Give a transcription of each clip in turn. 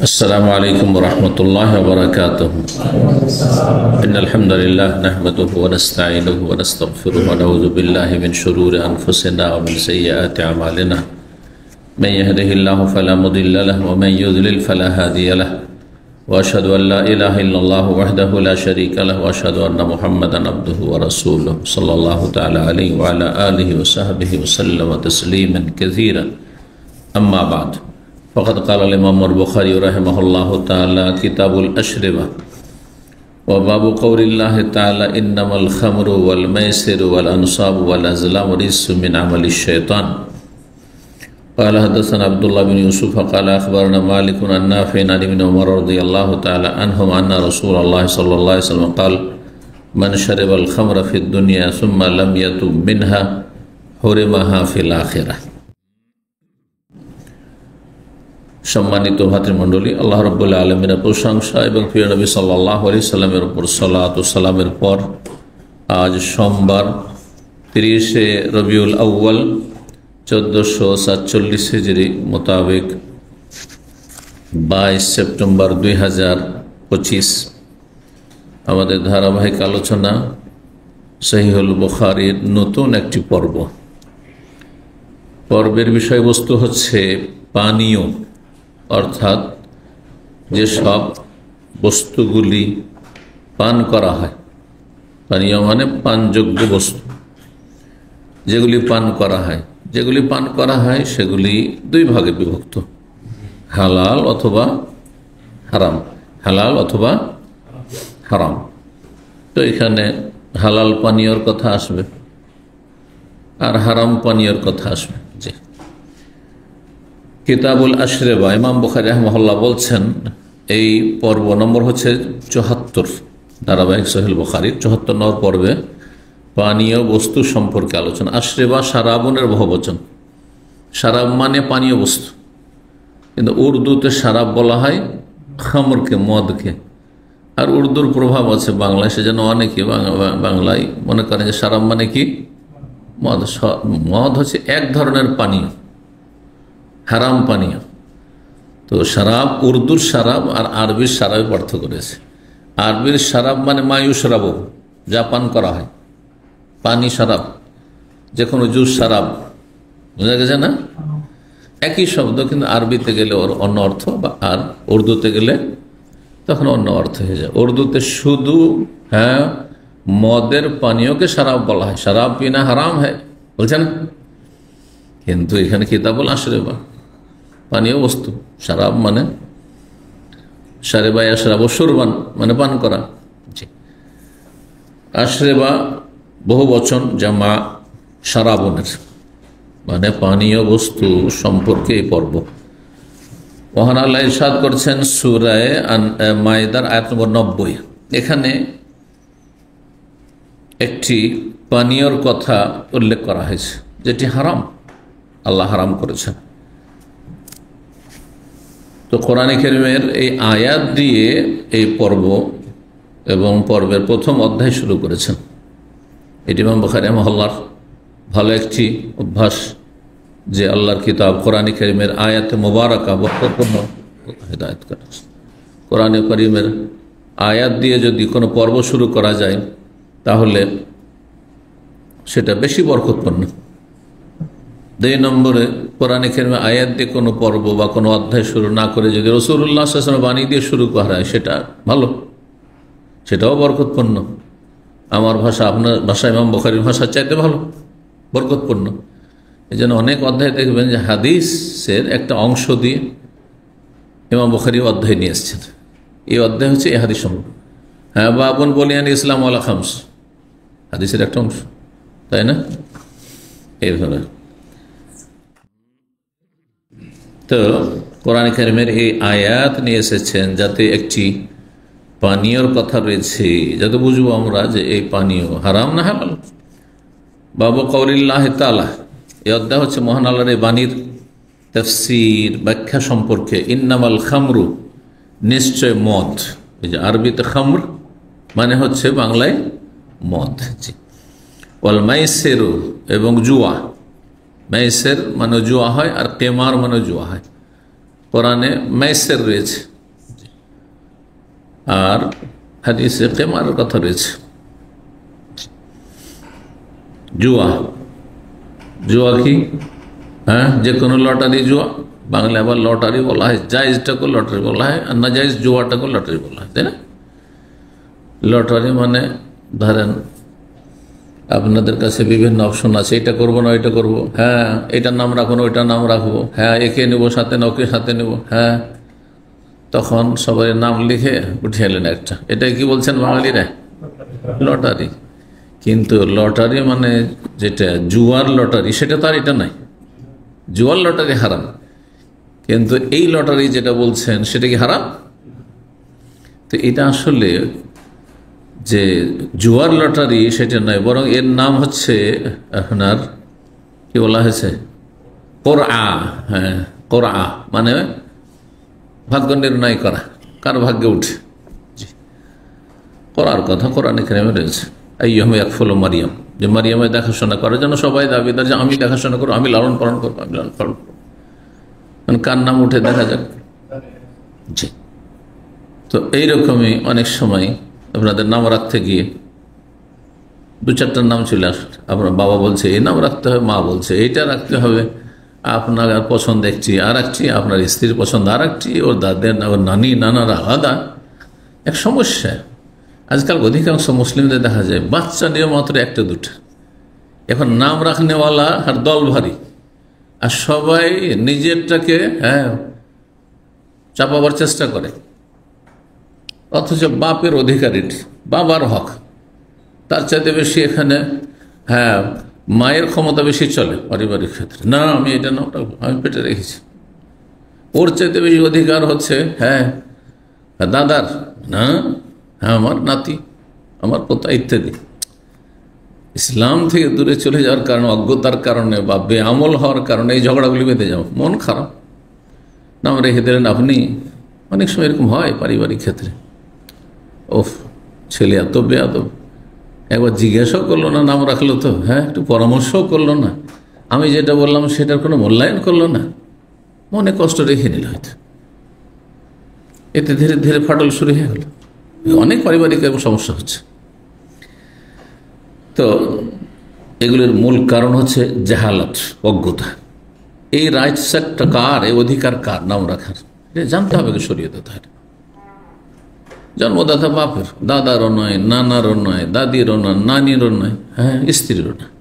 السلام عليكم ورحمة الله وبركاته. إن الحمد لله نحمده ونستعينه ونستغفره ونعوذ بالله من شرور أنفسنا ومن سيئات أعمالنا. من يهده الله فلا مضل له ومن يضلل فلا هادي له. وأشهد أن لا إله إلا الله وحده لا شريك له وأشهد أن محمدا عبده ورسوله صلى الله تعالى عليه وعلى آله وصحبه وسلم تسليما كثيرا. أما بعد فقد قال الإمام البخاري رحمه الله تعالى كتاب الأشربة وباب قول الله تعالى إنما الخمر والميسر والأنصاب والأزلام رجس من عمل الشيطان. قال حدثنا عبد الله بن يوسف قال أخبرنا مالك عن نافع عن ابن عمر رضي الله تعالى عنهما أن رسول الله صلى الله عليه وسلم قال من شرب الخمر في الدنيا ثم لم يتب منها حرمها في الآخرة. সম্মানিত ভাতৃমণ্ডলী, আল্লাহ রাব্বুল আলামিনের প্রশংসা এবং প্রিয় নবী সাল্লাল্লাহু আলাইহি সাল্লামের উপর সালাত ও সালামের পর আজ সোমবার 30শে রবিউল আউয়াল 1447 হিজরি মোতাবেক 22 সেপ্টেম্বর 2025 আমাদের ধারাবাহিক আলোচনা সহিহুল বুখারীর নতুন একটি পর্বের বিষয়বস্তু হচ্ছে পানীয়, অর্থাৎ যেসব বস্তুগুলি পান করা হয়। পানীয় মানে পানযোগ্য বস্তু, যেগুলি পান করা হয় সেগুলি দুই ভাগে বিভক্ত, হালাল অথবা হারাম। তো এখানে হালাল পানীয়র কথা আসবে আর হারাম পানীয়র কথা আসবে। জি, কিতাবুল আশরেবা, ইমাম বুখারী রাহিমাহুল্লাহ বলছেন এই পর্ব নম্বর হচ্ছে 74, ধারাবাহিক সহিহ বুখারীর 74 নম্বর পর্বে পানীয় বস্তু সম্পর্কে আলোচনা। আশরেবা শারাবুনের বহুবচন, শারাব মানে পানীয় বস্তু, কিন্তু উর্দুতে শারাব বলা হয় খামরকে, মদকে। আর উর্দুর প্রভাব আছে বাংলায়, সেজন্য অনেকে বাংলায় মনে করেন যে শারাব মানে কি মদ। মদ হচ্ছে এক ধরনের পানীয়, হারাম পানীয়। তো শারাব, উর্দুর শারাব আর আরবির শারাবে পার্থক্য রয়েছে। আরবির শারাব মানে মায়ুশরাব, যা পান করা হয়, পানি শারাব, যে কোনো জুস শারাব, বোঝা গেছে না? একই শব্দ, কিন্তু আরবিতে গেলে ওর অন্য অর্থ, আর উর্দুতে গেলে তখন অন্য অর্থ হয়ে যায়। উর্দুতে শুধু মদের পানীয়কে শারাব বলা হয়, শারাব পিনা হারাম হয় বলছেন, কিন্তু এখানে কিতাবুল আশরেবা পানীয় বস্তু। শারাব মানে শারেবা ইয়াশরাবু শুরবান মানে পান করা। আশরেবা বহু বচন, জামা শারাবনের, মানে পানীয় বস্তু সম্পর্কে এই পর্ব। মহান আল্লাহ ইরশাদ করছেন সূরা মায়েদার আয়াত নম্বর 90, এখানে একটি পানীয়র কথা উল্লেখ করা হয়েছে যেটি হারাম, আল্লাহ হারাম করেছেন। তো কোরআন কারীমের এই আয়াত দিয়ে এই পর্ব এবং পর্বের প্রথম অধ্যায় শুরু করেছেন। এটি ইমাম বুখারী রাহিমাহুল্লাহর ভালো একটি অভ্যাস যে আল্লাহর কিতাব কোরআন কারীমের আয়াতে মুবারাকা বরকতপূর্ণ হিদায়াত করা। কোরআন কারীমের আয়াত দিয়ে যদি কোনো পর্ব শুরু করা যায় তাহলে সেটা বেশি বরকতপূর্ণ। 2 নম্বরে কোরআন কারীমের আয়াত দিয়ে কোনো পর্ব বা কোনো অধ্যায় শুরু না করে যদি রাসূলুল্লাহ সাল্লাল্লাহু আলাইহি ওয়াসাল্লাম বাণী দিয়ে শুরু করা হয়, সেটা ভালো, সেটাও বরকতপূর্ণ। আমার ভাষা আপনার ভাষা ইমাম বুখারীর ভাষার চাইতে ভালো, বরকতপূর্ণ। এই জন্য অনেক অধ্যায় দেখবেন যে হাদিসের একটা অংশ দিয়ে ইমাম বুখারী অধ্যায় নিয়ে এসেছেন। এই অধ্যায় হচ্ছে এই হাদিস সমূহ। বাবুন বুনিয়াল ইসলাম আলা খামস, হাদিসের একটা অংশ, তাই না? এইভাবে তো কোরআন কারীমের এই আয়াত নিয়ে এসেছেন যাতে একটি পানীয়র কথা রয়েছে, যাতে বুঝবো আমরা যে এই পানীয় হারাম না হালাল। বাবু কওলিল্লাহি তাআলা, এই অধ্যায় হচ্ছে মহান আল্লাহর এই বাণীর তাফসীর, ব্যাখ্যা সম্পর্কে। ইন্নামাল খামরু, নিশ্চয় মদ। এই যে আরবিতে খামর মানে হচ্ছে বাংলায় মদ। ওয়াল মাইসিরু, এবং জুয়া। মাইসের মানে জুয়া হয়, আর কেমার মানে জুয়া হয়। কোরআনে মাইসের রয়েছে, আর হাদিসে কিমারের কথা রয়েছে। জুয়া, জুয়া কি? হ্যাঁ, যে কোনো লটারি জুয়া, বাংলা আবার লটারি বলা হয়, জায়েজটাকে লটারি বলা হয়, আর না জায়েজ জুয়াটাকে লটারি বলা হয়, তাই না? লটারি মানে ধরেন আপনাদের কাছে বিভিন্ন অপশন আছে, এটা করবো না ওইটা করবো, হ্যাঁ এটার নাম রাখবো না ওইটার নাম রাখবো, হ্যাঁ একে নেবো সাথে না ওকে সাথে নেবো, হ্যাঁ তখন সবাই নাম লিখে উঠিয়ে এলেন একটা, এটাই কি বলছেন বাঙালিরা? লটারি। কিন্তু লটারি মানে যেটা জুয়ার লটারি সেটা তো আর এটা নাই, জুয়ার লটারি হারাম, কিন্তু এই লটারি যেটা বলছেন সেটা কি হারাম? তো এটা আসলে যে জুয়ার লটারি সেটা নয়, বরং এর নাম হচ্ছে আপনার কি বলা হয়েছে, কোরআ। হ্যাঁ কোরআ মানে ভাগ্য নির্ণয় করা, কার ভাগ্যে উঠে। করার কথা কোরআনে কারিমে রয়েছে, আইয়ুম ইয়াকফুলু মারিয়াম, যে মারিয়ামের দেখাশোনা করে, যেন সবাই দাবিদার যে আমি দেখাশোনা করবো, আমি লালন পালন করবো, আমি লালন পালন করবো, কার নাম উঠে দেখা যাক। জি, তো এইরকমই অনেক সময় আপনাদের নাম রাখতে গিয়ে দু চারটার নাম চলে আসে, আপনার বাবা বলছে এই নাম রাখতে হবে, মা বলছে এইটা রাখতে হবে, আপনার পছন্দ একটি আর একটি, আপনার স্ত্রীর পছন্দ আর একটি, ওর দাদের ওর নানি নানারা আলাদা, এক সমস্যা। আজকাল অধিকাংশ মুসলিমদের দেখা যায় বাচ্চা নিয়ে মাত্র একটা দুটো, এখন নাম রাখনেওয়ালা আর দল ভারী, আর সবাই নিজেরটাকে চাপাবার চেষ্টা করে, অথচ বাপের অধিকারী, বাবার হক, তার চাইতে বেশি এখানে মায়ের ক্ষমতা বেশি চলে পারিবারিক ক্ষেত্রে। না আমি এটা নাম রাখবো, আমি পেটে রেখেছি, ওর চাইতে বেশি অধিকার হচ্ছে দাদার, না হ্যাঁ আমার নাতি, আমার পোতা ইত্যাদি। ইসলাম থেকে দূরে চলে যাওয়ার কারণে, অজ্ঞতার কারণে বা বেআমল হওয়ার কারণে এই ঝগড়াগুলি বেঁধে যাও, মন খারাপ, নাম রেখে দিলেন আপনি। অনেক সময় এরকম হয় পারিবারিক ক্ষেত্রে, ওফ ছেলে এত বেয়াদব, একবার জিজ্ঞাসাও করলো না, নাম রাখলো তো, হ্যাঁ একটু পরামর্শও করলো না, আমি যেটা বললাম সেটার কোনো মূল্যায়ন করলো না, মনে কষ্ট রেখে নিল হয়তো, এতে ধীরে ধীরে ফাটল শুরু হয়ে গেল, অনেক পারিবারিক সমস্যা হচ্ছে। তো এগুলোর মূল কারণ হচ্ছে জাহালাত, অজ্ঞতা। এই রাইটসটা কার, এই অধিকার কার নাম রাখার, এটা জানতে হবে শরীয়তে। তার জন্মদাতা বাপের, দাদারও নয়, নানারও নয়, দাদিরও নয়, নানিরও নয়, হ্যাঁ স্ত্রীরও নয়।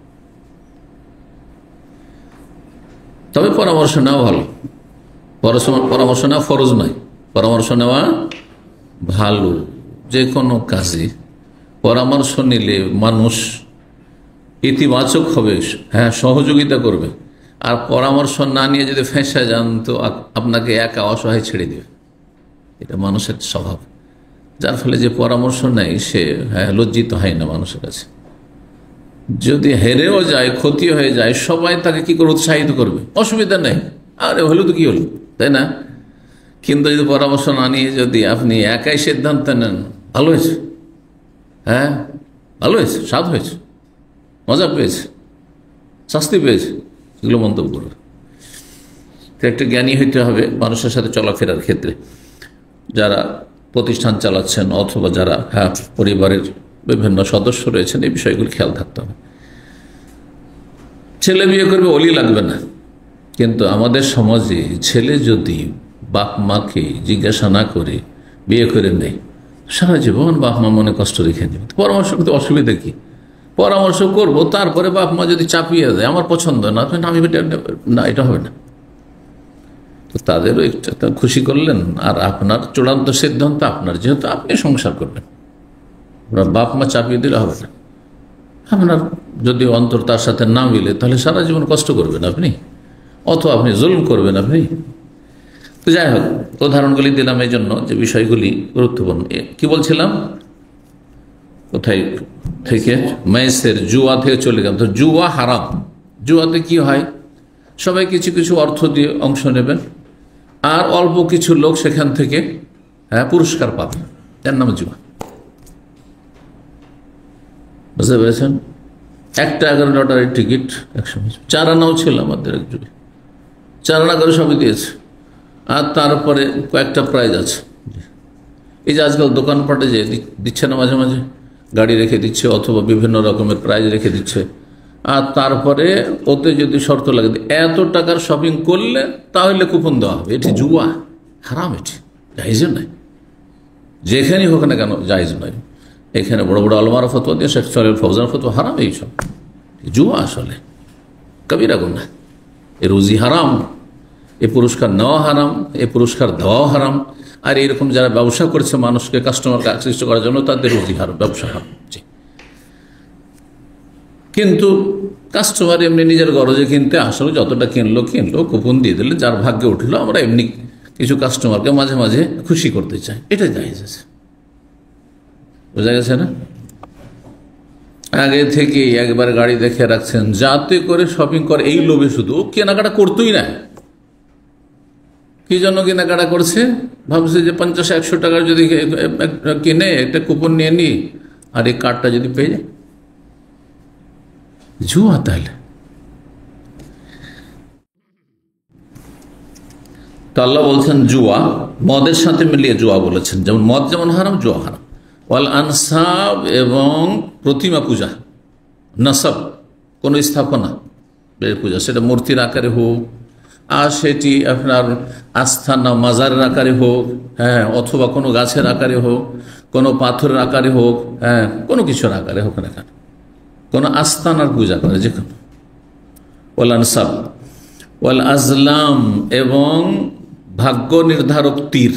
তবে পরামর্শ নেওয়া ভালো, পরামর্শ নেওয়া ফরজ নয়, পরামর্শ নেওয়া ভালো। যে কোনো কাজে পরামর্শ নিলে মানুষ ইতিবাচক হবে, হ্যাঁ সহযোগিতা করবে, আর পরামর্শ না নিয়ে যদি ফেঁসে যান তো আপনাকে একা অসহায় ছেড়ে দেবে, এটা মানুষের স্বভাব। যার ফলে যে পরামর্শ নেয় সে লজ্জিত হয় না মানুষের কাছে, যদি হেরেও যায়, ক্ষতি হয়ে যায়, সবাই তাকে কি করে উৎসাহিত করবে, অসুবিধা নেই, আরে হলো তো কি হলো, তাই না? কিন্তু যদি পরামর্শ না নিয়ে যদি আপনি একাই সিদ্ধান্ত নেন, ভালো হয়েছে, হ্যাঁ ভালো হয়েছে, স্বাদ হয়েছে, মজা পেয়েছে, শাস্তি পেয়েছে, এগুলো মন্তব্য করবে। তো একটা জ্ঞানী হইতে হবে মানুষের সাথে চলাফেরার ক্ষেত্রে, যারা প্রতিষ্ঠান চালাচ্ছেন অথবা যারা পরিবারের বিভিন্ন সদস্য রয়েছেন, এই বিষয়গুলো খেয়াল থাকতে হবে। ছেলে বিয়ে করবে ওলি লাগবে না, কিন্তু আমাদের সমাজে ছেলে যদি বাপ মাকে জিজ্ঞাসা না করে বিয়ে করে নেয়, সারা জীবন বাপ মা মনে কষ্ট রেখে নেবে। পরামর্শ করতে অসুবিধা কি? পরামর্শ করব, তারপরে বাপ মা যদি চাপিয়ে দেয় আমার পছন্দ না, আমি না, এটা হবে না। তো তাদেরও একটা খুশি করলেন, আর আপনার চূড়ান্ত সিদ্ধান্ত আপনার, যেহেতু আপনি সংসার করবেন, বাপ মা চাপিয়ে দিলে হবে না। আপনার যদি অন্তর তার সাথে না মিলে, তাহলে সারা জীবন কষ্ট করবেন আপনি, অথবা আপনি জুলুম করবেন আপনি। তো যাই হোক, উদাহরণগুলি দিলাম এই জন্য যে বিষয়গুলি গুরুত্বপূর্ণ। কি বলছিলাম, কোথায় থেকে? মাইসের, জুয়া থেকে চলে গেলাম। তো জুয়া হারাম। জুয়াতে কি হয়, সবাই কিছু কিছু অর্থ দিয়ে অংশ নেবেন, আর অল্প কিছু লোক সেখান থেকে পুরস্কার পাবে, এর নাম জুয়া। বুঝতে পেরেছেন? 1 টাকার লটারির টিকিট একসময় 4 আনাও ছিল আমাদের এক যুগে, 4 আনা করে সবই দিয়েছে, আর তারপরে কয়েকটা প্রাইজ আছে। এই যে আজকাল দোকানপাটে যে দিচ্ছে না, মাঝে মাঝে গাড়ি রেখে দিচ্ছে অথবা বিভিন্ন রকমের প্রাইজ রেখে দিচ্ছে, আর তারপরে ওতে যদি শর্ত লাগে এত টাকার শপিং করলে তাহলে কুপন দেওয়া হবে। এটি জুয়া, হারাম, এটি জায়েজ নয়, যেখানেই হোক না কেন জায়েজ নয়। এখানে বড় বড় আলমার ফতোয়া দিয়ে শেখ সালেহ ফৌজান ফতোয়া, হারাম এইসব, জুয়া আসলে কবিরা গুনাহ। এ রুজি হারাম, এ পুরস্কার নেওয়া হারাম, এ পুরস্কার দেওয়াও হারাম। আর এরকম যারা ব্যবসা করছে মানুষকে, কাস্টমারকে আকৃষ্ট করার জন্য, তাদের রুজি হারাম, ব্যবসা হারাম। কিন্তু কাস্টমার এমনি নিজের গরজে কিনতে আসলে যতটা কিনলো কুপন দিয়ে দিলে যার ভাগ্যে উঠলো। আমরা এমনি কিছু কাস্টমারকে মাঝে মাঝে খুশি করতে চাই, এটা জায়েজ আছে, বোঝা গেছে না? আগে থেকে একবার গাড়ি দেখে রাখছেন যাতে করে শপিং করে, এই লোভে শুধু কেনাকাটা করতেই না। কি জন্য কেনাকাটা করছে? ভাবছে যে 50-100 টাকার যদি কিনে একটা কুপন নিয়ে নি, আর এই কার্ডটা যদি পেয়ে যায়, জুয়া। তাহলে তো আল্লাহ বলছেন জুয়া, মদের সাথে মিলিয়ে জুয়া বলেছেন। যেমন মদ যেমন হারাম, জুয়া হারাম। ওয়াল আনসাব, এবং প্রতিমা পূজা, নাসাব, কোনো স্থাপনা পূজা, সেটা মূর্তির আকারে হোক, আর সেটি আপনার আস্থানা মাজারের আকারে হোক, হ্যাঁ, অথবা কোনো গাছের আকারে হোক, কোনো পাথরের আকারে হোক, হ্যাঁ, কোনো কিছুর আকারে হোক না কেন, কোনো আস্থানার পূজা করে, যে কোনো। ওয়াল আনসাব ওয়াল আজলাম, এবং ভাগ্য নির্ধারক তীর।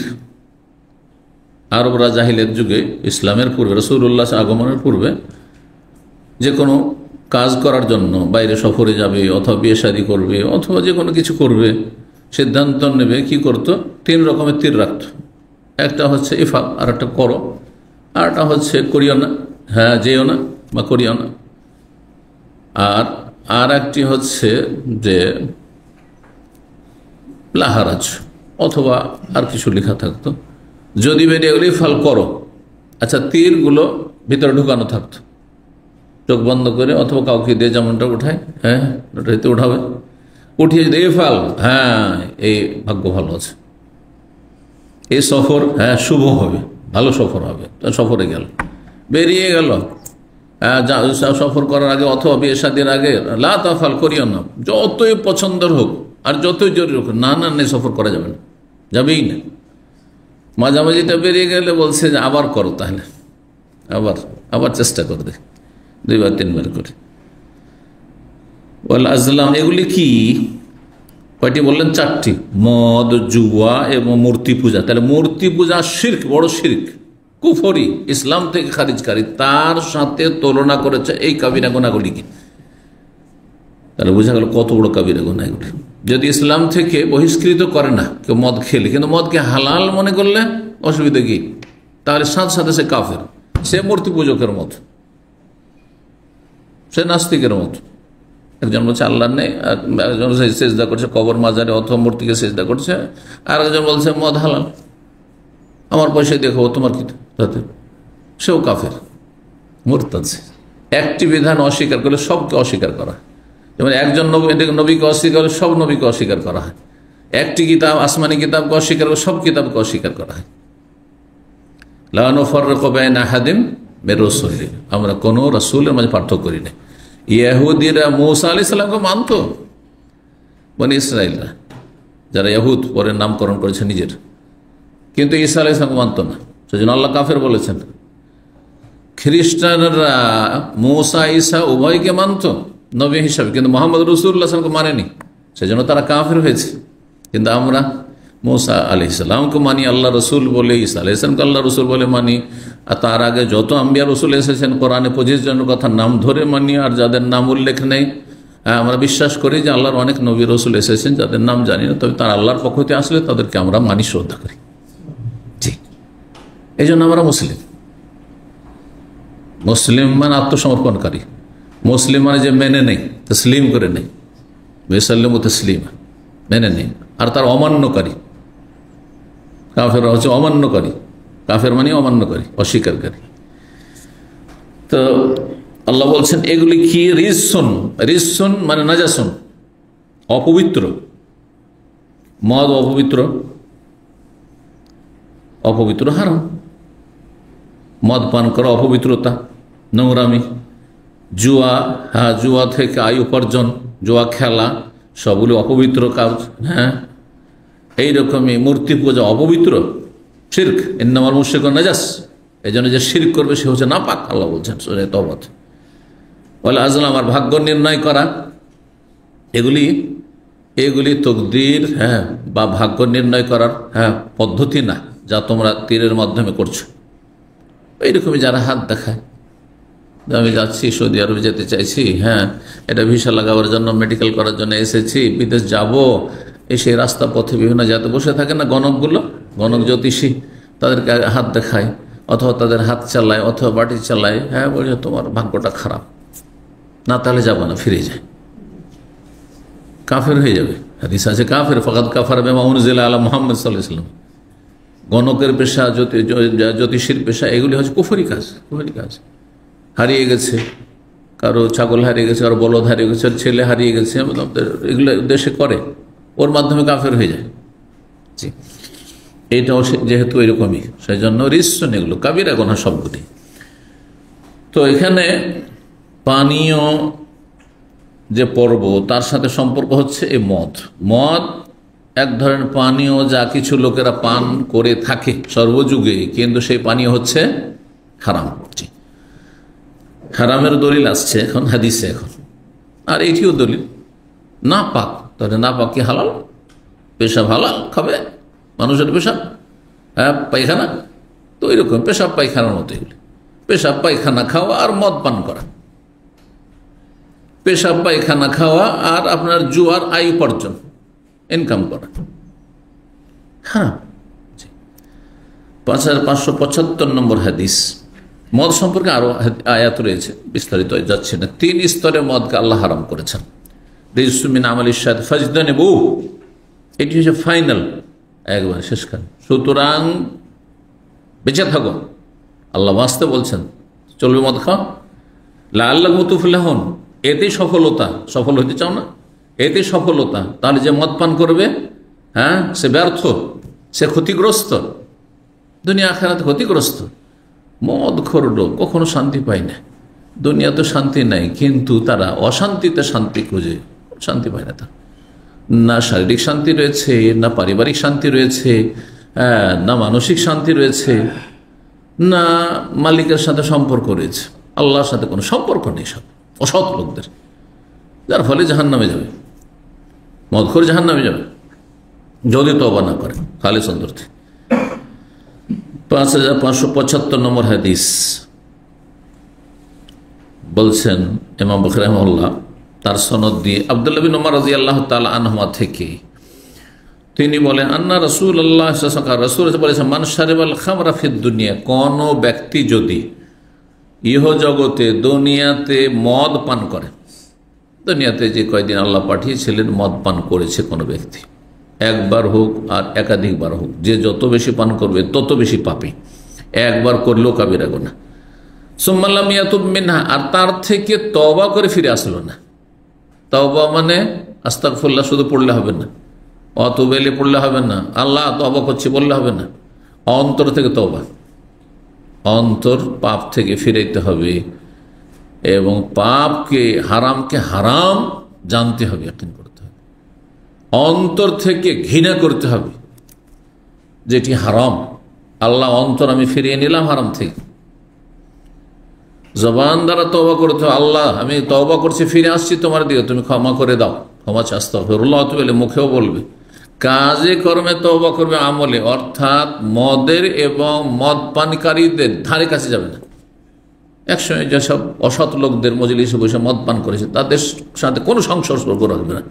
আরবরা জাহিলিয়াত যুগে, ইসলামের পূর্বে, রাসূলুল্লাহ আগমনের পূর্বে, যে কোনো কাজ করার জন্য বাইরে সফরে যাবে অথবা বিয়ে শাদী করবে অথবা যে কোনো কিছু করবে, সিদ্ধান্ত নেবে, কি করত? 3 রকমের তীর রাখত। একটা হচ্ছে ইফাল, আর একটা করো, আর একটা হচ্ছে করিও না, হ্যাঁ, যেও না বা করিও না। আর একটি হচ্ছে যে লাহারাজ, অথবা আর কিছু লেখা থাকতো, যদি বেরিয়ে গেলে ইফাল করো। আচ্ছা, তীরগুলো ভিতরে ঢুকানো থাকতো, চোখ বন্ধ করে অথবা কাউকে দিয়ে, যেমনটা উঠায়, হ্যাঁ, ওটাতে উঠাবে, উঠিয়ে যদি ইফাল, হ্যাঁ, এই ভাগ্য ভালো আছে, এই সফর, হ্যাঁ, শুভ হবে, ভালো সফর হবে। সফরে গেল, বেরিয়ে গেল, সফর করার আগে অথবা বিয়ে শাদীর আগে, লা তাফাল, করিও না, যতই পছন্দের হোক আর যতই জরুরি হোক, না সফর করা যাবে না, যাবেই না। মাঝামাঝিটা বেরিয়ে গেলে বলছে যে আবার করো, তাহলে আবার চেষ্টা করবে, 2-3 করে। ওয়াল আজলাম, এগুলি কি? কয়টি বললেন? 4টি। মদ, জুয়া এবং মূর্তি পূজা। তাহলে মূর্তি পূজা শিরক, বড় শিরক, কুফরি, ইসলাম থেকে খারিজকারী, তার সাথে তুলনা করেছে এই কাবিরা গুনাহগুলিকে। তাহলে বোঝা গেল কত বড় কাবিরা গুনাহ এগুলি। যদি ইসলাম থেকে বহিষ্কৃত করে না কেউ মদ খেলে, কিন্তু মদকে হালাল মনে করলে অসুবিধা কি? তাহলে সাথে সাথে সে কাফের, সে মূর্তি পূজকের মত, সে নাস্তিকের মত। একজন বলছে আল্লাহ নেই, একজন সেজদা করছে কবর মাজারে অথবা মূর্তিকে সেজদা করছে, আর একজন বলছে মদ হালাল, আমার পয়সা দেখো, তোমার কি তাতে? সেও কাফের, মুরতাদ। একটি বিধান অস্বীকার করলে সবকে অস্বীকার করা, যেমন একজন নবীকে অস্বীকার করলে সব নবীকে অস্বীকার করা হয়। একটি কিতাব, আসমানি কিতাবকে অস্বীকার করলে সব কিতাবকে অস্বীকার করা হয়। লা নুফাররিকু বাইনা আহাদিন মির রুসুলি, আমরা কোন রাসূলের মাঝে পার্থক্য করি না। ইহুদিরা মূসা আলাইহিস সালামকে মানত, বনি ইসরাইলরা, যারা ইহুদ পরে নামকরণ করেছে নিজের, কিন্তু ঈসা আলাইহিস সালামকে মানত না, সেজন্য আল্লাহ কাফের বলেছেন। খ্রিস্টানরা মূসা ঈসা উভয়কে মানত নবী হিসাবে, কিন্তু মুহাম্মদ রাসূলুল্লাহ সাল্লাল্লাহু আলাইহি ওয়াসাল্লামকে মানেনি, সেজন্য তারা কাফের হয়েছে। কিন্তু আমরা মূসা আলাইহিস সালামকে মানি আল্লাহ রসুল বলে, ঈসা আলাইহিস সালামকে আল্লাহ রসুল বলে মানি, আর তার আগে যত আম্বিয়া রসুল এসেছেন কোরআনে 25 জনের কথা নাম ধরে মানি, আর যাদের নাম উল্লেখ নেই আমরা বিশ্বাস করি যে আল্লাহর অনেক নবী রসুল এসেছেন যাদের নাম জানি না, তবে তারা আল্লাহর পক্ষ থেকে আসলে তাদেরকে আমরা মানি, শ্রদ্ধা করি। জি, এই জন্য আমরা মুসলিম। মুসলিম মানে আত্মসমর্পণকারী, মুসলিম মানে যে মেনে নেই, তসলিম করে নেই, বেসাল্লিম ও তসলিম, মেনে নেই, আর তার অমান্যকারী। কাফেররা হচ্ছে অমান্যকারী, কাফের মানে অমান্যকারী, অস্বীকারী। তো আল্লাহ বলছেন এগুলি কি? রিজসুন, রিজসুন মানে নাজাসুন, অপবিত্র। মদ অপবিত্র, অপবিত্র হারাম। মদ পান করা অপবিত্রতা, নোংরামি, জুয়া, হ্যাঁ জুয়া থেকে আয় উপার্জন, জুয়া খেলা সবগুলো অপবিত্র কাজ। হ্যাঁ এইরকমই মূর্তি পূজা অপবিত্র, শিরক, ইন্নামাল মুশরিকুন নাজাস, এই জন্য যে শিরক করবে সে হচ্ছে নাপাক, আল্লাহ বলছেন সূরা তাওবা। ওয়াল আজলাম, আর ভাগ্য নির্ণয় করা, এগুলি তকদির, হ্যাঁ বা ভাগ্য নির্ণয় করার হ্যাঁ পদ্ধতি না, যা তোমরা তীরের মাধ্যমে করছো। এইরকমই যারা হাত দেখায়, আমি যাচ্ছি সৌদি আরবে যেতে চাইছি, হ্যাঁ এটা ভিসা লাগাবার জন্য, মেডিকেল করার জন্য এসেছি, বিদেশ যাব, এসে রাস্তা পথে বিভিন্ন জায়গাতে বসে থাকে না গণকগুলো, গণক জ্যোতিষী, তাদেরকে হাত দেখায় অথবা তাদের হাত চালায় অথবা বাটি চালায়, হ্যাঁ বলছে তোমার ভাগ্যটা খারাপ, না তাহলে যাবো না, ফিরে যায়, কাফের হয়ে যাবে। হাদিস আছে কাফের ফাকাদ কাফার বিমা উনজিলা আলা মুহাম্মদ সাল্লাল্লাহু আলাইহি ওয়াসাল্লাম। গণকের পেশা, জ্যোতিষীর পেশা, এগুলি হচ্ছে কুফরি কাজ, কুফরি কাজ। হারিয়ে গেছে, কারো ছাগল হারিয়ে গেছে, কারো বলদ হারিয়ে গেছে, ছেলে হারিয়ে গেছে, এগুলো দেশে করে, ওর মাধ্যমে কাফের হয়ে যায়। জি, এইটাও যেহেতু এরকমই, সেই জন্য রিসন, এগুলো কাবিরা গুনাহ সবগুলি। তো এখানে পানীয় যে পর্ব, তার সাথে সম্পর্ক হচ্ছে এই মদ। মদ এক ধরনের পানীয় যা কিছু লোকেরা পান করে থাকে সর্বযুগে, কিন্তু সেই পানীয় হচ্ছে হারাম। হারামের দলিল আসছে এখন হাদিসে, এখন আর এইটিও দলিল না পাক। তাহলে না পাক কি হালাল? পেশাব হালাল খাবে মানুষের পেশাব, হ্যাঁ পায়খানা, তো এরকম পেশাব পায়খানার মতো এগুলি। পেশাব পায়খানা খাওয়া আর মদ পান করা, পেশাব পায়খানা খাওয়া আর আপনার জুয়ার আয় উপার্জন, ইনকাম করা। হ্যাঁ, 5575 নম্বর হাদিস। মদ সম্পর্কে আরো আয়াত রয়েছে, বিস্তারিত যাচ্ছে না। 3 স্তরে মদকে আল্লাহ হারাম করেছেন। রিজসুম মিন আমালিশ শায়াতিন ফাজতানিবুহু, এটি হচ্ছে ফাইনাল, একবার শেষকাল। সুতরাং বেঁচে থাকো, আল্লাহ বাঁচতে বলছেন, চলবে মদ খাও, লাআল্লাকুম তুফলিহুন, এতেই সফলতা। সফল হতে চাও না, এতেই সফলতা। তাহলে যে মদ পান করবে, হ্যাঁ সে ব্যর্থ, সে ক্ষতিগ্রস্ত, দুনিয়া আখিরাতে ক্ষতিগ্রস্ত। মদখোর লোক কখনো শান্তি পায় না, দুনিয়াতে শান্তি নাই, কিন্তু তারা অশান্তিতে শান্তি খুঁজে, শান্তি পায় না। তার না শারীরিক শান্তি রয়েছে, না পারিবারিক শান্তি রয়েছে, না মানসিক শান্তি রয়েছে, না মালিকের সাথে সম্পর্ক রয়েছে, আল্লাহর সাথে কোনো সম্পর্ক নেই। সব অসৎ লোকদের, যার ফলে জাহান্নামে যাবে, মদখোর জাহান্নামে যাবে যদি তওবা না করে খালিস অন্তর থেকে। 5575 নম্বর হাদিস বলছেন ইমাম বুখারী রাহিমাহুল্লাহ, তার সনদ দিয়ে আব্দুল্লাহ বিন উমর রাদিয়াল্লাহু তাআলা আনহুমা থেকে, তিনি বলেন আন্না রাসূলুল্লাহ সাল্লাল্লাহু আলাইহি ওয়াসাল্লাম, রাসূল বলেছেন মান শারিবাল খামরা ফিদ দুনিয়া, কোন ব্যক্তি যদি ইহ জগতে, দুনিয়াতে মদ পান করে, দুনিয়াতে যে কয়দিন আল্লাহ পাঠিয়েছিলেন মদ পান করেছে কোনো ব্যক্তি, একবার হোক আর একাধিকবার হোক, যে যত বেশি পান করবে তত বেশি পাপী, একবার করলেও কাবিরা গুনাহ। সুম্মা লাম ইয়াতুব মিনহা, আর তার থেকে তওবা করে ফিরে আসলো না। তওবা মানে আস্তাগফিরুল্লাহ শুধু পড়লে হবে না, অতুবু ইলাইহি পড়লে হবে না, আল্লাহ তওবা করছি বললে হবে না, অন্তর থেকে তওবা, অন্তর পাপ থেকে ফিরাইতে হবে এবং পাপকে, হারামকে হারাম জানতে হবে, ইয়াকিন করতে হবে, অন্তর থেকে ঘৃণা করতে হবে যেটি হারাম। আল্লাহ অন্তর আমি ফিরিয়ে নিলাম হারাম থেকে, জবান দ্বারা তওবা করতে হবে, আল্লাহ আমি তওবা করছি, ফিরে আসছি তোমার দিকে, তুমি ক্ষমা করে দাও, ক্ষমা চাই, আস্তাগফিরুল্লাহ বলে মুখেও বলবে, কাজে কর্মে তওবা করবে, আমলে, অর্থাৎ মদের এবং মদ পানকারীদের ধারে কাছে যাবে না। একসময় যেসব অসৎ লোকদের মজলিসে বসে মদ পান করেছে তাদের সাথে কোনো সংস্পর্শ রাখবে না,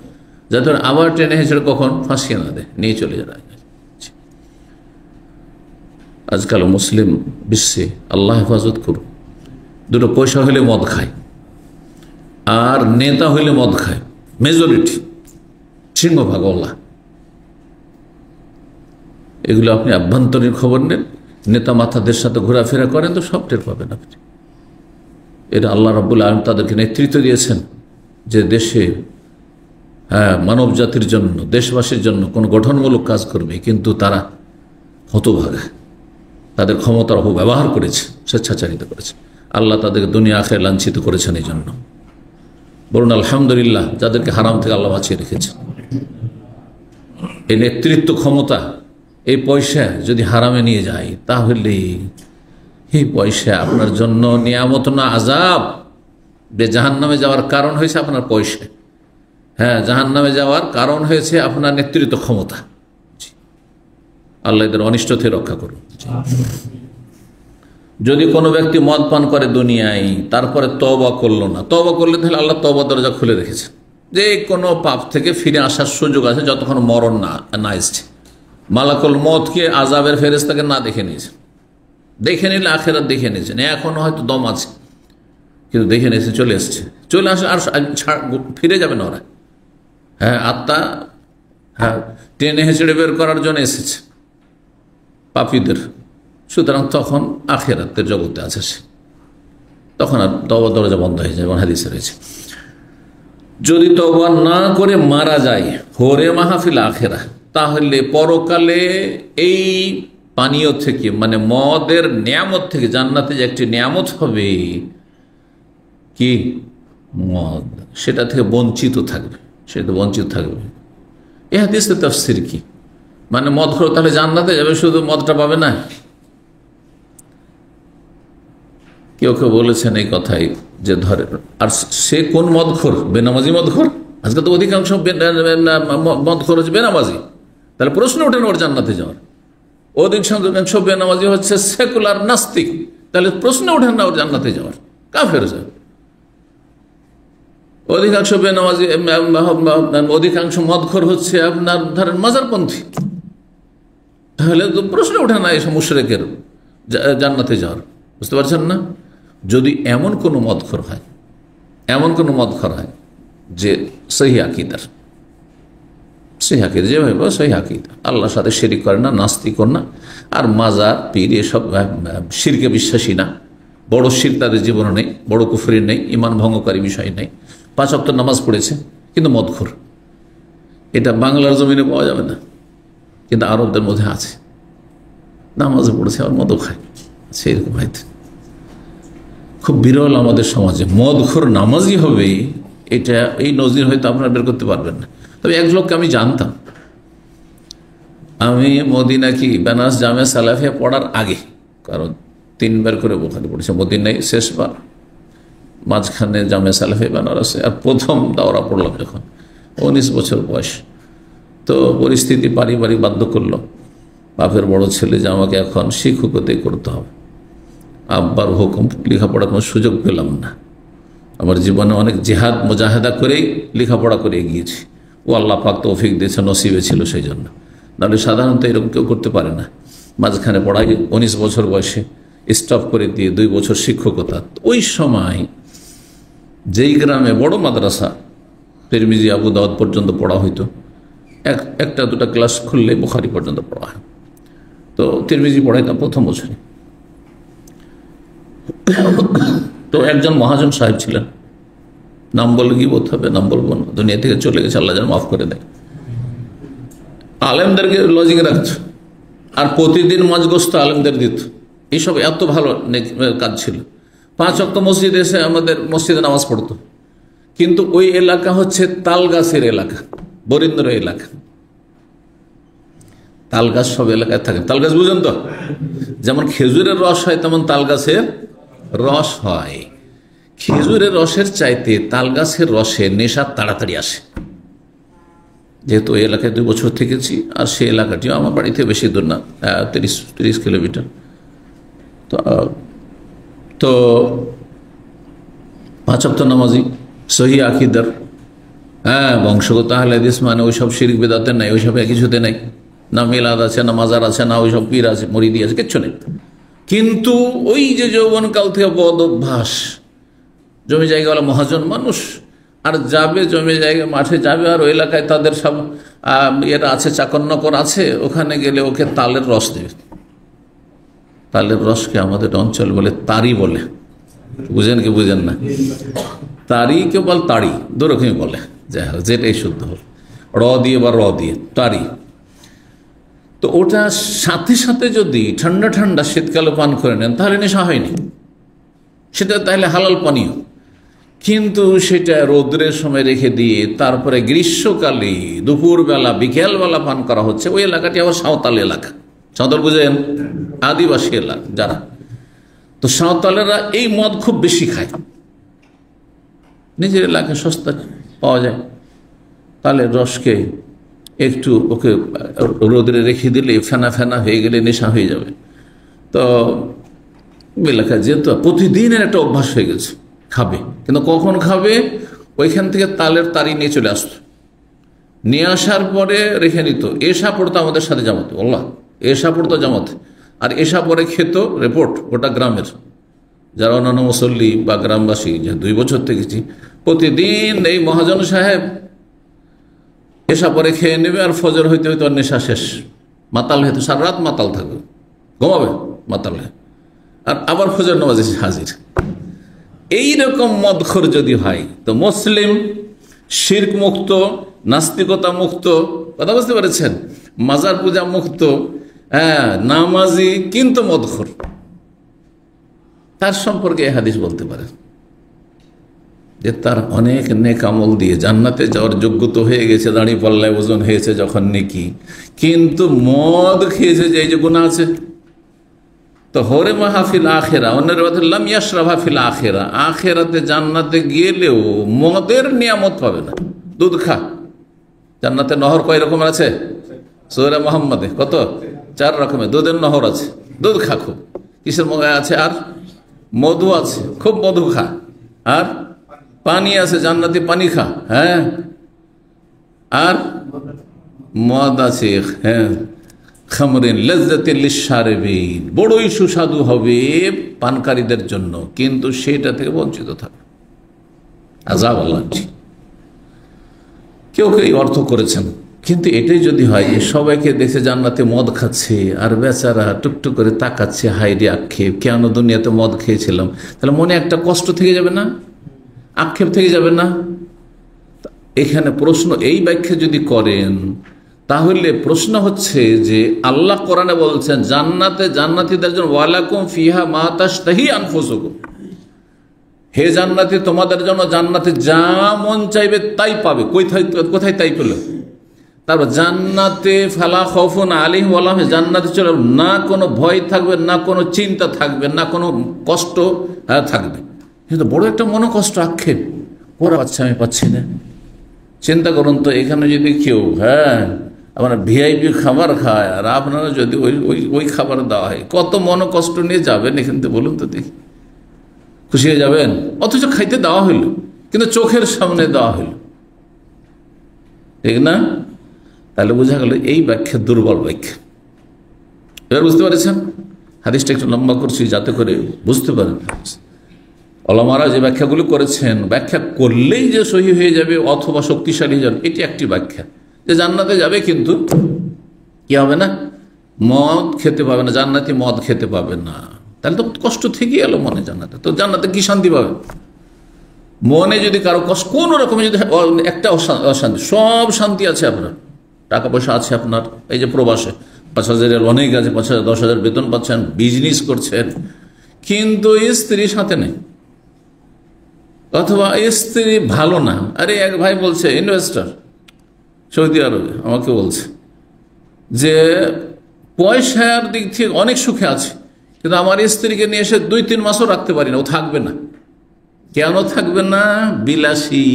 যাতে আবার ট্রেনে হেসে কখন ফাঁসিয়ে না দেয়, নিয়ে চলে যায়। আজকাল মুসলিম বিশ্বে আল্লাহ হেফাজত করুন, দুটো পয়সা হলে মদ খায় আর নেতা হইলে মদ খায়, মেজরিটি, সিংহভাগ আল্লাহ। এগুলো আপনি আভ্যন্তরীণ খবর নেন, নেতা মাথাদের সাথে ঘোরাফেরা করেন তো সব টের পাবেন আপনি। এরা আল্লাহ রাব্বুল আলামিন তাদেরকে নেতৃত্ব দিয়েছেন যে দেশে মানব জাতির জন্য, দেশবাসীর জন্য কোন গঠনমূলক কাজ করবে, কিন্তু তারা হতভাগা, তাদের ক্ষমতার অপব্যবহার করেছে, স্বেচ্ছাচারিতা করেছে। আল্লাহ তাদেরকে দুনিয়া আখিরাতে লাঞ্ছিত করেছেন। এই জন্য বলুন আলহামদুলিল্লাহ, যাদেরকে হারাম থেকে আল্লাহ বাঁচিয়ে রেখেছেন। এই নেতৃত্ব ক্ষমতা, এই পয়সা যদি হারামে নিয়ে যায়, তাহলে এই পয়সা আপনার জন্য নিয়ামত না আযাব। জাহান্নামে যাওয়ার কারণ হয়েছে আপনার পয়সা। হ্যাঁ, জাহান্নামে যাওয়ার কারণ হয়েছে আপনার নেতৃত্ব ক্ষমতা। আল্লাহ এদের অনিষ্ট থেকে রক্ষা করুন। যদি কোনো ব্যক্তি মদ পান করে দুনিয়ায়, তারপরে তওবা করলো না, তওবা করলে তাহলে আল্লাহ তওবা দরজা খুলে রেখেছে, যে কোনো পাপ থেকে ফিরে আসার সুযোগ আছে যতক্ষণ মরণ না এসছে। মালাকুল মওতকে, আযাবের ফেরেশতাকে না দেখে নিয়েছেন। দেখে নিলে আখিরাত দেখে নিয়েছেন। এখন হয়তো দম আছে, কিন্তু দেখে নিয়েছে, চলে এসছে, চলে আসে, আর ফিরে যাবে না ওরা। হ্যাঁ, আত্মা টেনে হেঁচড়ে বের করার জন্য এসেছে পাপীদের। সুতরাং তখন আখিরাতের জগতে আছে সে, তখন আর তওবা দরজা বন্ধ হয়ে যায়। হাদিসে রয়েছে, যদি তওবা না করে মারা যায় হোরে মাহফিল আখিরা, তাহলে পরকালে এই পানীয় থেকে, মানে মদের নিয়ামত থেকে, জান্নাতে যে একটি নিয়ামত হবে কি মদ, সেটা থেকে বঞ্চিত থাকবে, সেটা বঞ্চিত থাকবে। এই হাদিসের তাফসীর কি? মানে মদ খোর তাহলে জান্নাতে যাবে, শুধু মদটা পাবে না? কেউ কেউ বলেছেন এই কথাই, যে ধরে, আর সে কোন মদখোর? বেনামাজি মদখোর। আজকে তো অধিকাংশ মদখোর হচ্ছে বেনামাজি। তাহলে প্রশ্ন ওঠে না ওর জান্নাতে যাওয়ার। অধিকাংশ বেনামাজি হচ্ছে সেকুলার নাস্তিক, তাহলে প্রশ্ন ওঠে না ওর জান্নাতে যাওয়ার। কাফের যায়। অধিকাংশ বেনামাজি, অধিকাংশ মদখোর হচ্ছে আপনার ধরেন মাজারপন্থী, তাহলে তো প্রশ্ন ওঠে না এসব মুশরিকের জান্নাতে যাওয়ার। বুঝতে পারছেন না? যদি এমন কোনো মদখোর হয়, এমন কোনো মদখোর হয় যে সহি আকীদার, সহি আকীদা, যেভাবে সহি আকীদা, আল্লাহর সাথে শিরক করে না, নাস্তিক না, আর মাজার পীর এসব শিরকে বিশ্বাসী না, বড় শিরক তাদের জীবনে নেই, বড় কুফরি নেই, ইমান ভঙ্গকারী বিষয় নেই, 5 ওয়াক্ত নামাজ পড়েছে কিন্তু মদখোর, এটা বাংলার জমিনে পাওয়া যাবে না, কিন্তু আরবদের মধ্যে আছে। নামাজও পড়েছে আর মদও খায়, সেরকম হয়তো খুব বিরল আমাদের সমাজে। মদখোর নামাজি হবে, এটা এই নজির হয়তো আপনারা বের করতে পারবেন না। তবে এক লোককে আমি জানতাম, আমি মদিনা কি বেনারস জামে সালাফিয়া পড়ার আগে, কারণ 3 বার করে বুখারী পড়েছে, মদিনায় শেষবার, মাঝখানে জামে সালাফিয়া বেনারসে, আর প্রথম দাওরা পড়লাম যখন 19 বছর বয়স। তো পরিস্থিতি পারিবারিক বাধ্য করলো, বাপের বড় ছেলে যে আমাকে এখন শিক্ষকতাই করতে হবে। আব্বার হুকুম, লেখাপড়ার কোনো সুযোগ পেলাম না। আমার জীবনে অনেক জিহাদ মুজাহাদা করেই লেখাপড়া করে গিয়েছি। ও আল্লাহ পাক তৌফিক দিয়েছে, নসিবে ছিল সেই জন্য, নাহলে সাধারণত এরকম কেউ করতে পারে না। মাঝখানে পড়াই 19 বছর বয়সে স্টপ করে দিয়ে 2 বছর শিক্ষকতা। ওই সময় যেই গ্রামে বড় মাদ্রাসা, তিরমিজি আবু দাউদ পর্যন্ত পড়া হইতো, একটা দুটা ক্লাস খুললে বুখারী পর্যন্ত পড়া হয়। তো তিরমিজি পড়াইতাম প্রথম বছরে। তো একজন মহাজন সাহেব ছিলেন, নাম বলে কি বলতে হবে, নাম বলবো না, দুনিয়া থেকে চলে গেছে, আল্লাহ যেন মাফ করে দেয়। আলেমদেরকে লজিকে রাখত, আর প্রতিদিন মজগস্ত আলেমদের দিত। এইসব এত ভালো কাজ ছিল। 5 ওয়াক্ত মসজিদে এসে আমাদের মসজিদে নামাজ পড়তো, কিন্তু ওই এলাকা হচ্ছে তালগাছের এলাকা, বরিন্দ্র এলাকা। তালগাছ সব এলাকায় থাকে। তালগাছ বুঝেন তো? যেমন খেজুরের রস হয়, তেমন তালগাছের রস হয়। খেজুরের রসের চাইতে তালগাছের রসে নেশা তাড়াতাড়ি আসে। যেহেতু ওই এলাকায় 2 বছর থেকেছি, আর সেই এলাকাটিও আমার বাড়িতে বেশি দূর না, 30 কিলোমিটার। তো 5 ওয়াক্ত নামাজি, সহি আকীদার, বংশগত আহলে হাদিস, মানে ওইসব শিরক বিদআতের নাই, ওইসব কিছুতে নাই, না মিলাদ আছে, না মাজার আছে, না ওইসব পীর আছে, মুরিদি আছে, কিচ্ছু নেই। কিন্তু ওই যে যৌবনকাল থেকে বদ অভ্যাস, জমি জায়গাওয়ালা মহাজন মানুষ, আর যাবে জমি জায়গা মাঠে যাবে, আর ওই এলাকায় তাদের সব এরা আছে, চাকর আছে, ওখানে গেলে ওকে তালের রস দেবে। তালের রসকে আমাদের অঞ্চল বলে তারি বলে, বুঝেন কি বুঝেন না? তারি কেবল তাড়ি, দুরকমই বলে, যাই হোক, যেটাই শুদ্ধ হল, র দিয়ে বা র দিয়ে, তারি। তো ওটা সাথে সাথে যদি ঠান্ডা ঠান্ডা শীতকালে পান করে নেন তাহলে নেশা হয়নি, সেটা তাহলে হালাল পানীয়। কিন্তু সেটা রৌদ্রের সময় রেখে দিয়ে তারপরে গ্রীষ্মকালে দুপুরবেলা বিকেলবেলা পান করা হচ্ছে, ওই এলাকাটি আবার সাঁওতাল এলাকা। সাঁওতাল বুঝেন? আদিবাসী এলাকা যারা, তো সাঁওতালেরা এই মদ খুব বেশি খায়, নিজের এলাকায় সস্তা পাওয়া যায়, তাহলে রসকে একটু ওকে রোদে রেখে দিলে ফেনা ফেনা হয়ে গেলে নেশা হয়ে যাবে। তো এলাকায় যেহেতু প্রতিদিনের একটা অভ্যাস হয়ে গেছে, খাবে, কিন্তু কখন খাবে? ওইখান থেকে তালের তারি নিয়ে চলে আসতো, নিয়ে আসার পরে রেখে নিত। এশা পড়তো আমাদের সাথে জামাতে, আল্লাহ এশা পড়তো জামাতে, আর এশা পরে খেত রিপোর্ট ওটা গ্রামের যারা অন্যান্য মুসল্লি বা গ্রামবাসী, যে 2 বছর থেকেছি, প্রতিদিন এই মহাজন সাহেব এশা পরে খেয়ে নেবে, আর ফজর হইতে হইতে আর নেশা শেষ, মাতাল হইতে সারা রাত মাতাল থাকবে, ঘুমাবে মাতাল হয়ে, আর আবার ফজর নামাজে হাজির। এইরকম মদখোর যদি হয় তো মুসলিম শিরক মুক্ত, নাস্তিকতা মুক্ত, কথা বুঝতে পেরেছেন, মাজার পূজা মুক্ত, হ্যাঁ নামাজি কিন্তু মদখোর, তার সম্পর্কে এই হাদিস বলতে পারে যে তার অনেক নেক আমল দিয়ে জান্নাতে যাওয়ার যোগ্যতা হয়ে গেছে, দাঁড়ি পাল্লায় ওজন হয়েছে যখন নেকি, কিন্তু মদ খেয়েছে যে এই যে গুনাহ আছে। তো হরে মাহফিল আখেরা, অন্যের লাম ইয়াশরাবা ফিল আখেরা, আখেরাতে জান্নাতে গেলেও মদের নিয়ামত পাবে না। দুধ খা, জান্নাতে নহর কয় রকমের আছে? সূরা মুহাম্মাদে কত? 4 রকমের দুধের নহর আছে, দুধ খা খুব। কিসের আছে? আর মধু আছে, খুব মধু খা। আর পানি আছে, জান্নাতি পানি খা। হ্যাঁ, আর মদ আছে, হ্যাঁ খামরিন লাজ্জাতিন লিশশারিবিন, বড়ই সুস্বাদু হবে পানকারীদের জন্য, কিন্তু সেটা থেকে বঞ্চিত থাকবে, আযাব আল্লাহ। কেউ কেউ এই অর্থ করেছেন, কিন্তু এটাই যদি হয় যে সবাইকে দেখে জান্নাতে মদ খাচ্ছে আর বেচারা টুকটুক করে তাকাচ্ছে, হাইরে আক্ষেপ, কেন দুনিয়াতে মদ খেয়েছিলাম, তাহলে মনে একটা কষ্ট থেকে যাবে না, আক্ষেপ থেকে যাবে না? এখানে প্রশ্ন এই ব্যাখ্যা যদি করেন, তাহলে প্রশ্ন হচ্ছে যে আল্লাহ কোরআনে বলছেন জান্নাতে জান্নাতীদের জন্য ওয়ালাকুম ফিহা মা তাশতাহি আনফুসুকুম, হে জান্নাতি তোমাদের জন্য জান্নাতে যা মন চাইবে তাই পাবে। কোথায় তাই পেল? তারপর জান্নাতে ফালা খাউফুন আলাইহিম ওয়া লাহুম, জান্নাতে চলে না কোনো ভয় থাকবে, না কোনো চিন্তা থাকবে, না কোনো কষ্ট থাকবে। কিন্তু বড় একটা মনোকষ্ট, আক্ষেপ, ওরা পাচ্ছে আমি পাচ্ছি না। চিন্তা করুন তো, এখানে যদি কেউ আপনার ভিআইপি খাবার খায় আর আপনারা যদি ওই খাবার দেওয়া হয়, কত মনোকষ্ট নিয়ে যাবেন এখান থেকে বলুন তো দেখি? খুশি হয়ে যাবেন? অথচ খাইতে দেওয়া হইল, কিন্তু চোখের সামনে দেওয়া হইল, ঠিক না? তাহলে বোঝা গেল এই ব্যাখ্যা দুর্বল ব্যাখ্যা। এবার বুঝতে পারছেন? হাদিসটা একটু লম্বা করছি যাতে করে বুঝতে পারেন। ওলামারা যে ব্যাখ্যাগুলি করেছেন, ব্যাখ্যা করলেই যে সহি হয়ে যাবে অথবা শক্তিশালী হয়ে যাবে, এটি একটি ব্যাখ্যা, যে জান্নাতে যাবে কিন্তু কি হবে না, মদ খেতে পাবে না, জান্নাতি মদ খেতে পাবে না। তাহলে তো কষ্ট থেকে এলো মনে, জান্নাতে তো জান্নাতে কি শান্তি পাবে? মনে যদি কারো কষ্ট কোন রকমের যদি একটা অশান্তি, সব শান্তি আছে আপনার, টাকা পয়সা আছে আপনার, এই যে প্রবাসে 5,000 অনেক আছে, 5,000 10,000 বেতন পাচ্ছেন, বিজনেস করছেন, কিন্তু স্ত্রী সাথে নেই, অথবা স্ত্রী ভালো না। আরে এক ভাই বলছে, ইনভেস্টর সৌদি আরবে, আমাকে বলছে যে পয়সার দিক থেকে অনেক সুখে আছে, কিন্তু আমার স্ত্রীকে নিয়ে এসে 2-3 মাসও রাখতে পারি না, ও থাকবে না। কেন থাকবে না? বিলাসী।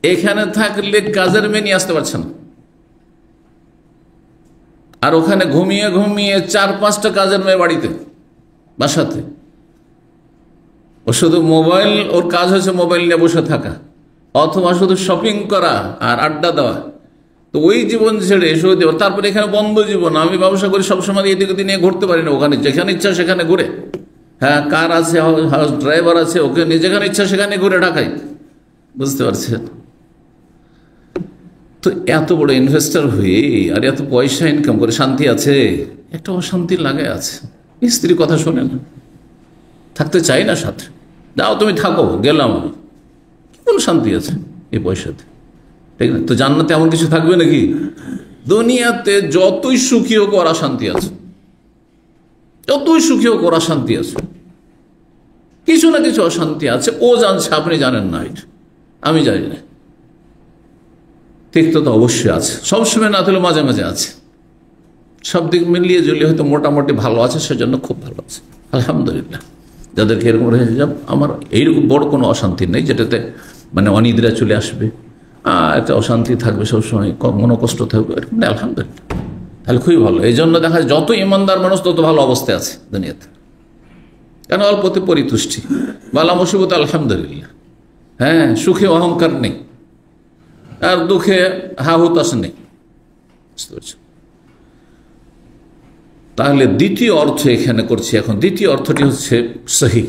এখানে থাকলে কাজের মেয়ে নিয়ে আসতে পারছে না, আর ওখানে ঘুমিয়ে ঘুমিয়ে 4-5টা কাজের মেয়ে বাড়িতে, বাসাতে। ও শুধু মোবাইল, ওর কাজ হচ্ছে মোবাইল নিয়ে বসে থাকা, অথবা শুধু শপিং করা আর আড্ডা দেওয়া। তো ওই জীবন ছেড়ে সৌদি, তারপরে এখানে বন্ধ জীবন, আমি ব্যবসা করি সবসময়, এদিকে নিয়ে ঘুরতে পারি না, ওখানে যেখানে ইচ্ছা সেখানে ঘুরে। হ্যাঁ, কার আছে, হাউস ড্রাইভার আছে, ওকে নিয়ে যেখানে ইচ্ছা সেখানে ঘুরে ঢাকায়, বুঝতে পারছেন? তো এত বড় ইনভেস্টর হয়ে আর এত পয়সা ইনকাম করে শান্তি আছে? একটা অশান্তি লাগে আছে। স্ত্রী কথা শোনে না, থাকতে চাই না সাথে, যাও তুমি থাকো, গেলাম আমি, কি কোনো শান্তি আছে এই পয়সাতে? ঠিক না? তো জান্নাতে এমন কিছু থাকবে নাকি? দুনিয়াতে যতই সুখী হোক ওর অশান্তি আছে, যতই সুখী হোক ওর অশান্তি আছে, কিছু না কিছু অশান্তি আছে। ও জানছে, আপনি জানেন না, এটা আমি জানি না। তিক্ততা তো অবশ্যই আছে, সবসময় না থাকলে মাঝে মাঝে আছে। সব দিক মিলিয়ে জুলিয়ে হয়তো মোটামুটি ভালো আছে, সেজন্য খুব ভালো আছে, আলহামদুলিল্লাহ। যাদেরকে এরকম রয়েছে, আমার এইরকম বড় কোনো অশান্তি নেই যেটাতে মানে অনিদ্রা চলে আসবে, একটা অশান্তি থাকবে সবসময়, মনোকষ্ট থাকবে, এরকম নেই, আলহামদুলিল্লাহ। তাহলে খুবই ভালো। এই জন্য দেখা যায় যত ইমানদার মানুষ তত ভালো অবস্থায় আছে দুনিয়াতে, কেন অল্পতে পরিতুষ্টি, বালা মুসিবত আলহামদুলিল্লাহ। হ্যাঁ, সুখে অহংকার নেই, আর দুঃখে হাহুতাশ নেই। বুঝতে পারছি? তাহলে দ্বিতীয় অর্থ এখানে করছি এখন। দ্বিতীয় অর্থটি হচ্ছে সহি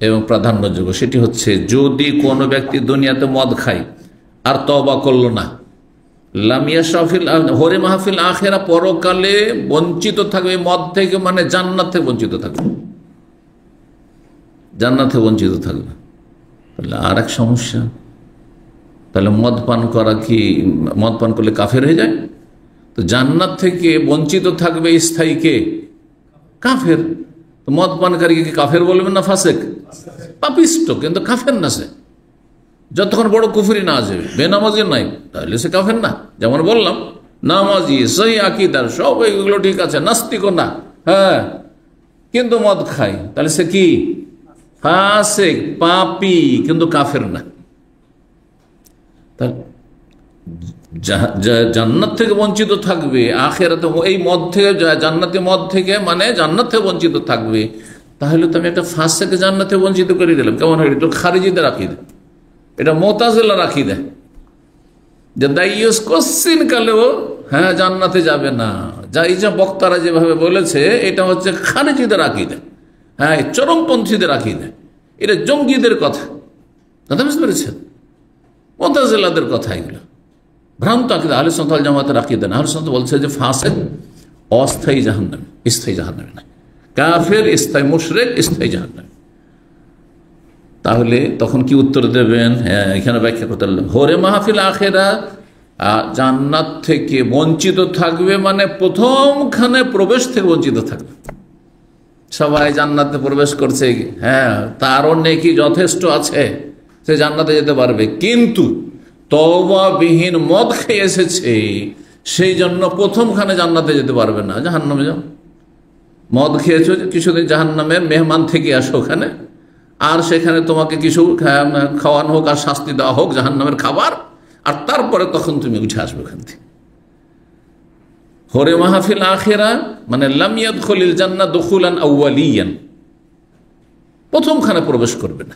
এবং প্রাধান্যযোগ্য। সেটি হচ্ছে, যদি কোনো ব্যক্তি দুনিয়াতে মদ খায় আর তওবা করলো না, লামিয়া শাফিল হরে মাহফিল আখেরা, পরকালে বঞ্চিত থাকবে মদ থেকে, মানে জান্নাত থেকে বঞ্চিত থাকবে, জান্নাত থেকে বঞ্চিত থাকবে। তাহলে আর এক সমস্যা, তাহলে মদ পান করা কি, মদ পান করলে কাফের হয়ে যায়? তো জান্নাত থেকে বঞ্চিত থাকবে স্থায়ীকে কাফের, তো মদ পানকারীকে কি কাফের বলবেন না ফাসেক? পাপিষ্ট, কিন্তু কাফের না সে, যতক্ষণ বড় কুফরি না যাবে। বেনামাজি নাই, তাহলে সে কাফের না। যেমন বললাম, নামাজি, সহি আকীদার, সব এগুলো ঠিক আছে, নাস্তিকও না, হ্যাঁ, কিন্তু মদ খায়, তাহলে সে কি? ফাসেক, পাপী, কিন্তু কাফের না। জান্নাত থেকে বঞ্চিত থাকবে আখিরাতে, এই মদ থেকে, জান্নাতি মদ থেকে, মানে জান্নাত থেকে বঞ্চিত থাকবে। তাহলে তো আমি একটা ফাসেকে জান্নাত থেকে বঞ্চিত করে দিলাম, কেমন হয়? এটা খারিজিদের আকীদা, এটা মুতাজিলার আকীদা, যে দাইয়ুস কোশ্চিন কালেও হ্যাঁ জান্নাতে যাবে না। যা এই যে বক্তারা যেভাবে বলেছে, এটা হচ্ছে খারিজিদের আকীদা, হ্যাঁ, চরমপন্থীদের আকীদা, এটা জঙ্গিদের কথা। কথা বুঝতে পেরেছেন? মুতাজিলাদের কথা এগুলো ভ্রান্ত আকীদা। আহলে সুন্নাত ওয়াল জামাতের আকীদা না। আহলে সুন্নাত বলছে যে ফাসিক অস্থায়ী জাহান্নামী, স্থায়ী জাহান্নামী না, কাফের স্থায়ী, মুশরিক স্থায়ী জাহান্নামী। তাহলে তখন কি উত্তর দেবেন? হ্যাঁ, এখানে ব্যাখ্যা করতে পারলাম, হরে মাহফিল আখেরা, জান্নাত থেকে বঞ্চিত থাকবে, মানে প্রথমখানে প্রবেশ থেকে বঞ্চিত থাকবে। সবাই জান্নাতে প্রবেশ করছে, হ্যাঁ, তারও নেকি যথেষ্ট আছে, সে জান্নাতে যেতে পারবে, কিন্তু তওবাবিহীন মদ খেয়ে এসেছে, সেই জন্য প্রথমখানে জান্নাতে যেতে পারবে না, জাহান্নামে যাও। মদ খেয়েছো, কিছুদিন জাহান্নামের মেহমান থেকে আসো ওখানে, আর সেখানে তোমাকে কিছু খাওয়ানো হোক আর শাস্তি দেওয়া হোক জাহান্নামের খাবার, আর তারপরে তখন তুমি উঠে আসবে ওখান থেকে। হরে মাহফিল আখিরা মানে লাম ইয়াদখুলিল জান্নাহ দুখুলান আউয়ালিয়ান, প্রথমখানে প্রবেশ করবে না।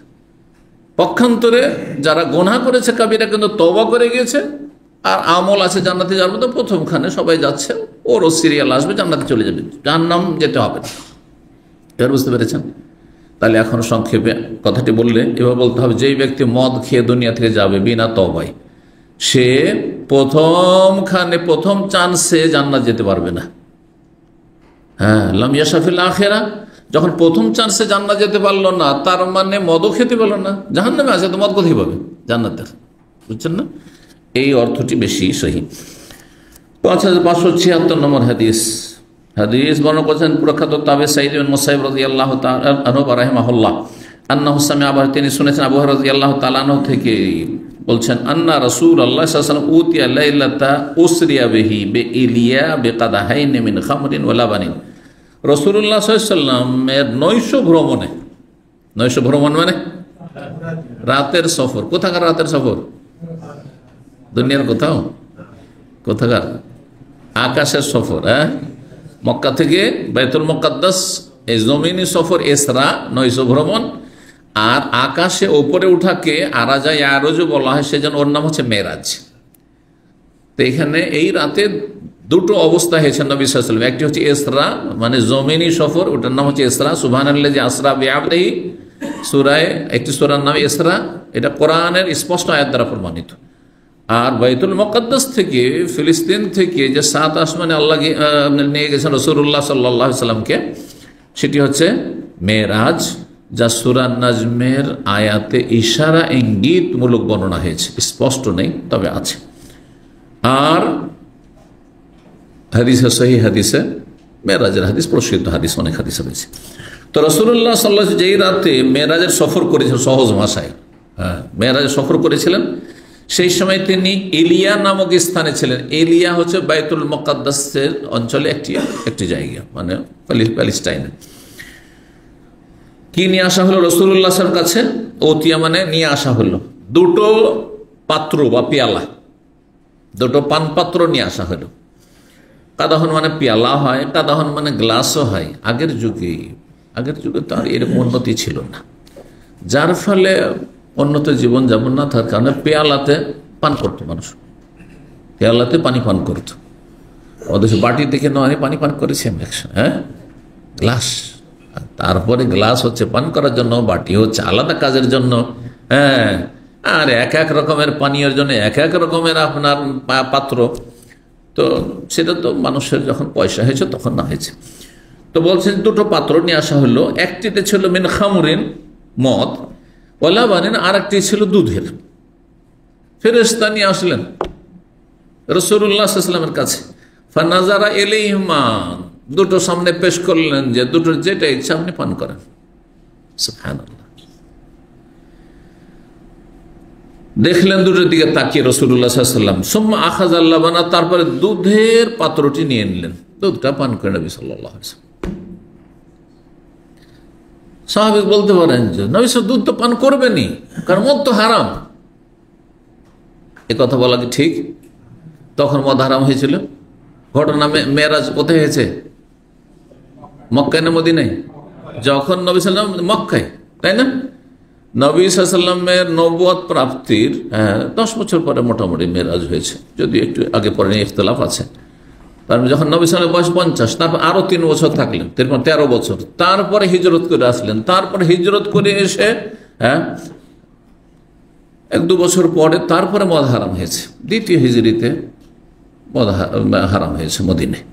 পক্ষান্তরে যারা গুনাহ করেছে কাবিরা, কিন্তু তওবা করে গিয়েছে আর আমল আছে জান্নাতে যাওয়ার মতো, প্রথমখানে সবাই যাচ্ছে, ওরও সিরিয়াল আসবে, জান্নাতে চলে যাবে, জাহান্নাম যেতে হবে না। এবার বুঝতে পেরেছেন? তাহলে এখন সংক্ষেপে কথাটি বললে এবার বলতে হবে, যেই ব্যক্তি মদ খেয়ে দুনিয়া থেকে যাবে বিনা তওবায়, সে প্রথমখানে, প্রথম চান্সে জান্নাত যেতে পারবে না। হ্যাঁ, লাম ইয়াশাফিল আখিরা, যখন প্রথম চান্সে জান্নাত যেতে পারলো না, তার মানে মদও খেতে পারলো না, জাহান্নামে আছে, তো মদ কোথায় পাবে? জান্নাতে। বুঝছেন না? এই অর্থটি বেশি সহি। 5576 নম্বর হাদিস। হাদিস বর্ণনা করেছেন প্রখ্যাত তাবে সাঈদ ইবনে মুসাইয়িব রাদিয়াল্লাহু তাআলা আনহু রাহিমাহুল্লাহ, আন্নাহু সামিআ, আবার তিনি শুনেছেন আবু হুরায়রা রাদিয়াল্লাহু তাআলা আনহু থেকে বলছেন, আন্না রাসূলুল্লাহ সাল্লাল্লাহু আলাইহি ওয়াসাল্লাম উতিয়া লাইলাতা উসরিয়া বিহি বিইলিয়া বিকাদাহাইন মিন খামরিন ওয়া লাবানিন। রাসূলুল্লাহ সাল্লাল্লাহু আলাইহি ওয়াসাল্লামের নৈশ ভ্রমণে, নৈশ ভ্রমণ মানে রাতের সফর। কোথাকার রাতের সফর? দুনিয়ার কোথাও? কোথাকার? আকাশের সফর। হ্যাঁ, মক্কা থেকে বাইতুল মুকাদ্দাস, এই জমিনি সফর ইসরা, নৈশ ভ্রমণ। আর আকাশে ওপরে উঠাকে আরাজা ইয়ারজু বলা হয়, সেজন্য ওর নাম হচ্ছে মেরাজ। তো এখানে এই রাতে দুটো অবস্থা হয়েছে নবী সাল্লাল্লাহু আলাইহি ওয়াসাল্লাম। একটি হচ্ছে ইসরা, মানে জমিনি সফর, ওটার নাম হচ্ছে ইসরা, সুবহানাল্লাযী আসরা বিআবদিহি, সূরায় একটি সূরার নাম ইসরা, এটা কোরআনের স্পষ্ট আয়াত দ্বারা প্রমাণিত। আর বাইতুল মুকাদ্দাস থেকে, ফিলিস্তিন থেকে যে 7 আসমানে আল্লাহ নিয়ে গেছেন রাসূলুল্লাহ সাল্লাল্লাহু আলাইহি ওয়াসাল্লামকে, সেটি হচ্ছে মেরাজ, যা সূরা নাজমের আয়াতে ইশারা ইঙ্গিতমূলক বর্ণনা হয়েছে, স্পষ্ট নেই তবে আছে। আর হাদিসে সহি হাদিসে মেরাজের হাদিস, প্রসিদ্ধ হাদিস, অনেক হাদিস রয়েছে। তো রাসূলুল্লাহ সাল্লাল্লাহু আলাইহি ওয়াসাল্লাম যেই রাতে মেরাজের সফর করেছিলেন, সহজ ভাষায় মেরাজের সফর করেছিলেন, সেই সময় তিনি এলিয়া নামক স্থানে ছিলেন। এলিয়া হচ্ছে বাইতুল মুকাদ্দাসের অঞ্চলে একটি জায়গা, মানে প্যালেস্টাইনে। কি নিয়ে আসা হলো রাসূলুল্লাহ সাল্লাল্লাহু আলাইহি ওয়াসাল্লামের কাছে? ওতিয়া মানে নিয়ে আসা হলো দুটো পাত্র বা পেয়ালা, দুটো পান পাত্র নিয়ে আসা হলো। কাদাহন মানে পেয়ালা হয়, কাদাহন মানে গ্লাসও হয়। আগের যুগে তো আর এরকম উন্নতি ছিল না, যার ফলে উন্নত জীবনযাপন না থাকার কারণে পেয়ালাতে পান করতো মানুষ, পেয়ালাতে পানি পান করতো। অথচ বাটি থেকে নয় পানি পান করেছি আমি একসময়, হ্যাঁ, গ্লাস। তারপরে গ্লাস হচ্ছে পান করার জন্য, বাটি হচ্ছে আলাদা কাজের জন্য, হ্যাঁ। আর এক এক রকমের পানীয়ের জন্য এক এক রকমের আপনার পাত্র। তো সেটা তো মানুষের যখন পয়সা হয়েছে তখন না হয়েছে। তো বলছেন দুটো পাত্র নিয়ে আসা হলো, একটিতে ছিল মিন খামরিন, মদ, ওলা বানেন, আর একটি ছিল দুধের। ফেরেশতা নিয়ে আসলেন রাসূলুল্লাহ সাল্লাল্লাহু আলাইহি ওয়াসাল্লামের কাছে। ফানাজারা ইলাইহিমা, দুটো সামনে পেশ করলেন যে দুটোর যেটা ইচ্ছা আপনি পান করেন। সুবহানাল্লাহ। দেখলেন দুটোর দিকে তাকিয়ে রাসূলুল্লাহ সাল্লাল্লাহু আলাইহি ওয়াসাল্লাম, সুম্মা আখাযাল লাবানা, তারপরে দুধের পাত্রটি নিয়ে নিলেন, দুধটা পান করে নবী সাল্লাল্লাহু আলাইহি ওয়াসাল্লাম। সাহাবী বলতে পারেন যে নবী সাল্লাল্লাহু দুধ তো পান করবেনই, কারণ মদ তো হারাম। এ কথা বলা কি ঠিক? তখন মদ হারাম হয়েছিল? ঘটনা মেরাজ কোথায় হয়েছে? মক্কায় না মদিনায়? যখন নবী সাল্লাল্লাহু আলাইহি ওয়াসাল্লাম মক্কায়, তাই না? নবী সাল্লাল্লাহু আলাইহি ওয়াসাল্লামের নবুয়ত প্রাপ্তির 10 বছর পরে মোটামুটি মেরাজ হয়েছে, যদি একটু আগে পরে নিয়ে ইখতিলাফ আছে। তারপর যখন নবী সাল্লাল্লাহু আলাইহি ওয়াসাল্লাম বয়স 50, তারপর আরো 3 বছর থাকলেন, 13 বছর। তারপরে হিজরত করে আসলেন। তারপরে হিজরত করে এসে 1-2 বছর পরে তারপরে মদ হারাম হয়েছে। দ্বিতীয় হিজরিতে মদ হারাম হয়েছে মদিনায়।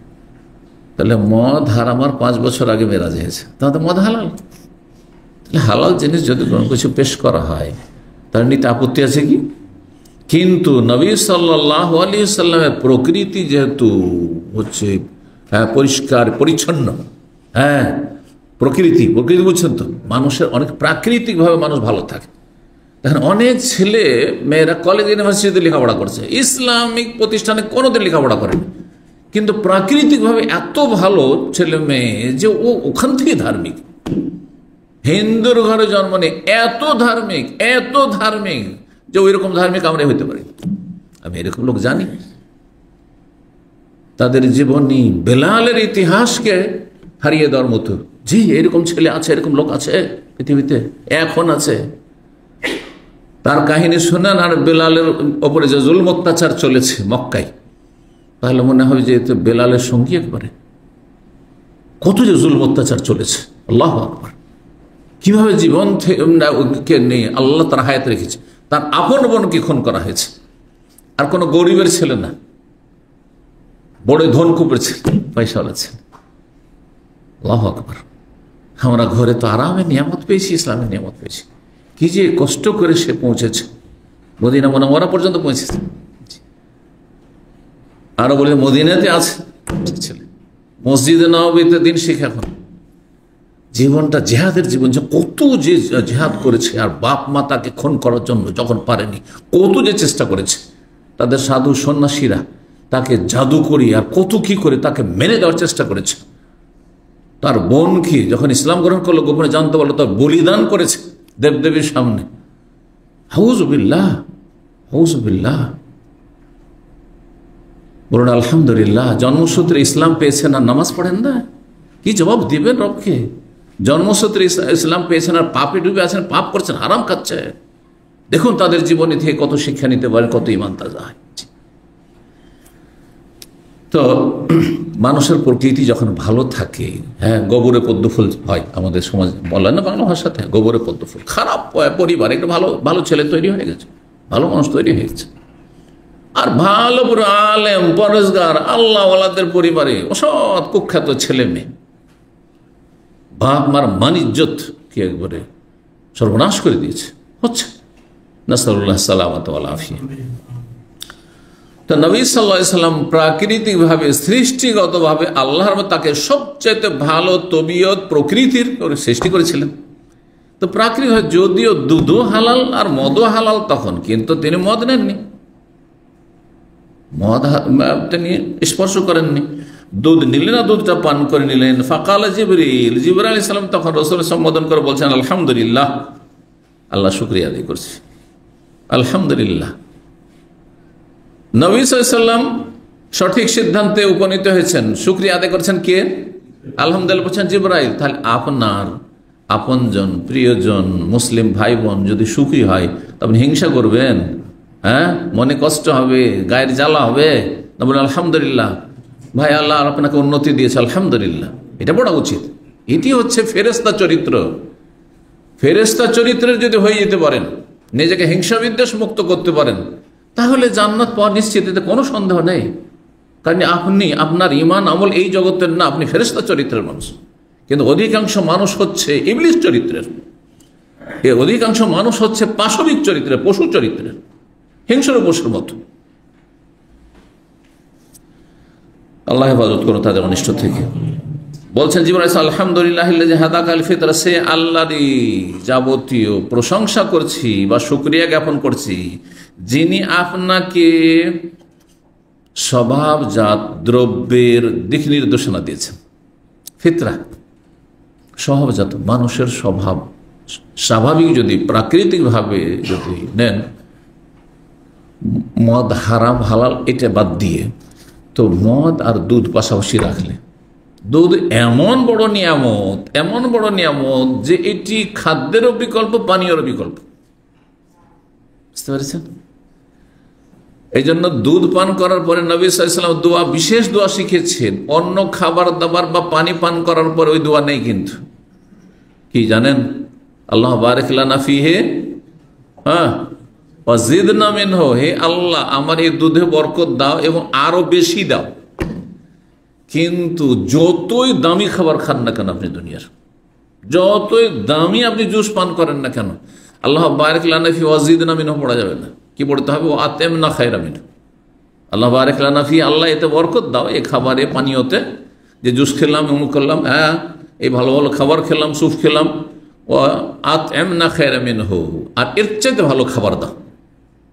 তাহলে মদ হারামার 5 বছর আগে মেরাজ হয়েছে, তাহলে মদ হালাল। হালাল জিনিস যদি কোনো কিছু পেশ করা হয় তার নিতে আপত্তি আছে কি? কিন্তু নবী সাল্লাল্লাহু আলাইহি ওয়াসাল্লামের প্রকৃতি যেহেতু হচ্ছে পরিষ্কার পরিচ্ছন্ন, প্রকৃতি বুঝছেন তো, মানুষের অনেক প্রাকৃতিকভাবে মানুষ ভালো থাকে। দেখেন অনেক ছেলে মেয়েরা কলেজ ইউনিভার্সিটিতে লেখাপড়া করছে, ইসলামিক প্রতিষ্ঠানে কোনোদিন লেখাপড়া করেনি, কিন্তু প্রাকৃতিকভাবে এত ভালো ছেলে মেয়ে যে ওখান থেকে ধার্মিক। হিন্দুর ঘরে জন্ম নেই, এত ধার্মিক যে ওই রকম ধার্মিক আমরা হইতে পারি। আমি এরকম লোক জানি, তাদের জীবনী বেলালের ইতিহাসকে হারিয়ে দেওয়ার মতো। জি, এরকম ছেলে আছে, এরকম লোক আছে পৃথিবীতে, এখন আছে। তার কাহিনী শোনেন, আর বেলালের ওপরে যে জুলম অত্যাচার চলেছে মক্কায়, তাহলে মনে হয় যে এতে বেলালের সঙ্গী একবারে। কত যে জুলম অত্যাচার চলেছে, আল্লাহু আকবার। কিভাবে জীবন কে নিয়ে আল্লাহ তার হায়াত রেখেছে। তার আপন বোনকে খুন করা হয়েছে, আর কোনো গরিবের ছেলে না, বড় ধনকুবের ছেলে, পয়সাওয়ালা ছেলে। আল্লাহু আকবার। আমরা ঘরে তো আরামের নিয়ামত পেয়েছি, ইসলামের নিয়ামত পেয়েছি। কি যে কষ্ট করে সে পৌঁছেছে, মদিনা মুনাওয়ারা পর্যন্ত পৌঁছেছে। আরো বলে মদিনাতে আছে ছেলে, মসজিদে নববীতে দিন শিখে। এখন জীবনটা জেহাদের জীবন, যে কত যে জেহাদ করেছে, আর বাপ মা তাকে খুন করার জন্য যখন পারেনি কত যে চেষ্টা করেছে। তাদের সাধু সন্ন্যাসীরা তাকে জাদু করি আর কত কি করে তাকে মেরে দেওয়ার চেষ্টা করেছে। তার বোন কি যখন ইসলাম গ্রহণ করলো, গোপনে জানতে পারলো, তার বলিদান করেছে দেবদেবীর সামনে। হাউযুবিল্লাহ, হাউযুবিল্লাহ। বলুন আলহামদুলিল্লাহ। জন্মসূত্রে ইসলাম পেয়েছেন আর নামাজ পড়েন না, কি জবাব দিবেন রবকে? জন্মসূত্রে ইসলাম পেয়েছেন আর পাপে ডুবে আছেন, পাপ করছেন, হারাম খাচ্ছে। দেখুন তাদের জীবনী থেকে কত শিক্ষা নিতে পারেন, কত ইমান তাজা হয়। তো মানুষের প্রকৃতি যখন ভালো থাকে, গোবরে পদ্ম ফুল হয় আমাদের সমাজ, বলেন না বাংলা ভাষাতে, গোবরে পদ্ম ফুল। খারাপ পরিবার, একটা ভালো ভালো ছেলে তৈরি হয়ে গেছে, ভালো মানুষ তৈরি হয়ে গেছে, আর ভালো পুরো আলেম পরেজগার আল্লাহওয়ালাদের পরিবারে অসৎ কুখ্যাত ছেলে মেয়ে, বাপ মার মান ইজ্জত কি একবারে সর্বনাশ করে দিয়েছে, হচ্ছে। নাসাল্লাহ সালামাত ওয়াল আফিয়া। তো নবী সাল্লাল্লাহু আলাইহি সাল্লাম প্রাকৃতিকভাবে সৃষ্টিগতভাবে আল্লাহর তাকে সবচেয়ে ভালো তবিয়ত প্রকৃতির সৃষ্টি করেছিলেন। তো প্রাকৃতিক যদিও দুধও হালাল আর মদও হালাল তখন, কিন্তু তিনি মদ নেননি, মদ তিনি স্পর্শ করেননি, দুধ নিলেন না, দুধটা পান করে নিলেন। ফাকাল জিবরিল, জিবরাইল আলাইহিস সালাম তখন রাসূলকে সম্বোধন করে বলছেন আলহামদুলিল্লাহ, আল্লাহ শুকরিয়া আদায় করছি, আলহামদুলিল্লাহ। নবী সাল্লাল্লাহু আলাইহি সাল্লাম সঠিক সিদ্ধান্তে উপনীত হয়েছেন, শুকরিয়া আদায় করছেন কে? আলহামদুলিল্লাহ বলছেন জিবরাইল। তাহলে আপনার আপনজন প্রিয়জন মুসলিম ভাই বোন যদি সুখী হয় আপনি হিংসা করবেন? হ্যাঁ, মনে কষ্ট হবে, গায়ের জ্বালা হবে না? বলেন আলহামদুলিল্লাহ, ভাই আল্লাহ আপনাকে উন্নতি দিয়েছে, আলহামদুলিল্লাহ, এটা বড় উচিত। এটি হচ্ছে ফেরেশতা চরিত্র। ফেরেশতা চরিত্রের যদি হয়ে যেতে পারেন, নিজেকে হিংসা বিদ্বেষ মুক্ত করতে পারেন, তাহলে জান্নাত পাওয়া নিশ্চিত, এতে কোনো সন্দেহ নেই। কারণ আপনি আপনার ঈমান আমল এই জগতের না, আপনি ফেরেশতা চরিত্রের মানুষ। কিন্তু অধিকাংশ মানুষ হচ্ছে ইবলিস চরিত্রের, অধিকাংশ মানুষ হচ্ছে পাশবিক চরিত্রের, পশু চরিত্রের, হিংস্র পশুর মতো। আল্লাহ হেফাজত করুন তাদের অনিষ্ট থেকে। বলছেন জিবরাইল আলহামদুলিল্লাহ হাদাকা আল ফিতরা, সে আল্লাহরই যাবতীয় প্রশংসা করছি বা শুকরিয়া জ্ঞাপন করছি যিনি আপনাকে স্বভাবজাত দ্রব্যের দিক নির্দেশনা দিয়েছেন। ফিতরা স্বভাবজাত, মানুষের স্বভাব স্বাভাবিক যদি প্রাকৃতিকভাবে যদি নেন, মদ হারাম হালাল এটা বাদ দিয়ে, তো মদ আর দুধ পাশাপাশি রাখলে, দুধ এমন বড় নিয়ামত, এমন বড় নিয়ামত যে এটি খাদ্যেরও বিকল্প, পানীয়রও বিকল্প। বুঝতে পেরেছেন? এই জন্য দুধ পান করার পরে নবী সাল্লাল্লাহু আলাইহি ওয়াসাল্লাম দোয়া, বিশেষ দোয়া শিখেছেন। অন্য খাবার দাবার বা পানি পান করার পরে ওই দোয়া নেই, কিন্তু কি জানেন? আল্লাহ বারিক লানা ফিহি ওয়া জিদনা মিনহু, হে আল্লাহ আমার এই দুধে বরকত দাও এবং আরো বেশি দাও। কিন্তু যতই দামি খাবার খান না কেন আপনি দুনিয়ার, যতই দামি আপনি জুস পান করেন না কেন, আল্লাহ বারিক লানা ফিহি ওয়া জিদনা মিনহু পড়া যাবে না। কি পড়তে হবে? ও আতেমনা খায়রা মিনহু, আল্লাহ বারিক লানা ফিহি, আল্লাহ এতে বরকত দাও, এই খাবারে পানীয়তে, যে জুস খেলাম, অমুক করলাম, হ্যাঁ এই ভালো ভালো খাবার খেলাম, স্যুপ খেলাম, ও আতেমনা খায়রা মিনহু, আর এর চাইতে ভালো খাবার দাও,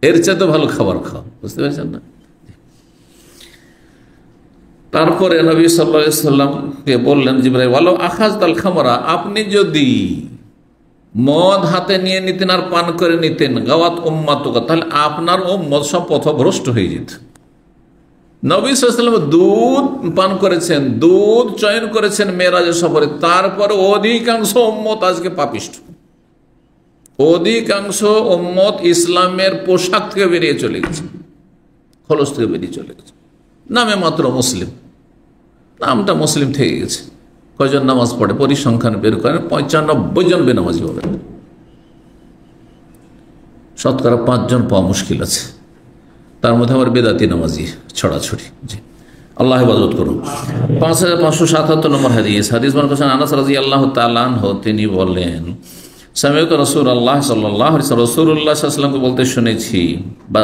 এর চাইতে ভালো খাবার খাও। বুঝতে পেরেছেন না? তারপরে নবী সাল্লাল্লাহু আলাইহি সাল্লামকে বললেন জিবরাইল, ওয়ালাউ আখাযতাল খামরা, আপনি যদি মদ হাতে নিয়ে নিতেন আর পান করে নিতেন, গাওয়াত উম্মাতুকা, তাহলে আপনার উম্মত সব পথভ্রষ্ট হয়ে যেত। নবী সাল্লাল্লাহু আলাইহি ওয়াসাল্লাম দুধ পান করেছেন, দুধ চয়ন করেছেন মেরাজের সফরে, তারপরে অধিকাংশ উম্মত আজকে পাপিষ্ঠ, অধিকাংশ উম্মত ইসলামের পোশাক থেকে বেরিয়ে চলে গেছে, খলস থেকে বেরিয়ে চলে গেছে, নামে মাত্র মুসলিম, নামটা মুসলিম থেকে গেছে। কয়জন নামাজ পড়ে? পরিসংখ্যান বের করেন, 95 জন বেনামাজি হবেন, শতকরা 5 জন পাওয়া মুশকিল আছে, তার মধ্যে আবার বেদাতি নামাজি ছড়াছড়ি। জি, আল্লাহ হেফাজত করুন। 5577 নম্বর হাদিস, হাদিস বর্ণনা করেছেন আনাস রাদিয়াল্লাহু তাআলা আনহু, তিনি বলেন সামিআতু রাসূলুল্লাহ সাল্লাল্লাহু আলাইহি ওয়াসাল্লাম, রাসূলুল্লাহ সাল্লাল্লাহু আলাইহি ওয়াসাল্লামকে বলতে শুনেছি, বা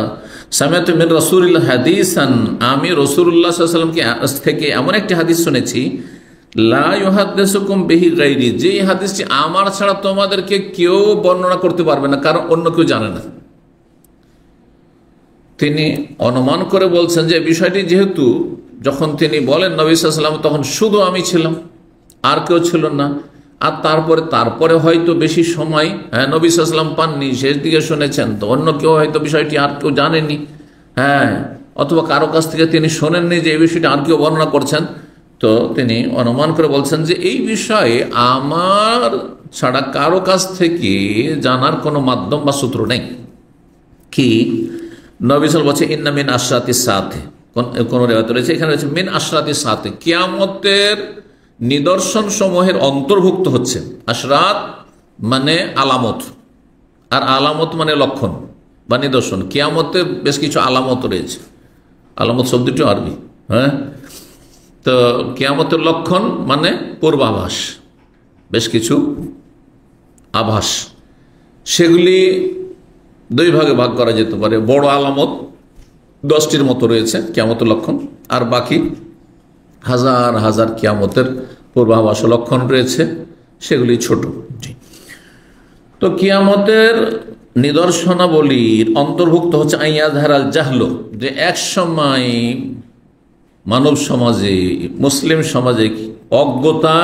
সামিআতু মিন রাসূলিল্লাহ হাদিসান, আমি রাসূলুল্লাহ সাল্লাল্লাহু আলাইহি ওয়াসাল্লাম থেকে এমন একটি হাদিস শুনেছি, লা ইউহাদ্দিসুকুম বিহি গায়রি, যে হাদিসটি আমার ছাড়া তোমাদেরকে কেউ বর্ণনা করতে পারবে না, কারণ অন্য কেউ জানে না। তিনি অনুমান করে বলছেন যে বিষয়টি, যেহেতু যখন তিনি বলেন নবী সাল্লাল্লাহু আলাইহি ওয়াসাল্লাম, তখন শুধু আমি ছিলাম, আর কেউ ছিল না, আর তারপরে হয়তো বেশি সময় নবী সাল্লাল্লাহু আলাইহি ওয়াসাল্লাম পাননি, শেষ দিকে শুনেছেন, তো অন্য কেউ হয়তো বিষয়টি আর কেউ জানেনি, অথবা কারো কাছ থেকে তিনি শোনেননি যে এই বিষয়টি আর কেউ বর্ণনা করছেন। তো তিনি অনুমান করে বলছেন যে এই বিষয়ে আমার ছাড়া কারো কাছ থেকে জানার কোনো মাধ্যম বা সূত্র নেই। কি? নবী সাল্লাল্লাহু আলাইহি ওয়াসাল্লাম বলছে ইন্না মিন আশরাতিস সাআতি, কোন রিওয়ায়াতে রয়েছে, এখানে রয়েছে মিন আশরাতিস সাআতি, কিয়ামতের নিদর্শন সমূহের অন্তর্ভুক্ত হচ্ছে। আশরাত মানে আলামত, আর আলামত মানে লক্ষণ বা নিদর্শন। কিয়ামতের বেশ কিছু আলামত রয়েছে, আলামত শব্দটি আরবি, তো কিয়ামতের লক্ষণ মানে পূর্বাভাস, বেশ কিছু আভাস, সেগুলি দুই ভাগে ভাগ করা যেতে পারে। বড় আলামত 10টির মতো রয়েছে কিয়ামতের লক্ষণ, আর বাকি হাজার হাজার কিয়ামতের পূর্বাভাস লক্ষণ রয়েছে, সেগুলি ছোট। তো কিয়ামতের নিদর্শনাবলীর অন্তর্ভুক্ত হচ্ছে আইয়াজহারাল জাহল, যে এক সময় মানব সমাজে, মুসলিম সমাজে অজ্ঞতা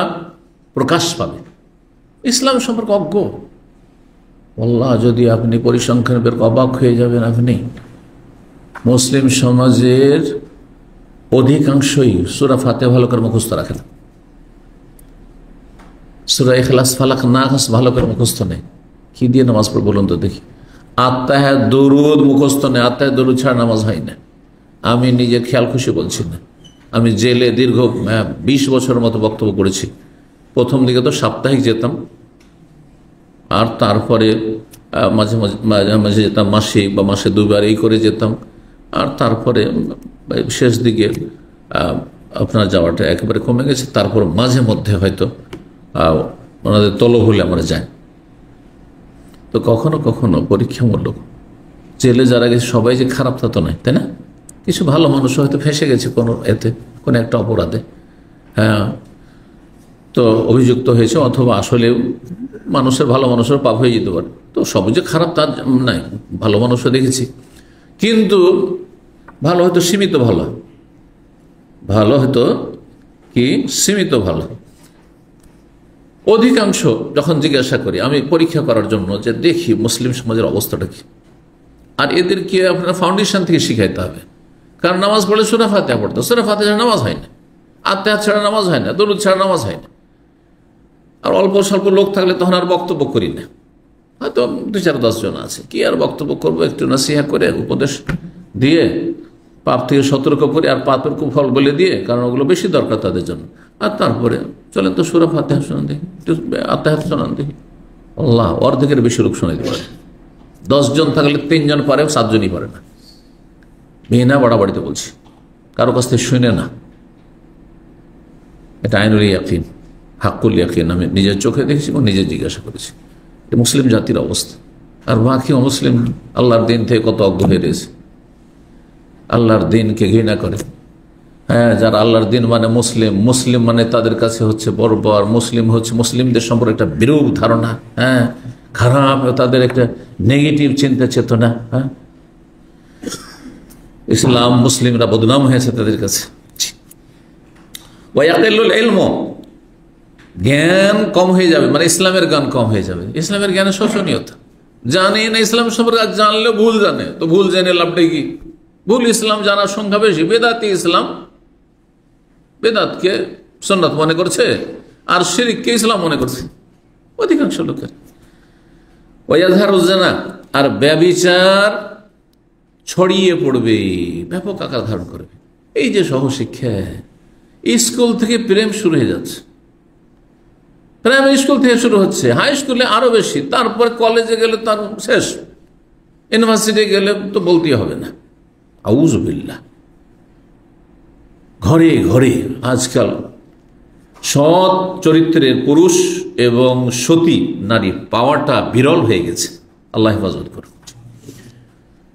প্রকাশ পাবে। ইসলাম সম্পর্কে অজ্ঞ, আল্লাহ, যদি আপনি পরিসংখ্যান বের অবাক হয়ে যাবেন। আপনি মুসলিম সমাজের অধিকাংশই সূরা ফাতিহা ভালো করে মুখস্থ রাখে না, সূরা ইখলাস, ফালাক, নাস ভালো করে মুখস্থ নেই। কি দিয়ে নামাজ পড়ে বলুন তো দেখি? আত্মাহাত দরুদ মুখস্থ নেই, আত্মাহাত দরুদ ছাড়া নামাজ হয় না। আমি নিজের খেয়াল খুশি বলছি না, আমি জেলে দীর্ঘ 20 বছরের মতো বক্তব্য করেছি। প্রথম দিকে তো সাপ্তাহিক যেতাম, আর তারপরে মাঝে মাঝে যেতাম মাসিক বা মাসে 2বার এই করে যেতাম, আর তারপরে শেষ দিকে আপনার যাওয়াটা একেবারে কমে গেছে। তারপর মাঝে মধ্যে হয়তো ওনাদের তলব হলে আমরা যাই। তো কখনো কখনো পরীক্ষামূলক জেলে যারা গেছে সবাই যে খারাপ তা তো নয়, তাই না? কিছু ভালো মানুষ হয়তো ফেঁসে গেছে কোনো এতে, কোনো একটা অপরাধে, হ্যাঁ, তো অভিযুক্ত হয়েছে, অথবা আসলে মানুষের, ভালো মানুষের পাপ হয়ে যেতে পারে। তো সব যে খারাপ তার নাই, ভালো মানুষও দেখেছি, কিন্তু ভালো হয়তো সীমিত ভালো, ভালো হয়তো কি সীমিত ভালো। অধিকাংশ যখন জিজ্ঞাসা করি আমি পরীক্ষা করার জন্য, যে দেখি মুসলিম সমাজের অবস্থাটা কি, আর এদেরকে আপনার ফাউন্ডেশন থেকে শিখাইতে হবে। কারণ নামাজ পড়লে সূরা ফাতিহা পড়তো, সূরা ফাতিহা ছাড়া নামাজ হয় না, আত্মাহাত ছাড়া নামাজ হয় না, দরুদ ছাড়া নামাজ হয় না। আর অল্প স্বল্প লোক থাকলে তখন আর বক্তব্য করি না, হয়তো 2-4-10 জন আছে, কি আর বক্তব্য করবো, একটু নসিহা করে উপদেশ দিয়ে, পাপ থেকে সতর্ক করে, আর পাপের কুফল বলে দিয়ে, কারণ ওগুলো বেশি দরকার তাদের জন্য। আর তারপরে চলেন তো সূরা ফাতিহা শোনান দেখি, আত্মাহাত শোনান দেখি। আল্লাহ, অর্ধেকের বেশি লোক শোনাইতে পারে। 10 জন থাকলে 3 জন পারে, 7 জনই পারে না। মেহনা বাড়াবাড়িতে বলছি, কারো কাছ থেকে শুনে না। এটা আইনুল ইয়াকিন, হাক্কুল ইয়াকিন, আমি নিজের চোখে দেখেছি এবং নিজে জিজ্ঞাসা করেছি। এটা মুসলিম জাতির অবস্থা। আর বাকি অমুসলিম আল্লাহর দিন থেকে কত অজ্ঞ হয়ে রয়েছে, আল্লাহর দিনকে ঘৃণা করে। হ্যাঁ, যারা আল্লাহর দিন মানে মুসলিম, মুসলিম মানে তাদের কাছে হচ্ছে বর্বর, মুসলিম হচ্ছে মুসলিমদের সম্পর্কে একটা বিরূপ ধারণা, হ্যাঁ, খারাপ, তাদের একটা নেগেটিভ চিন্তা চেতনা। হ্যাঁ, ইসলাম মুসলিমরা বদনাম হয়েছে তাদের কাছে। জ্ঞান কম হয়ে যাবে, মানে ইসলামের জ্ঞান কম হয়ে যাবে। ইসলামের জ্ঞানের শোচনীয়তা, জানে না ইসলাম সম্পর্কে, জানলে ভুল জানে, তো ভুল জেনে লাভটা কি? ভুল ইসলাম জানার সংখ্যা বেশি। বেদাতি ইসলাম, বেদাতকে সুন্নাত মনে করছে, আর শিরককে ইসলাম মনে করছে অধিকাংশ লোকের। ওয়াজহারুজ জিনা, আর ব্যভিচার ছড়িয়ে পড়বে, ব্যাপক আকার ধারণ করবে। এই যে সহশিক্ষা, স্কুল থেকে প্রেম শুরু হয়ে যাচ্ছে, প্রেম স্কুল থেকে শুরু হচ্ছে, হাই স্কুলে আরো বেশি, তারপরে কলেজে গেলে তার শেষ, ইউনিভার্সিটি গেলে তো বলতেই হবে না। আউযুবিল্লাহ। ঘরে ঘরে আজকাল সৎ চরিত্রের পুরুষ এবং সতী নারী পাওয়াটা বিরল হয়ে গেছে। আল্লাহ হেফাজত করুন।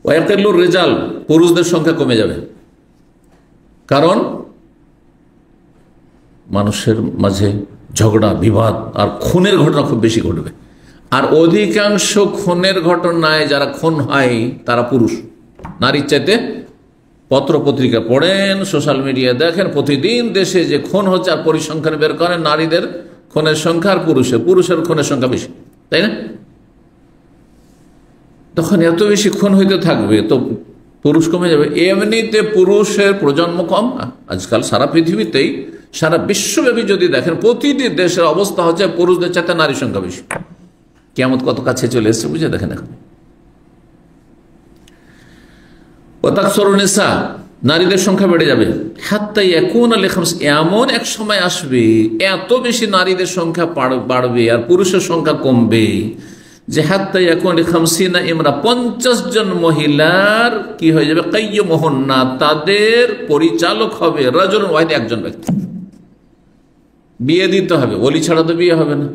ওয়ায়াকিল্লুর রিজাল, পুরুষদের সংখ্যা কমে যাবে, কারণ মানুষের মাঝে ঝগড়া, বিবাদ আর খুনের ঘটনা খুব বেশি ঘটবে। আর অধিকাংশ খুনের ঘটনায় যারা খুন হয় তারা পুরুষ। নারীর চাইতে, পত্র পত্রিকা পড়েন, সোশ্যাল মিডিয়া দেখেন, প্রতিদিন দেশে যে খুন হচ্ছে, আর পরিসংখ্যান বের করেন, নারীদের খুনের সংখ্যা আর পুরুষের খুনের সংখ্যা বেশি, তাই না? তখন এত বেশি খুন হইতে থাকবে তো পুরুষ কমে যাবে। এমনিতে পুরুষের প্রজন্ম কম। আজকাল সারা পৃথিবীতেই, সারা বিশ্বব্যাপী যদি দেখেন, প্রতিটি দেশের অবস্থা হচ্ছে পুরুষদের চাইতে নারীর সংখ্যা বেশি। কিয়ামত কত কাছে চলে এসেছে বুঝে দেখেন। এখন ওয়াতাকসুরুন্নিসা, নারীদের সংখ্যা বেড়ে যাবে। হাত্তা ইয়াকুনা লিখামস, এমন এক সময় আসবে এত বেশি নারীদের সংখ্যা বাড়বে আর পুরুষের সংখ্যা কমবে, যে হাত্তা ইয়াকুনা লিখামসিনা ইমরা, 50 জন মহিলার কি হয়ে যাবে, কাইয়্যিমুহুন্না, তাদের পরিচালক হবে রাজুলুন ওয়াহিদ, একজন ব্যক্তি। বিয়ে দিতে হবে, ওলি ছাড়া তো বিয়ে হবে না।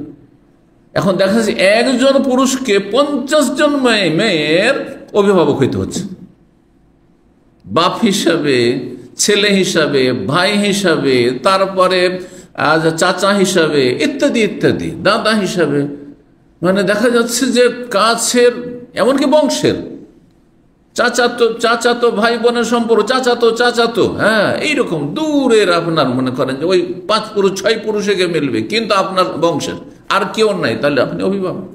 এখন দেখা যাচ্ছে একজন পুরুষকে 50 জন মেয়ের অভিভাবক হইতে হচ্ছে। বাপ হিসাবে, ছেলে হিসাবে, ভাই হিসাবে, তারপরে চাচা হিসাবে, ইত্যাদি ইত্যাদি, দাদা হিসাবে, মানে দেখা যাচ্ছে যে কাছের, এমনকি বংশের চাচাতো ভাই বোনের সম্পর্ক, চাচাতো, হ্যাঁ, এইরকম দূরের আপনার মনে করেন যে ওই 5 পুরুষ 6 পুরুষে গিয়ে মিলবে, কিন্তু আপনার বংশের আর কেউ নাই, তাহলে আপনি অভিভাবক।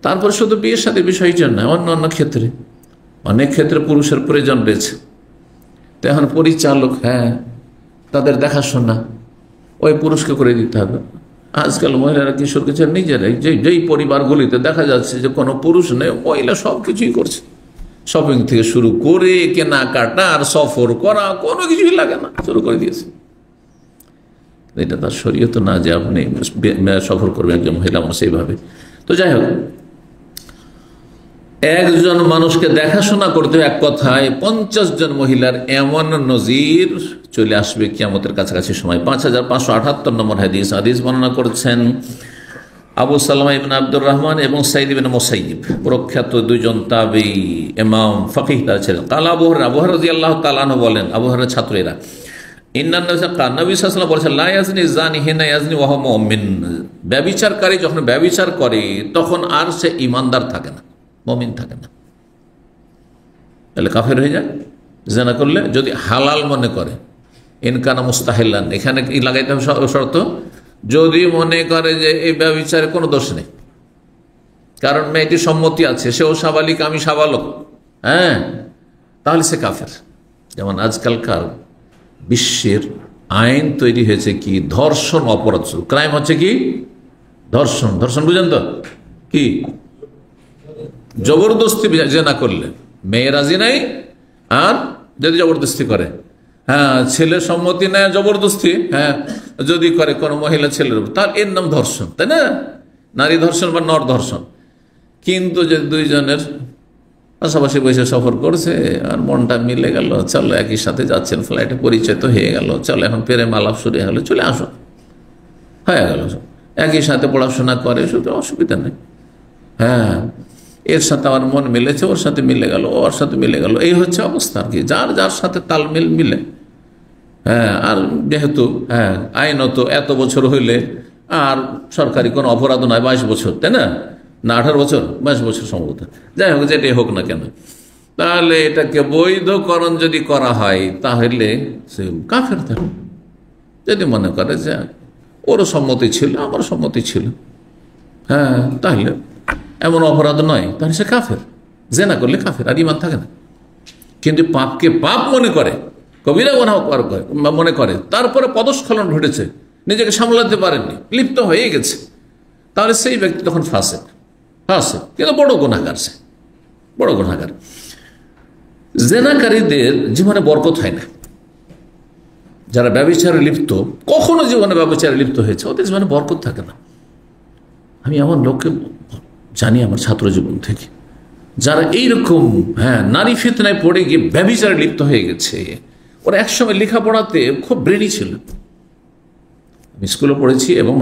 তারপর শুধু বিয়ের সাথে বিষয়টা নয়, অন্য ক্ষেত্রে, অনেক ক্ষেত্রে পুরুষের প্রয়োজন রয়েছে। তো এখন পরিচালক, হ্যাঁ, তাদের দেখাশোনা ওই পুরুষকে করে দিতে হবে। আজকাল মহিলারা কিশোর কিশোর নিজেরাই, যেই পরিবারগুলিতে দেখা যাচ্ছে যে কোনো পুরুষ নেই, মহিলা সব কিছুই করছে, শপিং থেকে শুরু করে কেনাকাটা আর সফর করা, কোনো কিছুই লাগে না, শুরু করে দিয়েছে। এটা তার শরীয়ত না যে আপনি সফর করবেন একজন মহিলা মানুষ এইভাবে। তো যাই হোক, একজন মানুষকে দেখাশোনা করতে এক কথায় 50 জন মহিলার এমন নজির চলে আসবে কিয়ামতের কাছাকাছি সময়। 5578 নম্বর হাদিস বর্ণনা করেছেন আবু সালামা ইবনে আব্দুর রহমান এবং সাইদ ইবনে মুসাইয়িব, প্রখ্যাত দুইজন তাবী ইমাম ফকিহ ছিলেন। কাল আবু হুরায়রা রাদিয়াল্লাহু তাআলা আনহু বলেন, আবু হুরায়রার ছাত্রেরা, ইন্নান নবী সাল্লাল্লাহু আলাইহি ওয়াসাল্লাম বলেছেন, লা ইয়াজনি জানি হিনা ইয়াজনি ওয়া হুয়া মুমিন। ব্যভিচারকারী যখন ব্যভিচার করে তখন আর সে ঈমানদার থাকে না, মুমিন থাকে না, তাহলে কাফের হয়ে যায়। জিনা করলে যদি হালাল মনে করে, ইনকানা মুস্তাহিলান, এখানে কি লাগাইতে হবে শর্ত? যদি মনে করে যে এই ব্যভিচারে কোনো দোষ নেই, কারণ মেয়েটির সম্মতি আছে, সেও সাবালিক, আমি সাবালক, হ্যাঁ, তাহলে সে কাফের। যেমন আজকালকার বিশ্বের আইন তৈরি হয়েছে কি, ধর্ষণ অপরাধ, ক্রাইম হচ্ছে কি ধর্ষণ। ধর্ষণ বুঝেন তো কি? জবরদস্তি জেনা করলে, মেয়ে রাজি নাই আর যদি জবরদস্তি করে, হ্যাঁ, ছেলের সম্মতি নেয় জবরদস্তি, হ্যাঁ, যদি করে কোনো মহিলা ছেলের, তার এর নাম ধর্ষণ, তাই না? নারী ধর্ষণ বা নর ধর্ষণ। কিন্তু যদি দুইজনের পাশাপাশি বসে সফর করছে আর মনটা মিলে গেল, চলো একই সাথে যাচ্ছেন, ফ্লাইটে পরিচয় তো হয়ে গেল, চলো এখন প্রেম আলাপ শুরু হয়ে গেল, চলে আসো, হয়ে গেল, একই সাথে পড়াশোনা করে, শুধু অসুবিধা নেই, হ্যাঁ, এর সাথে আমার মন মিলেছে, ওর সাথে মিলে গেল, ওর সাথে মিলে গেল, এই হচ্ছে অবস্থা আর কি, যার যার সাথে তালমিল মিলে। হ্যাঁ, আর যেহেতু হ্যাঁ আইনত এত বছর হইলে আর সরকারি কোনো অপরাধ নয়, 22 বছর, তাই না? 18 বছর, 22 বছর সম্ভবত, যাই হোক, যেটাই হোক না কেন, তাহলে এটাকে বৈধকরণ যদি করা হয় তাহলে সে কাফের থাকে। যদি মনে করে যে ওরও সম্মতি ছিল, আমারও সম্মতি ছিল, হ্যাঁ, তাহলে এমন অপরাধ নয়, তাহলে সে কাফের। জেনা করলে কাফের, আর ঈমান থাকে না। কিন্তু পাপকে পাপ মনে করে, কবিরা গুনাহ মনে করে, তারপরে পদস্খলন ঘটেছে, নিজেকে সামলাতে পারেননি, লিপ্ত হয়ে গেছে, তাহলে সেই ব্যক্তি তখন ফাসেক, কিন্তু বড় গুনাহগার, সে বড় গুনাহগার। জেনাকারীদের জীবনে বরকত হয় না। যারা ব্যভিচারে লিপ্ত, কখনো জীবনে ব্যভিচারে লিপ্ত হয়েছে, ওদের জীবনে বরকত থাকে না। আমি এমন লোককে জানি আমার ছাত্র জীবন থেকে, যারা এইরকম হ্যাঁ নারী ফিতনায় পড়ে গিয়ে ব্যভিচারে লিপ্ত হয়ে গেছে। ওরা একসময় লেখাপড়াতে খুব ব্রেনি ছিল। আমি স্কুলে পড়েছি এবং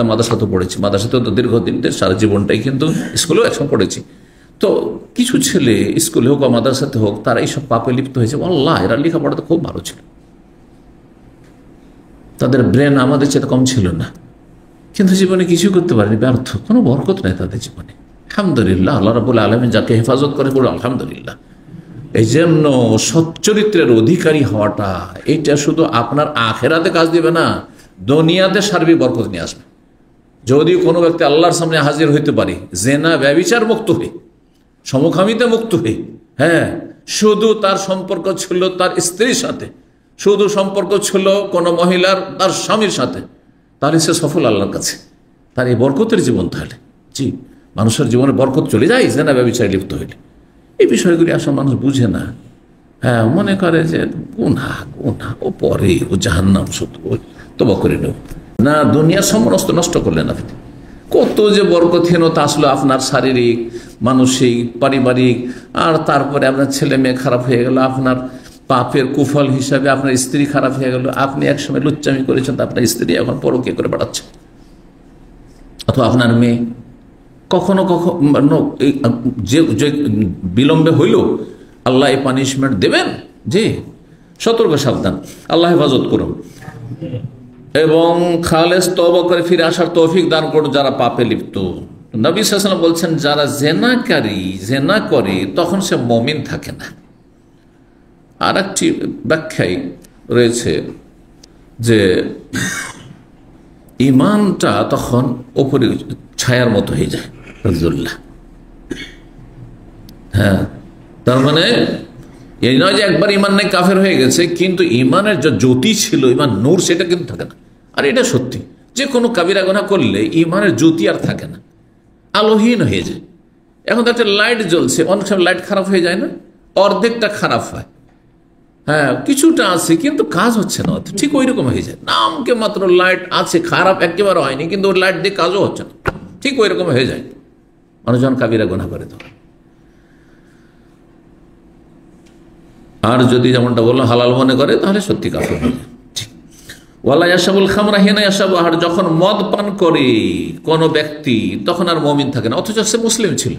মাদ্রাসাতেও পড়েছি, মাদ্রাসাতেও তো দীর্ঘদিন, সারা জীবনটাই, কিন্তু স্কুলেও একসময় পড়েছি। তো কিছু ছেলে স্কুলে হোক বা মাদ্রাসাতে হোক, তারা এইসব পাপে লিপ্ত হয়েছে। আল্লাহ, এরা লেখাপড়াতে খুব ভালো ছিল, তাদের ব্রেন আমাদের চেয়ে কম ছিল না, কিন্তু জীবনে কিছু করতে পারেনি, ব্যর্থ, কোনো বরকত নেই তাদের জীবনে। আলহামদুলিল্লাহ, আল্লাহ রাব্বুল আলামিন যাকে হেফাজত করে, বলে আলহামদুলিল্লাহ। এই জন্য সচ্চরিত্রের অধিকারী হওয়াটা, এইটা শুধু আপনার আখেরাতে কাজ দিবে না, দুনিয়াতে সার্বিক বরকত নিয়ে আসবে। যদি কোনো ব্যক্তি আল্লাহর সামনে হাজির হইতে পারে জেনা ব্যভিচার মুক্ত হয়ে, সমকামিতা মুক্ত হয়ে, হ্যাঁ, শুধু তার সম্পর্ক ছিল তার স্ত্রীর সাথে, শুধু সম্পর্ক ছিল কোনো মহিলার তার স্বামীর সাথে, তাহলে সে সফল আল্লাহর কাছে। তার এই বরকতের জীবন, তাহলে জি, মানুষের জীবনে বরকত চলে যায় জেনা ব্যভিচারে লিপ্ত হইলে। এই বিষয়গুলি আসলে মানুষ বুঝে না। হ্যাঁ, মনে করে যে গুনাহ ও পরে, ও জাহান্নাম, শুধু তওবা করে নেব না, দুনিয়া সমস্ত নষ্ট করলেন আপনি। কত যে বরকতহীনতা আসলো আপনার, শারীরিক, মানসিক, পারিবারিক, আর তারপরে আপনার ছেলে মেয়ে খারাপ হয়ে গেল, আপনার পাপের কুফল হিসাবে আপনার স্ত্রী খারাপ হয়ে গেল। আপনি একসময় লুচ্চামি করেছেন, আপনার স্ত্রী এখন পরকীয়া করে বেড়াচ্ছে, অথবা আপনার মেয়ে, কখনো কখনো যে বিলম্বে হইল আল্লাহ এই পানিশমেন্ট দেবেন, জি, সতর্ক সাবধান, আল্লাহ হেফাজত করুন এবং খালেস তওবা করে ফিরে আসার তৌফিক দান করুন যারা পাপে লিপ্ত। নবী সাল্লাল্লাহু আলাইহি ওয়াসাল্লাম বলছেন যারা জেনা করে তখন সে মুমিন থাকে না। আর একটি ব্যাখ্যায় রয়েছে যে ইমানটা তখন ওপরে ছায়ার মতো হয়ে যায়, রাজুল্লাহ। হ্যাঁ, তার মানে এই নয় যে একবার ইমান নাই কাফের হয়ে গেছে, কিন্তু ইমানের যে জ্যোতি ছিল, ইমান নূর, সেটা কিন্তু থাকে না। আর এটা সত্যি যে কোনো কাবিরা গুনাহ করলে ইমানের জ্যোতি আর থাকে না, আলোহীন হয়ে যায়। এখন তো একটা লাইট জ্বলছে, অনেক সময় লাইট খারাপ হয়ে যায় না, অর্ধেকটা খারাপ হয়, হ্যাঁ কিছুটা আছে কিন্তু কাজ হচ্ছে না, ঠিক ওই রকম হয়ে যায়। নামকে মাত্র লাইট আছে, খারাপ একেবারে হয়নি, কিন্তু ওই লাইট দিয়ে কাজও হচ্ছে না, ঠিক ওই রকম হয়ে যায় মানুষজন কাবিরা গুনাহ করে। তো আর যদি যেমনটা বললাম হালাল মনে করে তাহলে সত্যি কাফের হয়ে যায়। ওয়ালা ইয়াশাবুল খামরা হিনা ইয়াশাবু, আর যখন মদ পান করে কোনো ব্যক্তি তখন আর মুমিন থাকে না, অথচ সে মুসলিম ছিল।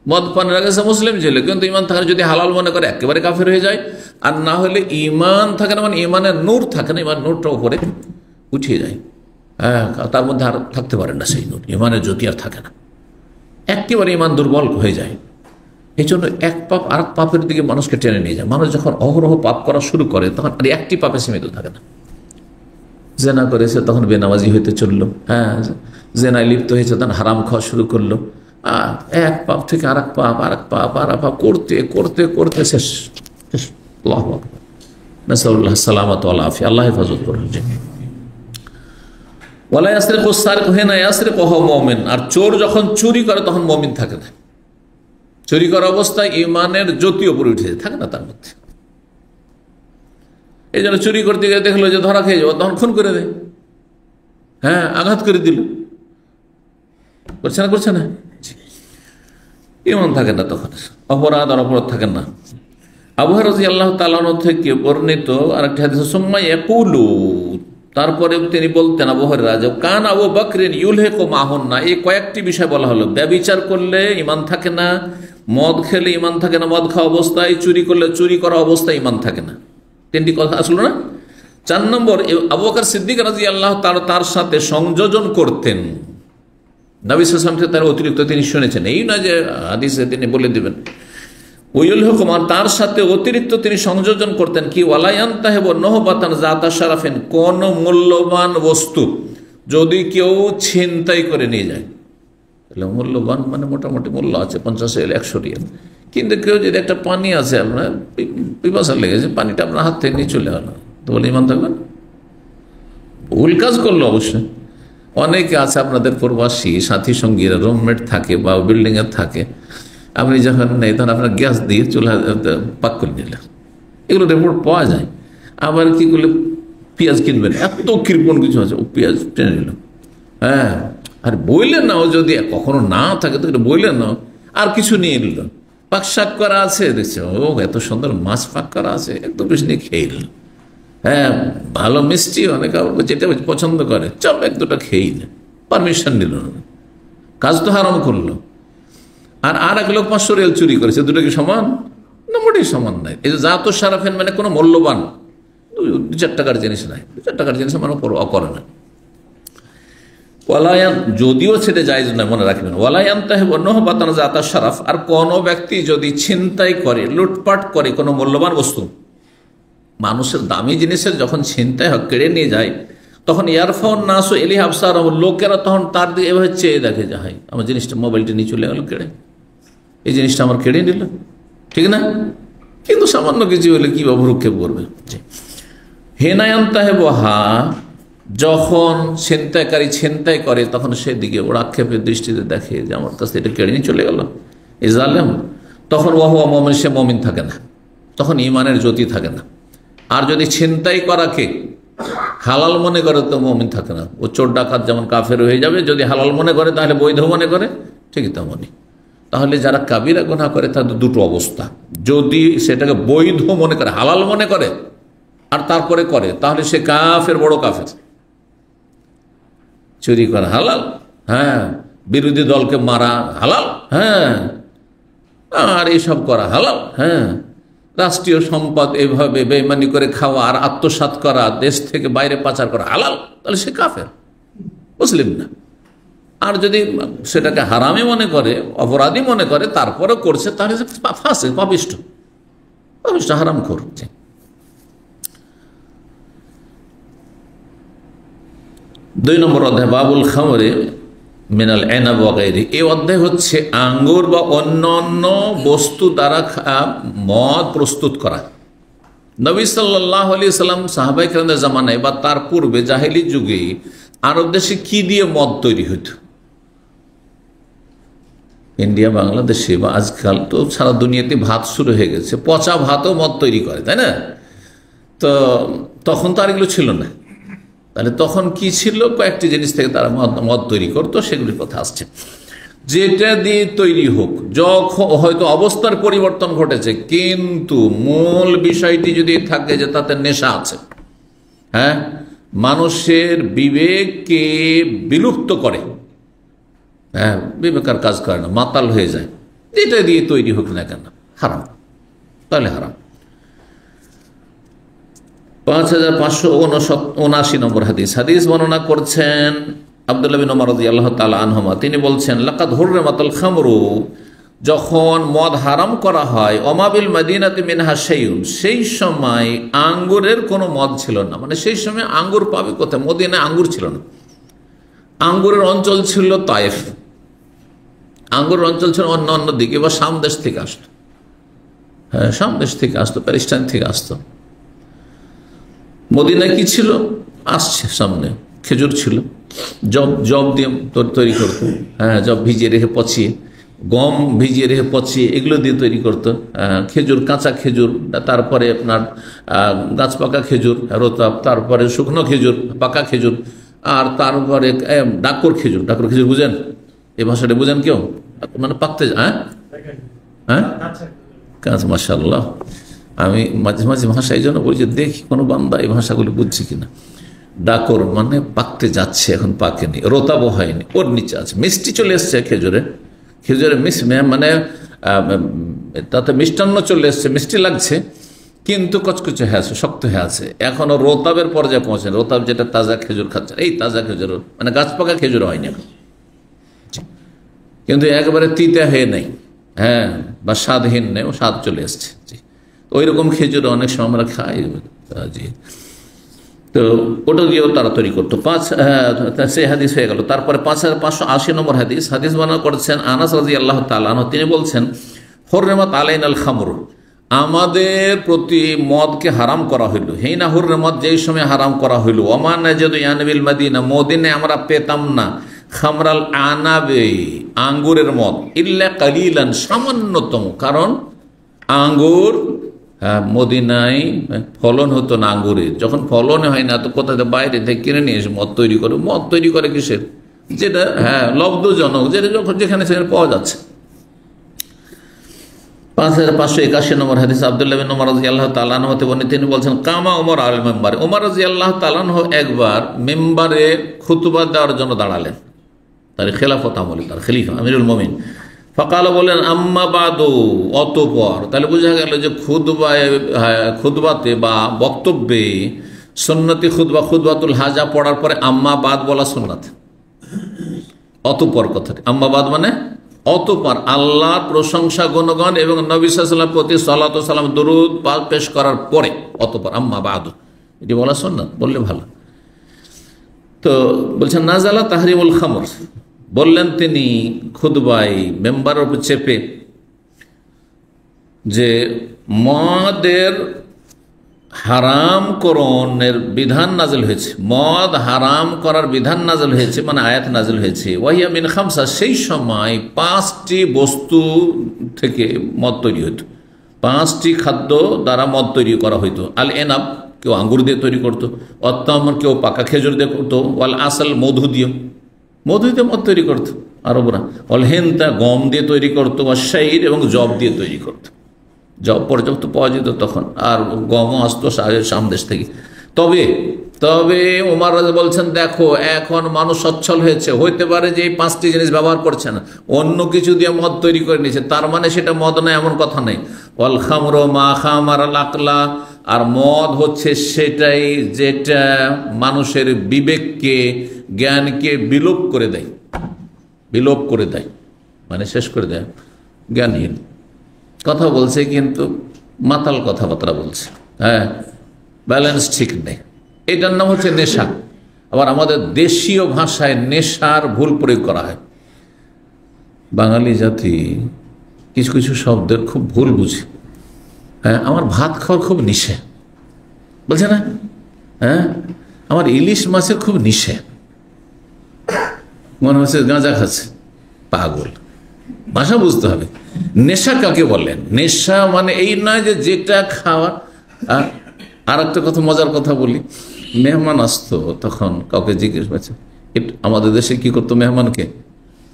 মদ পানের আগে সে মুসলিম ছিল, কিন্তু ইমান থাকে না। যদি হালাল মনে করে একেবারে কাফের হয়ে যায়, আর না হলে ইমান থাকে না, মানে ইমানের নূর থাকে না, ইমান নূরটা উপরে উঠিয়ে যায়। হ্যাঁ, তার মধ্যে আর থাকতে পারে না সেই নূর, ইমানের জ্যোতি আর থাকে না, একেবারে ইমান দুর্বল হয়ে যায়। এই জন্য এক পাপ আর এক পাপের দিকে মানুষকে টেনে নিয়ে যায়। মানুষ যখন অহরহ পাপ করা শুরু করে তখন আর একটি পাপে সীমিত থাকে না। জেনা করেছে তখন বেনামাজি হইতে চললো, হ্যাঁ জেনায় লিপ্ত হয়েছে তখন হারাম খাওয়া শুরু করলো, এক পাপ থেকে আর এক পাপ, আর এক পাপ, আর এক পাপ করতে করতে করতে শেষ। আল্লাহু আকবার, নাসাল্লাহ সালামাত ওয়াল আফিয়া, আল্লাহ হেফাজত করুন। ওয়ালা ইয়াসরিকু সারিকু হিনা ইয়াসরিকু ওয়া হুয়া মুমিন, আর চোর যখন চুরি করে তখন মুমিন থাকে না। চুরি করা অবস্থায় ইমানের জ্যোতি উপরে উঠে থাকে না তার মধ্যে। এই জন্য চুরি করতে গিয়ে দেখলো যে ধরা খেয়ে যাবো, তখন খুন করে দেয়, হ্যাঁ আঘাত করে দিল, করছে না, ইমান থাকে না তখন, অপরাধ আর অপরাধ থাকে না। আবু হুরায়রা রাদিয়াল্লাহু তাআলা আনহু থেকে বর্ণিত আরেকটি হাদিস, সুম্মা ইয়াকুলু, তারপরে তিনি বলতেন আবু হুরায়রা যে কান আবু বকরিন ইউলহিকু মাহুন্না, এই কয়েকটি বিষয় বলা হলো। ব্যভিচার করলে ঈমান থাকে না, মদ খেলে ঈমান থাকে না, মদ খাওয়া অবস্থায়, চুরি করলে চুরি করা অবস্থায় ঈমান থাকে না। তিনটি কথা আসলো না। 4 নম্বর, আবু বকর সিদ্দিক রাদিয়াল্লাহু তাআলা তার সাথে সংযোজন করতেন। নবী সাল্লাল্লাহু আলাইহি ওয়াসাল্লাম তার অতিরিক্ত তিনি শুনেছেন, এই না যে হাদিসে তিনি বলে দিবেন। ওয়াইল হুকুম, তার সাথে অতিরিক্ত তিনি সংযোজন করতেন কি, ওয়ালায়ান্তাহিবু নহবাতান যাতা শারাফিন, কোন মূল্যবান বস্তু যদি কেউ ছিনতাই করে নিয়ে যায়, তাহলে মূল্যবান মানে মোটামুটি মূল্য আছে 50-100 রিয়াল, কিন্তু কেউ যদি একটা পানি আছে, আপনার পিপাসা লেগেছে, পানিটা আপনার হাত থেকে নিয়ে চলে গেল, তো বলে ইমান থাকবেন? ভুল কাজ করলো অবশ্যই। অনেকে আছে আপনাদের প্রবাসী সাথী সঙ্গীরা, রুমমেট থাকে বা বিল্ডিংয়ে থাকে, আপনি যখন নেই তখন আপনার গ্যাস দিয়ে চুলা পাক করে নিলেন, এগুলো রিপোর্ট পাওয়া যায়। আবার কি করলে পেঁয়াজ কিনবেন, এত কৃপণ কিছু আছে, ও পেঁয়াজ টেনে নিল, হ্যাঁ, আর বইলেন না, ও যদি কখনো না থাকে তো বইলেন না, আর কিছু নিয়ে নিল, পাক শাক করা আছে, দেখছে ও এত সুন্দর মাছ পাক করা আছে, একটু বেশি নিয়ে খেয়ে নিল, হ্যাঁ ভালো মিষ্টি, অনেকে যেটা পছন্দ করে, চল এক দুটা খেয়ে নিল, পারমিশন নিল না, কাজ তো হারাম করলো। আর এক লোক 500 রিয়াল চুরি করেছে, দুটো কি সমান না? মোটেই সমান নাই। এই যে জাত শারাফেন মানে কোনো মূল্যবান 2-4 টাকার জিনিস নাই, 2-4 টাকার জিনিস মানে করে না। ওয়ালায়ান, যদিও সেটা জায়েজ নয়, মনে রাখবেন, ওয়ালায়ান্তাহিবু নহবাতান যাতা শারাফ, আর কোন ব্যক্তি যদি ছিনতাই করে, লুটপাট করে কোনো মূল্যবান বস্তু, মানুষের দামি জিনিসের যখন ছিনতাই হয়, কেড়ে নিয়ে যায়, তখন ইয়ারফাউন নাসু ইলাইহি আবসারহুম, লোকেরা তখন তার দিকে এভাবে চেয়ে দেখে যে হাই আমার জিনিসটা, মোবাইলটা নিয়ে চলে গেল কেড়ে, এই জিনিসটা আমার কেড়ে নিল, ঠিক না? কিন্তু সামান্য কিছু হলে কি ভ্রুক্ষেপ করবে। হেনায়ান্তাহিবু হা, যখন ছিনতাইকারী ছিনতাই করে তখন সেদিকে ওরা আক্ষেপের দৃষ্টিতে দেখে যে আমার কাছে এটা কেড়ে নিয়ে চলে গেল, এই জালেম, তখন ওয়া হুয়া মুমিন, সে মুমিন থাকে না, তখন ঈমানের জ্যোতি থাকে না। আর যদি ছিনতাই করাকে হালাল মনে করে তো মুমিন থাকে না, ও চোর ডাকাত যেমন কাফের হয়ে যাবে, যদি হালাল মনে করে তাহলে বৈধ মনে করে, ঠিকই তেমনই। তাহলে যারা কাবিরা গুনাহ করে তাদের দুটো অবস্থা, যদি সেটাকে বৈধ মনে করে, হালাল মনে করে আর তারপরে করে, তাহলে সে কাফের, বড় কাফের। চুরি করা হালাল, হ্যাঁ, বিরোধী দলকে মারা হালাল, হ্যাঁ, আর এইসব করা হালাল, হ্যাঁ, রাষ্ট্রীয় সম্পদ এভাবে বেইমানি করে খাওয়া আর আত্মসাৎ করা, দেশ থেকে বাইরে পাচার করা হালাল, তাহলে সে কাফের, মুসলিম না। আর যদি সেটাকে হারামই মনে করে, অপরাধী মনে করে, তারপরেও করছে, তাহলে ফাঁসে পাপিষ্ঠ, পাপিষ্ঠ হারাম করছে। 2 নম্বর অধ্যায় বাবুল খামরে মিনাল এনাব ওয়া গায়রি। এই অধ্যায় হচ্ছে আঙ্গুর বা অন্য অন্য বস্তু দ্বারা মদ প্রস্তুত করা। নবী সাল্লাল্লাহু আলাইহি সাল্লাম সাহাবায়ে কেরামদের জামানায় বা তার পূর্বে জাহেলি যুগে আরব দেশে কি দিয়ে মদ তৈরি হতো? ইন্ডিয়া, বাংলাদেশে বা আজকাল তো সারা দুনিয়াতে ভাত শুরু হয়ে গেছে, পচা ভাতও মদ তৈরি করে, তাই না? তো তখন তো আর এগুলো ছিল না। তাহলে তখন কি ছিল? কয়েকটি জিনিস থেকে তারা মদ তৈরি করতো, সেগুলির কথা আসছে। যেটা দিয়ে তৈরি হোক, যখন হয়তো অবস্থার পরিবর্তন ঘটেছে, কিন্তু মূল বিষয়টি যদি থাকে যে তাতে নেশা আছে, হ্যাঁ, মানুষের বিবেককে বিলুপ্ত করে, হ্যাঁ, বিবেকার কাজ করে না, মাতাল হয়ে যায়, যেটা দিয়ে তৈরি হোক না কেন হারাম, তাহলে হারাম। 5579 নম্বর হাদিস। হাদিস বর্ণনা করছেন আব্দুল্লাহ বিন ওমর রাদিয়াল্লাহু তাআলা আনহুমা। তিনি বলছেন, লাকাদ হুররিমাতুল খামরু, যখন মদ হারাম করা হয়, ওমা বিল মদিনাতি মিনহা শাইউন, সেই সময় আঙ্গুরের কোনো মদ ছিল না। মানে সেই সময় আঙ্গুর পাবে কোথায়? মদিনায় আঙ্গুর ছিল না। আঙ্গুরের অঞ্চল ছিল তায়েফ, আঙ্গুরের অঞ্চল ছিল অন্য অন্য দিকে, বা শাম দেশ থেকে আসতো, হ্যাঁ, শাম দেশ থেকে আসতো, প্যালেস্টাইন থেকে আসতো। মদিনায় কি ছিল? আসছে সামনে, খেজুর ছিল, জব দিয়ে তৈরি করতো, হ্যাঁ, জব ভিজিয়ে রেখে পচিয়ে, গম ভিজিয়ে রেখে পচিয়ে, এগুলো দিয়ে তৈরি করতো। খেজুর, কাঁচা খেজুর, তারপরে আপনার গাছ পাকা খেজুর, রোতাব, তারপরে শুকনো খেজুর, পাকা খেজুর, আর তারপরে ডাকর খেজুর। ডাকর খেজুর বুঝেন? এই ভাষাটা বুঝেন কেউ? মানে পাকতে, হ্যাঁ হ্যাঁ, মাশাআল্লাহ। আমি মাঝে মাঝে ভাষা এই জন্য বলছি, দেখি কোনো বান্দা এই ভাষাগুলি বুঝছি কিনা। ডাকর মানে পাকতে যাচ্ছে, এখন পাকেনি, রোতাবও হয়নি, ওর নিচে আছে, মিষ্টি চলে এসছে খেজুরে, খেজুরে মানে তাতে মিষ্টান্ন চলে এসছে, মিষ্টি লাগছে, কিন্তু কচকচে হয়ে আছে, শক্ত হয়ে আছে, এখনো রোতাবের পর্যায়ে পৌঁছে। রোতাব যেটা তাজা খেজুর খাচ্ছে, এই তাজা খেজুর, মানে গাছ পাকা খেজুর হয়নি এখন, কিন্তু একবারে তিতা হয়ে নেই, হ্যাঁ, বা স্বাদহীন নেই, ও স্বাদ চলে এসছে। ওই রকম খেজুর অনেক সময় আমরা খাই, জি। তো ওটা দিয়েও তারা তৈরি করতো। সেই হাদিস হয়ে গেল। তারপরে 5580 নম্বর হাদিস। হাদিস বর্ণনা করেছেন আনাস রাদিয়াল্লাহু তাআলা আনহু। তিনি বলছেন, হুররিমাত আলাইনাল খামর, আমাদের প্রতি মদকে হারাম করা হইল। হিনা হুররিমাত, যেই সময় হারাম করা হইল, ওমা নাজিদু ইয়ানবিল মদিনা, মদিনায় আমরা পেতাম না, খামরাল আনাবে, আঙ্গুরের মদ, ইল্লা কালিলান, সামান্যতম, কারণ আঙ্গুর, হ্যাঁ, মদিনায় ফলন হতো না আঙ্গুরের। যখন ফলন হয় না, তো কোথাতে বাইরে থেকে কিনে নিয়ে এসে মদ তৈরি করে। মদ তৈরি করে কিসের? যেটা, হ্যাঁ, লব্ধজনক, যেটা যখন যেখানে সেখানে পাওয়া যাচ্ছে। 5581 নম্বর হাদিস। আব্দুল্লাহ বিন ওমর রাদিয়াল্লাহু তাআলা আনহু হতে বর্ণিত, তিনি বলছেন, কামা ওমর আল মিম্বারে, ওমর রাদিয়াল্লাহু তাআলা আনহু একবার মিম্বারে খুতবা দেওয়ার জন্য দাঁড়ালেন, তার খেলাফত আমলে, তার খলিফা আমিরুল মুমিনিন। ফাকাল, বলেন, আম্মা বাদু, অতঃপর। তাহলে বোঝা গেল যে খুতবাতে বা বক্তব্যে সুন্নতি খুতবা, খুতবাতুল হাজা পড়ার পরে আম্মা বাদ বলা সুন্নাত। অতঃপর কথাটি, আম্মা বাদ মানে অতঃপর, আল্লাহর প্রশংসা, গুণগান এবং নবী সাল্লাল্লাহু আলাইহি ওয়াসাল্লামের প্রতি সালাতু ওয়া সালাম, দরুদ পেশ করার পরে অতঃপর আম্মা বাদু, এটি বলা সুন্নাত, বললে ভালো। তো বলছেন, নাজালা তাহরিমুল খামর, বললেন তিনি খুতবায় মেম্বারের উপর চেপে, যে মদের হারামকরণের বিধান নাজিল হয়েছে, মদ হারাম করার বিধান নাজিল হয়েছে, মানে আয়াত নাজিল হয়েছে। ওয়াহিয়া মিন খামসা, সেই সময় 5টি বস্তু থেকে মদ তৈরি হতো, 5টি খাদ্য দ্বারা মদ তৈরি করা হইতো। আল এনাব, কেউ আঙ্গুর দিয়ে তৈরি করতো, অত্তামর, কেউ পাকা খেজুর দিয়ে করতো, ওয়াল আসল, মধু দিয়ে মদ তৈরি করতো আরবরা, অল হেন্তা, গম দিয়ে তৈরি করতো, বা শাইর, এবং জব দিয়ে তৈরি করতো। জব পর্যাপ্ত পাওয়া যেত তখন, আর গমও আসতো সামদেশ থেকে। তবে তবে ওমর বলছেন, দেখো এখন মানুষ সচ্ছল হয়েছে, হইতে পারে যে এই 5টি জিনিস ব্যবহার করছে না, অন্য কিছু দিয়ে মদ তৈরি করে নিয়েছে, তার মানে সেটা মদ নয় এমন কথা নেই। ওয়াল খামরু মা খামারাল আকলা, আর মদ হচ্ছে সেটাই যেটা মানুষের বিবেককে, জ্ঞানকে বিলোপ করে দেয়, বিলোপ করে দেয় মানে শেষ করে দেয়, জ্ঞানহীন কথা বলছে কিন্তু মাতাল কথাবার্তা বলছে, হ্যাঁ, ব্যালেন্স ঠিক নেই। এটার নাম হচ্ছে নেশা। আবার আমাদের দেশীয় ভাষায় নেশার ভুল প্রয়োগ করা হয়। বাঙালি জাতি কিছু কিছু শব্দের খুব ভুল বুঝে। হ্যাঁ, আমার ভাত খাওয়ার খুব নিশে বলছে না, হ্যাঁ, আমার ইলিশ মাছের খুব নিশে, মনে হচ্ছে গাঁজা খাচ্ছে, পাগল। ভাষা বুঝতে হবে। নেশা কাকে বলেন? নেশা মানে এই নয় যে যেটা খাওয়া। আর একটা কথা, মজার কথা বলি, মেহমান আসতো তখন কাউকে জিজ্ঞেস করছে, আমাদের দেশে কি করতো, মেহমানকে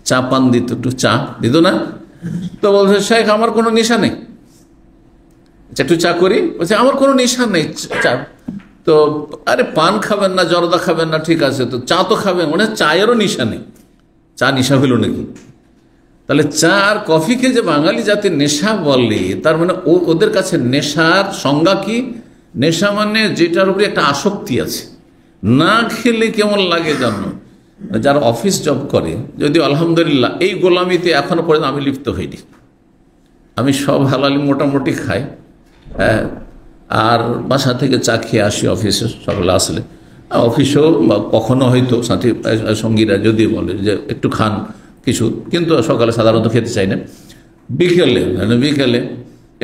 চা পান দিত, একটু চা দিত না, তো বলছে শেখ আমার কোনো নেশা নেই, একটু চা করি, বলছে আমার কোনো নেশা নেই চা। তো আরে পান খাবেন না, জর্দা খাবেন না, ঠিক আছে, তো চা তো খাবেন, মানে চায়েরও নেশা নেই। চা নেশা হইল নাকি? তাহলে চা আর কফিকে যে বাঙালি জাতির নেশা বলে, তার মানে ওদের কাছে নেশার সংজ্ঞা কি? নেশা মানে যেটার উপরে একটা আসক্তি আছে, না খেলে কেমন লাগে জানো। যারা অফিস জব করে, যদিও আলহামদুলিল্লাহ এই গোলামিতে এখনো পর্যন্ত আমি লিপ্ত হইনি, আমি সব হালালি মোটামুটি খাই, আর বাসা থেকে চা খেয়ে আসি অফিসে সকালে আসলে। অফিসেও কখনো হয়তো সাথী সঙ্গীরা যদি বলে যে একটু খান কিছু, কিন্তু সকালে সাধারণত খেতে চাই না। বিকেলে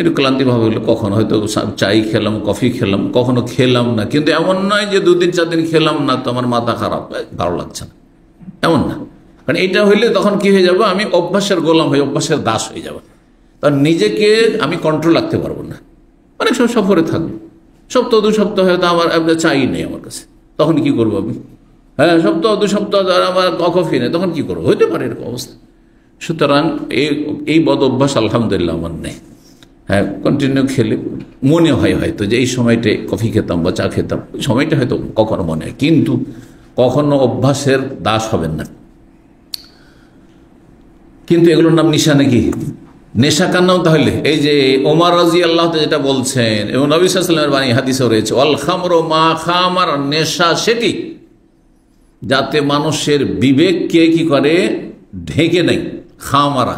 একটু ক্লান্তিভাবে হলো কখনো হয়তো চাই খেলাম, কফি খেলাম, কখনো খেলাম না, কিন্তু এমন নয় যে 2 দিন 4 দিন খেলাম না তো আমার মাথা খারাপ, ভালো লাগছে না, এমন না। কারণ এইটা হইলে তখন কি হয়ে যাবো, আমি অভ্যাসের গোলাম হয়ে, অভ্যাসের দাস হয়ে যাব। তার নিজেকে আমি কন্ট্রোল রাখতে পারবো না। অনেক সময় সফরে থাকবো, সপ্তাহ 2 সপ্তাহ হয়তো আমার চাই নেই আমার কাছে, তখন কি করবো আমি? হ্যাঁ, সপ্তাহ 2 সপ্তাহ আমার কফি নেই, তখন কি করবো? হইতে পারে এরকম অবস্থা। সুতরাং এই বদ অভ্যাস আলহামদুলিল্লাহ আমার নেই। হ্যাঁ, কন্টিনিউ খেলে মনে হয় হয়তো যে এই সময়টায় কফি খেতাম বা চা খেতাম, সময়টা হয়তো কখনো মনে হয়, কিন্তু কখনো অভ্যাসের দাস হবেন না। কিন্তু এগুলোর নাম নেশা নাকি? নেশা কার নাম তাহলে? এই যে ওমর রাদিয়াল্লাহু আনহু যেটা বলছেন, এবং নবী সাল্লাল্লাহু আলাইহি ওয়াসাল্লামের বাণী হাদিসেও রয়েছে, ওয়াল খামরু মা খামার, নেশা সেটি যাতে মানুষের বিবেককে কি করে, ঢেকে নেয়। খামারা,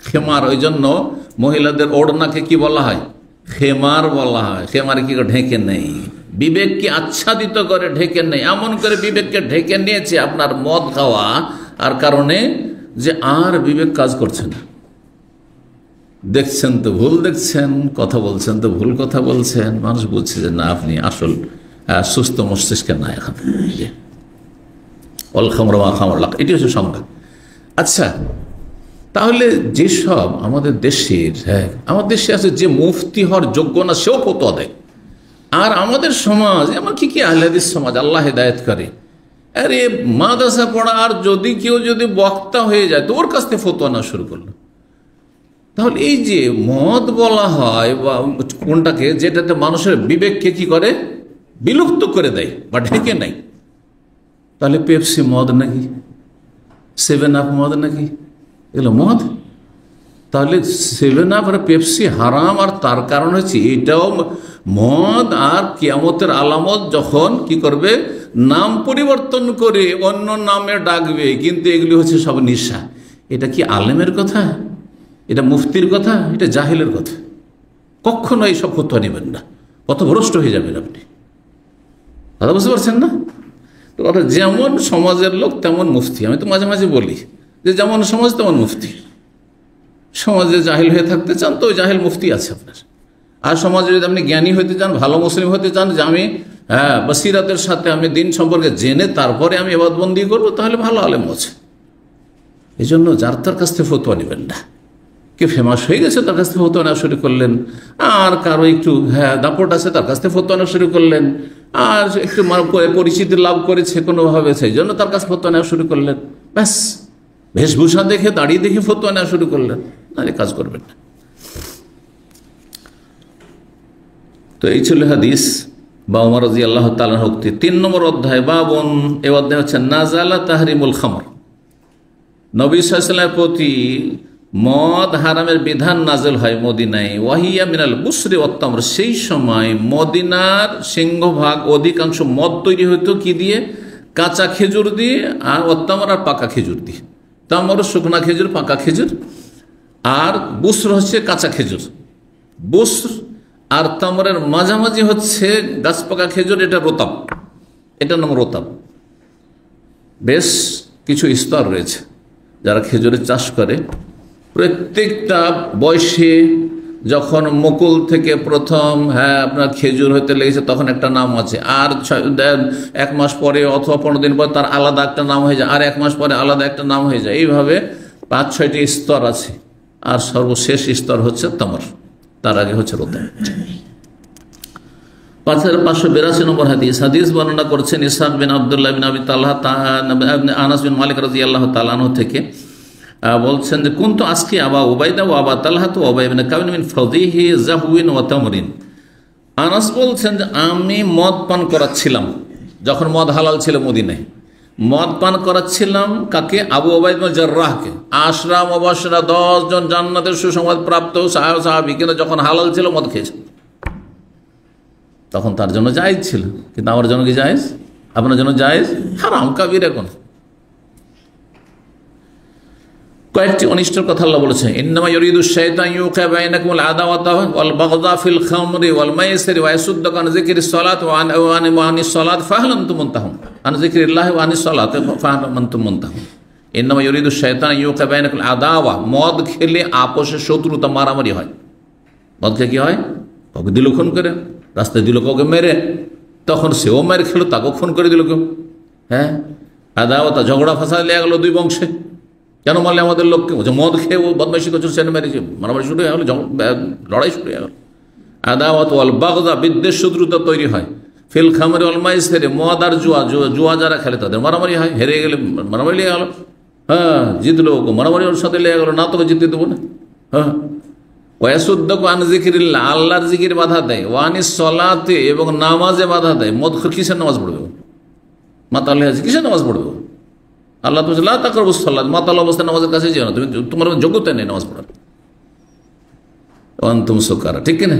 খেমার, ওই জন্য মহিলাদের ওড়নাকে কি বলা হয়? খেমার বলা হয়। খেমার কি করে? ঢেকে নেই, বিবেককে আচ্ছাদিত করে ঢেকে নেই। এমন করে বিবেককে ঢেকে নিয়েছে আপনার মদ খাওয়া আর কারণে, যে আর বিবেক কাজ করছে না। দেখছেন তো ভুল দেখছেন, কথা বলছেন তো ভুল কথা বলছেন, মানুষ বুঝছে যে না, আপনি আসল সুস্থ মস্তিষ্কে না এখন। অল খামর মা খামর লাখ, এটি হচ্ছে সংজ্ঞা। আচ্ছা, তাহলে যেসব আমাদের দেশের, হ্যাঁ, আমাদের দেশে আছে যে মুফতি হওয়ার যোগ্য না, সেও ফতোয়া দেয়। আর আমাদের সমাজ এমন কি আহলে হাদিস সমাজ, আল্লাহ হেদায়েত করে, আরে মাদ্রাসা পড়া, আর যদি কেউ যদি বক্তা হয়ে যায় তো ওর কাছ থেকে ফতোয়া না শুরু করলো। তাহলে এই যে মদ বলা হয় বা কোনটাকে, যেটাতে মানুষের বিবেককে কি করে, বিলুপ্ত করে দেয় বা ঢেকে নেয়, তাহলে পেপসি মদ নাকি? 7 আপ মদ নাকি? এগুলো মদ। তাহলে 7 আপ আর পেপসি হারাম, আর তার কারণ হচ্ছে এটাও মদ। আর কিয়ামতের আলামত যখন কি করবে, নাম পরিবর্তন করে অন্য নামে ডাকবে, কিন্তু এগুলি হচ্ছে সব নেশা। এটা কি আলেমের কথা? এটা মুফতির কথা? এটা জাহিলের কথা। কখনো এইসব ফতোয়া নেবেন না, পথভ্রষ্ট হয়ে যাবেন আপনি। কথা বুঝতে পারছেন না? তো যেমন সমাজের লোক তেমন মুফতি। আমি তো মাঝে মাঝে বলি যে যেমন সমাজ তেমন মুফতি। সমাজে জাহিল হয়ে থাকতে চান তো ওই জাহিল মুফতি আছে আপনার। আর সমাজে যদি আপনি জ্ঞানী হতে চান, ভালো মুসলিম হতে চান, যে আমি বসিরাতের সাথে আমি দিন সম্পর্কে জেনে তারপরে আমি ইবাদতবন্দি করবো, তাহলে ভালো আলেম আছে। এই জন্য যার তার কাছ থেকে ফতোয়া নেবেন না। কে ফেমাস হয়ে গেছে তার কাছ থেকে ফতোয়া নেওয়া শুরু করলেন, আর কারো একটু দাপট আছে তার কাছ থেকে ফতোয়া নেওয়া শুরু করলেন, আর একটু পরিচিতি লাভ করেছে কোনোভাবে, সেই জন্য তার কাছে ফতোয়া নেওয়া শুরু করলেন। ব্যাস, বেশভূষা দেখে, দাঁড়িয়ে দেখে ফতোয়া নেওয়া শুরু করলেন, তাহলে কাজ করবেন না। তো এই ছিল হাদিস। বা ওমর রাদিয়াল্লাহু তাআলা উক্তি। 3 নম্বর অধ্যায় বাবুন, এই অধ্যায় হচ্ছে নাজালা তাহরিমুল খামর, নবী সাল্লাল্লাহু আলাইহি ওয়াসাল্লামের প্রতি মদ হারামের বিধান নাজেল হয় মদিনায়। ওয়াহিয়া মিনাল বুসরি ওয়াত তামর, সেই সময় মদিনার সিংহভাগ অধিকাংশ মদ তৈরি হতো কি দিয়ে? কাঁচা খেজুর দিয়ে, আর ওয়াত্তামর আর পাকা খেজুর দিয়ে। তামর শুকনা খেজুর, পাকা খেজুর, আর বুসর হচ্ছে কাঁচা খেজুর। বুসর আর তামরের মাঝামাঝি হচ্ছে গাছ পাকা খেজুর, এটা রোতাব, এটার নাম রোতাব। বেশ কিছু স্তর রয়েছে যারা খেজুরের চাষ করে। প্রত্যেকটা বয়সে যখন মুকুল থেকে প্রথম আপনার খেজুর হতে লেগেছে তখন একটা নাম আছে, আর 1 মাস পরে অথবা 15 দিন পর তার আলাদা একটা নাম হয়ে যায়, আর 1 মাস পরে আলাদা একটা নাম হয়ে যায়। এইভাবে 5-6টি স্তর আছে, আর সর্বশেষ স্তর হচ্ছে তামর, তার আগে হচ্ছে রোতাব। 5582 নম্বর হাদিস বর্ণনা করছেন ইসহাক বিন আব্দুল্লাহ বিন আবি তালহা আনাস বিন মালিক রাদিয়াল্লাহু তাআলা আনহু থেকে, বলছেন যে কুনতু আজকে আবা উবাইদা ওয়া আবা তালহা তো ওয়া ইবনে কাব মিন ফাদিহি জাহওয়িন ওয়া তামরিন। আনাস বলছেন যে আমি মদ পান করাচ্ছিলাম, যখন মদ হালাল ছিল মদিনায়, মদ পান করাচ্ছিলাম কাকে? আবু উবাইদা বিন জাররাহকে। আশরা মুবাশশিরা 10 জন জান্নাতের সুসংবাদ প্রাপ্ত সাহাবী, কিন্তু যখন হালাল ছিল মদ খেয়েছে, তখন তার জন্য জায়েজ ছিল। কিন্তু আমার জন্য কি জায়েজ? আপনার জন্য জায়েজ? হারাম, কাবীরা গুনাহ। কয়েকটি অনিষ্টের কথা আল্লাহ বলেছেন, ইন্নামা ইউরিদু শাইতান ইউকা বাইনাকুমুল আদাওয়াতা ওয়াল বাগদা ফিল খামরি ওয়াল মাইসিরি ওয়া ইয়াসুদ্দুকা আন যিকরিস সালাত ওয়া আনিস সালাত ফাহাল আনতুম মুনতাহুন, আন যিকরিল্লাহি ওয়া আনিস সালাত ফাহাল আনতুম মুনতাহুন। ইন্নামা ইউরিদু শাইতান ইউকা বাইনাকুল আদাওয়া, মদ খেলে আপোষে শত্রুতা, মারামারি হয়। মদ খেলে কি হয়? কাউকে দিল খুন করে, রাস্তায় দিল কাউকে মেরে, তখন সেও মেরে খেলো, তাকেও খুন করে দিল কেউ। আদাওয়াতা, ঝগড়া ফাসাদ লেগে গেল 2 বংশে। কেন মারলে আমাদের লোককে? মদ খেয়ে ও বদমাইশি করছিল, সেটা মেরেছে, মারামারি শুরু হয়ে গেল, লড়াই শুরু হয়ে গেল। আদাওয়াত ওয়াল বাগদা, বিদ্বেষ শত্রুতা তৈরি হয়। ফিল খামরি ওয়াল মাইসিরি, মদ আর জুয়া যারা খেলে তাদের মারামারি হয়। হেরে গেলে মারামারি লেগে গেল, জিতলো মারামারি ওর সাথে লেগে গেল, না তোকে জিততে দেবো না। ওয়াসুদ্দুকা আন যিকরিল্লাহ, আল্লাহর জিকির বাধা দেয়। ওয়া আনিস সালাতে, এবং নামাজে বাধা দেয়। মদখোর কিসের নামাজ পড়বে? মাতাল আছে, কিসের নামাজ পড়বে? আল্লাহ তো লা তাকরাবুস সালাত, মাতাল অবস্থায় নামাজের কাছে যেও না, তুমি, তোমার যোগ্যতা নেই নামাজ পড়ার। আনতুম সুকারা, ঠিক কিনা?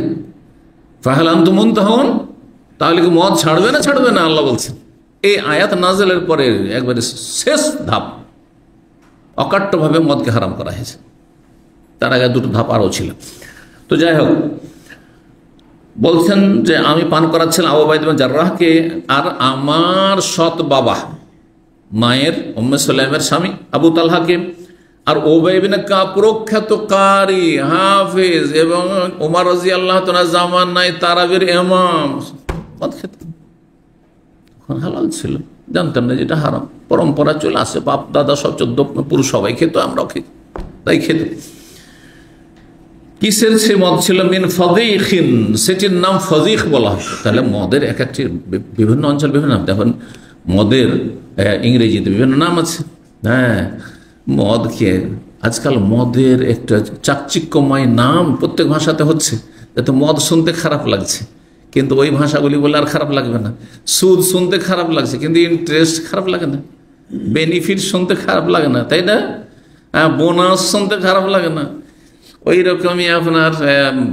ফাহাল আনতুম মুনতাহুন, তাহলে কি মদ ছাড়বে না? ছাড়বে না, আল্লাহ বলছেন। এই আয়াত নাযিলের পরে একবারে শেষ ধাপ, অকাট্যভাবে মদকে হারাম করা হয়েছে। তার আগে 2টো ধাপ আরও ছিল। তো যাই হোক, বলছেন যে আমি পান করাচ্ছিলাম আবু উবাইদা বিন জাররাহকে, আর আমার সৎ বাবা মায়ের উম্মে সুলাইমের স্বামী আবু তালহাকে, আর উবাই বিন কাব প্রখ্যাত কারি, হাফেজ, এবং ওমর রাদিয়াল্লাহু তাআলা জামানায় তারাবির ইমাম, মদ খেত। হালাল ছিল, জানতাম না যেটা হারাম, পরম্পরা চলে আসে, বাপ দাদা সব 14 পুরুষ সবাই খেত, আমরাও খেত, তাই খেত। কিসের সে মদ ছিল? মিন ফাদিখিন, সেটির নাম ফাদিখ বলা হয়। তাহলে মদের এক একটি বিভিন্ন অঞ্চল বিভিন্ন নাম। দেখুন মদের ইংরেজিতে বিভিন্ন নাম আছে। মদকে আজকাল মদের একটা চাকচিক্যময় নাম প্রত্যেক ভাষাতে হচ্ছে, যাতে মদ শুনতে খারাপ লাগছে, কিন্তু ওই ভাষাগুলি বলে আর খারাপ লাগবে না। সুদ শুনতে খারাপ লাগছে, কিন্তু ইন্টারেস্ট খারাপ লাগে না, বেনিফিট শুনতে খারাপ লাগে না, তাই না? বোনাস শুনতে খারাপ লাগে না। ওই রকমই আপনার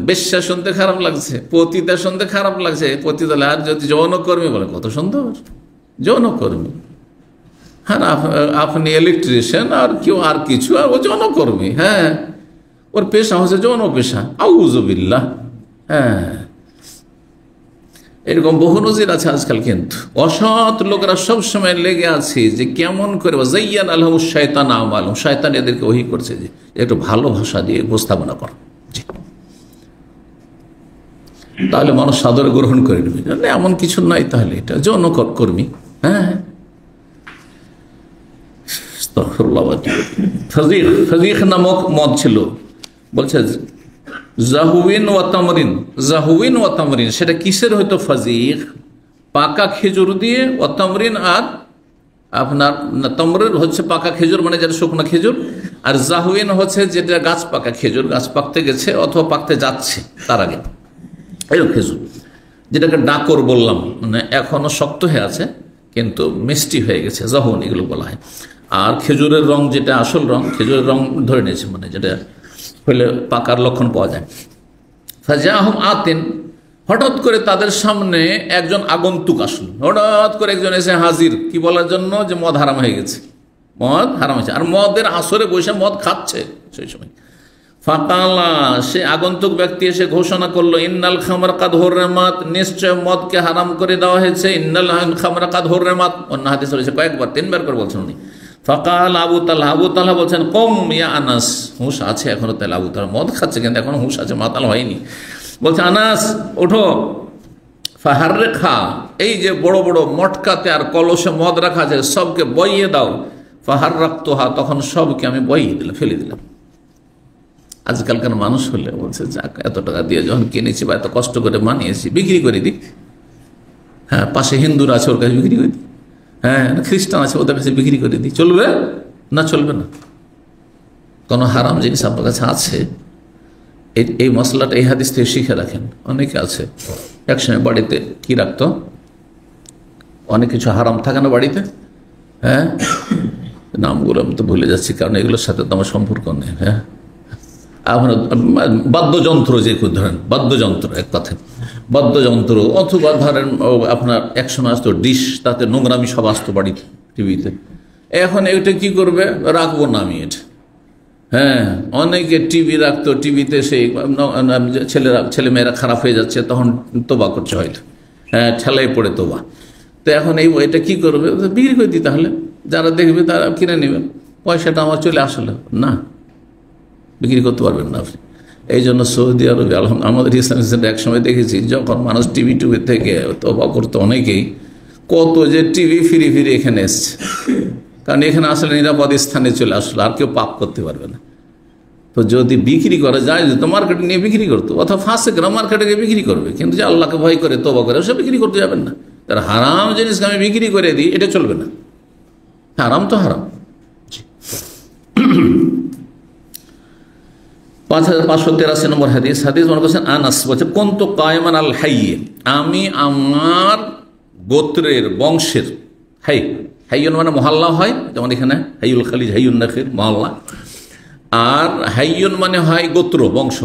বেশ্যা শুনতে খারাপ লাগছে, পতিতা শুনতে খারাপ লাগছে। পতিতা, আর যদি যৌনকর্মী বলে, কত সুন্দর যৌনকর্মী। হ্যাঁ, আপনি ইলেকট্রিশিয়ান, আর কেউ আর কিছু, আর ও যৌনকর্মী। ওর পেশা হচ্ছে যৌন পেশা, আউযুবিল্লাহ। এরকম বহু নজির আছে আজকাল। কিন্তু অসৎ লোকেরা সবসময় লেগে আছে যে কেমন করে যায়্যান আলহুমুশ শায়তান আমালহুম, শয়তান এদেরকে ওহী করছে যে একটু ভালো ভাষা দিয়ে উপস্থাপনা কর, তাহলে মানুষ সাদরে গ্রহণ করে নেবে। এমন কিছু নাই, তাহলে এটা যৌন কর্মী। ফাজিখ নামক মদ ছিল, বলছে জাহওয়িন ওয়া তামরিন। সেটা কিসের হয়তো? ফাজিখ, পাকা খেজুর দিয়ে, ওয়া তামরিন, আর আপনার তামরিন হচ্ছে পাকা খেজুর, মানে যেটা শুকনো খেজুর, আর জাহওয়িন হচ্ছে যেটা গাছ পাকা খেজুর, গাছ পাকতে গেছে অথবা পাকতে যাচ্ছে তার আগে, এরকম খেজুর। যেটাকে ডাকর বললাম, মানে এখনো শক্ত হয়ে আছে কিন্তু মিষ্টি হয়ে গেছে, যখন এগুলো বলা হয়। আর খেজুরের রং যেটা আসল রং, খেজুরের রং ধরে নিয়েছে, মানে যেটা হইলে পাকার লক্ষণ পাওয়া যায়। ফাজাহুম আতিন, হঠাৎ করে তাদের সামনে একজন আগন্তুক আসলো, হঠাৎ করে একজন এসে হাজির, কি বলার জন্য, যে মদ হারাম হয়ে গেছে, মদ হারাম হয়েছে। আর মদের আসরে বসে মদ খাচ্ছে সেই সময়। ফাকালা, সে আগন্তুক ব্যক্তি এসে ঘোষণা করলো, ইন্নাল খামর কাদ হুররিমাত, নিশ্চয় মদকে হারাম করে দেওয়া হয়েছে। ইন্নাল খামর কাদ হুররিমাত, অন্য হাদিস রয়েছে কয়েকবার, 3বার করে বলছেন উনি। ফাকাল আবু তালহা, আবু তালহা বলছেন, কম ইয়া আনাস, হুঁশ আছে এখনো। তাহলে আবু তালহা মদ খাচ্ছে কিন্তু এখন হুঁশ আছে, মাতাল হয়নি। বলছে, আনাস ওঠো, ফাহারে খা, এই যে বড় বড় মটকাতে আর কলসে মদ রাখা আছে সবকে বইয়ে দাও। ফাহার রাখতো হা, তখন সবকে আমি বইয়ে দিলাম, ফেলে দিলাম। আজকালকার মানুষ হলে বলছে, যাক এত টাকা দিয়ে যখন কিনেছি বা এত কষ্ট করে বানিয়েছি, বিক্রি করে দিই। হ্যাঁ, পাশে হিন্দুরা আছে, ওর কাছে বিক্রি করে দিই। হ্যাঁ, খ্রিস্টান আছে, ওদের কাছে বিক্রি করে দিই। চলবে না? চলবে না। কোনো হারাম জিনিস আপনার কাছে আছে, এই মশলাটা এই হাদিস থেকে শিখে রাখেন। অনেকে আছে একসময় বাড়িতে কি রাখতো, অনেক কিছু হারাম থাকে না বাড়িতে, হ্যাঁ, নামগুলো আমি তো ভুলে যাচ্ছি কারণ এগুলোর সাথে তো আমার সম্পর্ক নেই। হ্যাঁ, আপনার বাদ্যযন্ত্র, যে ধরেন বাদ্যযন্ত্র, এক কথায় বাদ্যযন্ত্র, অথবা ধরেন আপনার একসময় আসতো ডিশ, তাতে নোংরামি সব আসতো বাড়িতে, টিভিতে। এখন এটা কি করবে, রাখবো না আমি এটা। হ্যাঁ, অনেকে টিভি রাখতো, টিভিতে সেই ছেলেমেয়েরা খারাপ হয়ে যাচ্ছে, তখন তোবা করছে হয়তো, হ্যাঁ, ঠেলায় পড়ে তোবা। তো এখন এটা কি করবে, বিক্রি করে দিই, তাহলে যারা দেখবে তারা কিনে নেবে, পয়সাটা আমার চলে আসলে না, বিক্রি করতে পারবেন না আপনি। এই জন্য সৌদি আরবে আমাদের ইসলামিক সেন্টার একসময় দেখেছি, যখন মানুষ টিভি থেকে তোবা করতো অনেকেই, কত যে টিভি ফিরে ফিরে এখানে এসছে, কারণ এখানে আসলে নিরাপদ স্থানে চলে আসলো, আর কেউ পাপ করতে পারবে না। তো যদি বিক্রি করা যায়, তো মার্কেটে নিয়ে বিক্রি করতো, অথবা ফাঁসেকরা মার্কেটে গিয়ে বিক্রি করবে, কিন্তু যে আল্লাহকে ভয় করে তোবা করে সে বিক্রি করতে যাবেন না। তার হারাম জিনিসকে আমি বিক্রি করে দিই, এটা চলবে না। হারাম তো হারাম। 5583 নম্বর হাদিস। হাদিস মনে করছেন আনাস বলছে, কুনতু কায়মান আল হাইয়ে, আমি আমার গোত্রের বংশের, হাইয়ুন মানে মহল্লা হয়, যেমন এখানে হাইয়ুল খালিজ, হাইয়ুন নাখির মহল্লা। আর হাইয়ুন মানে হয় গোত্র, বংশ,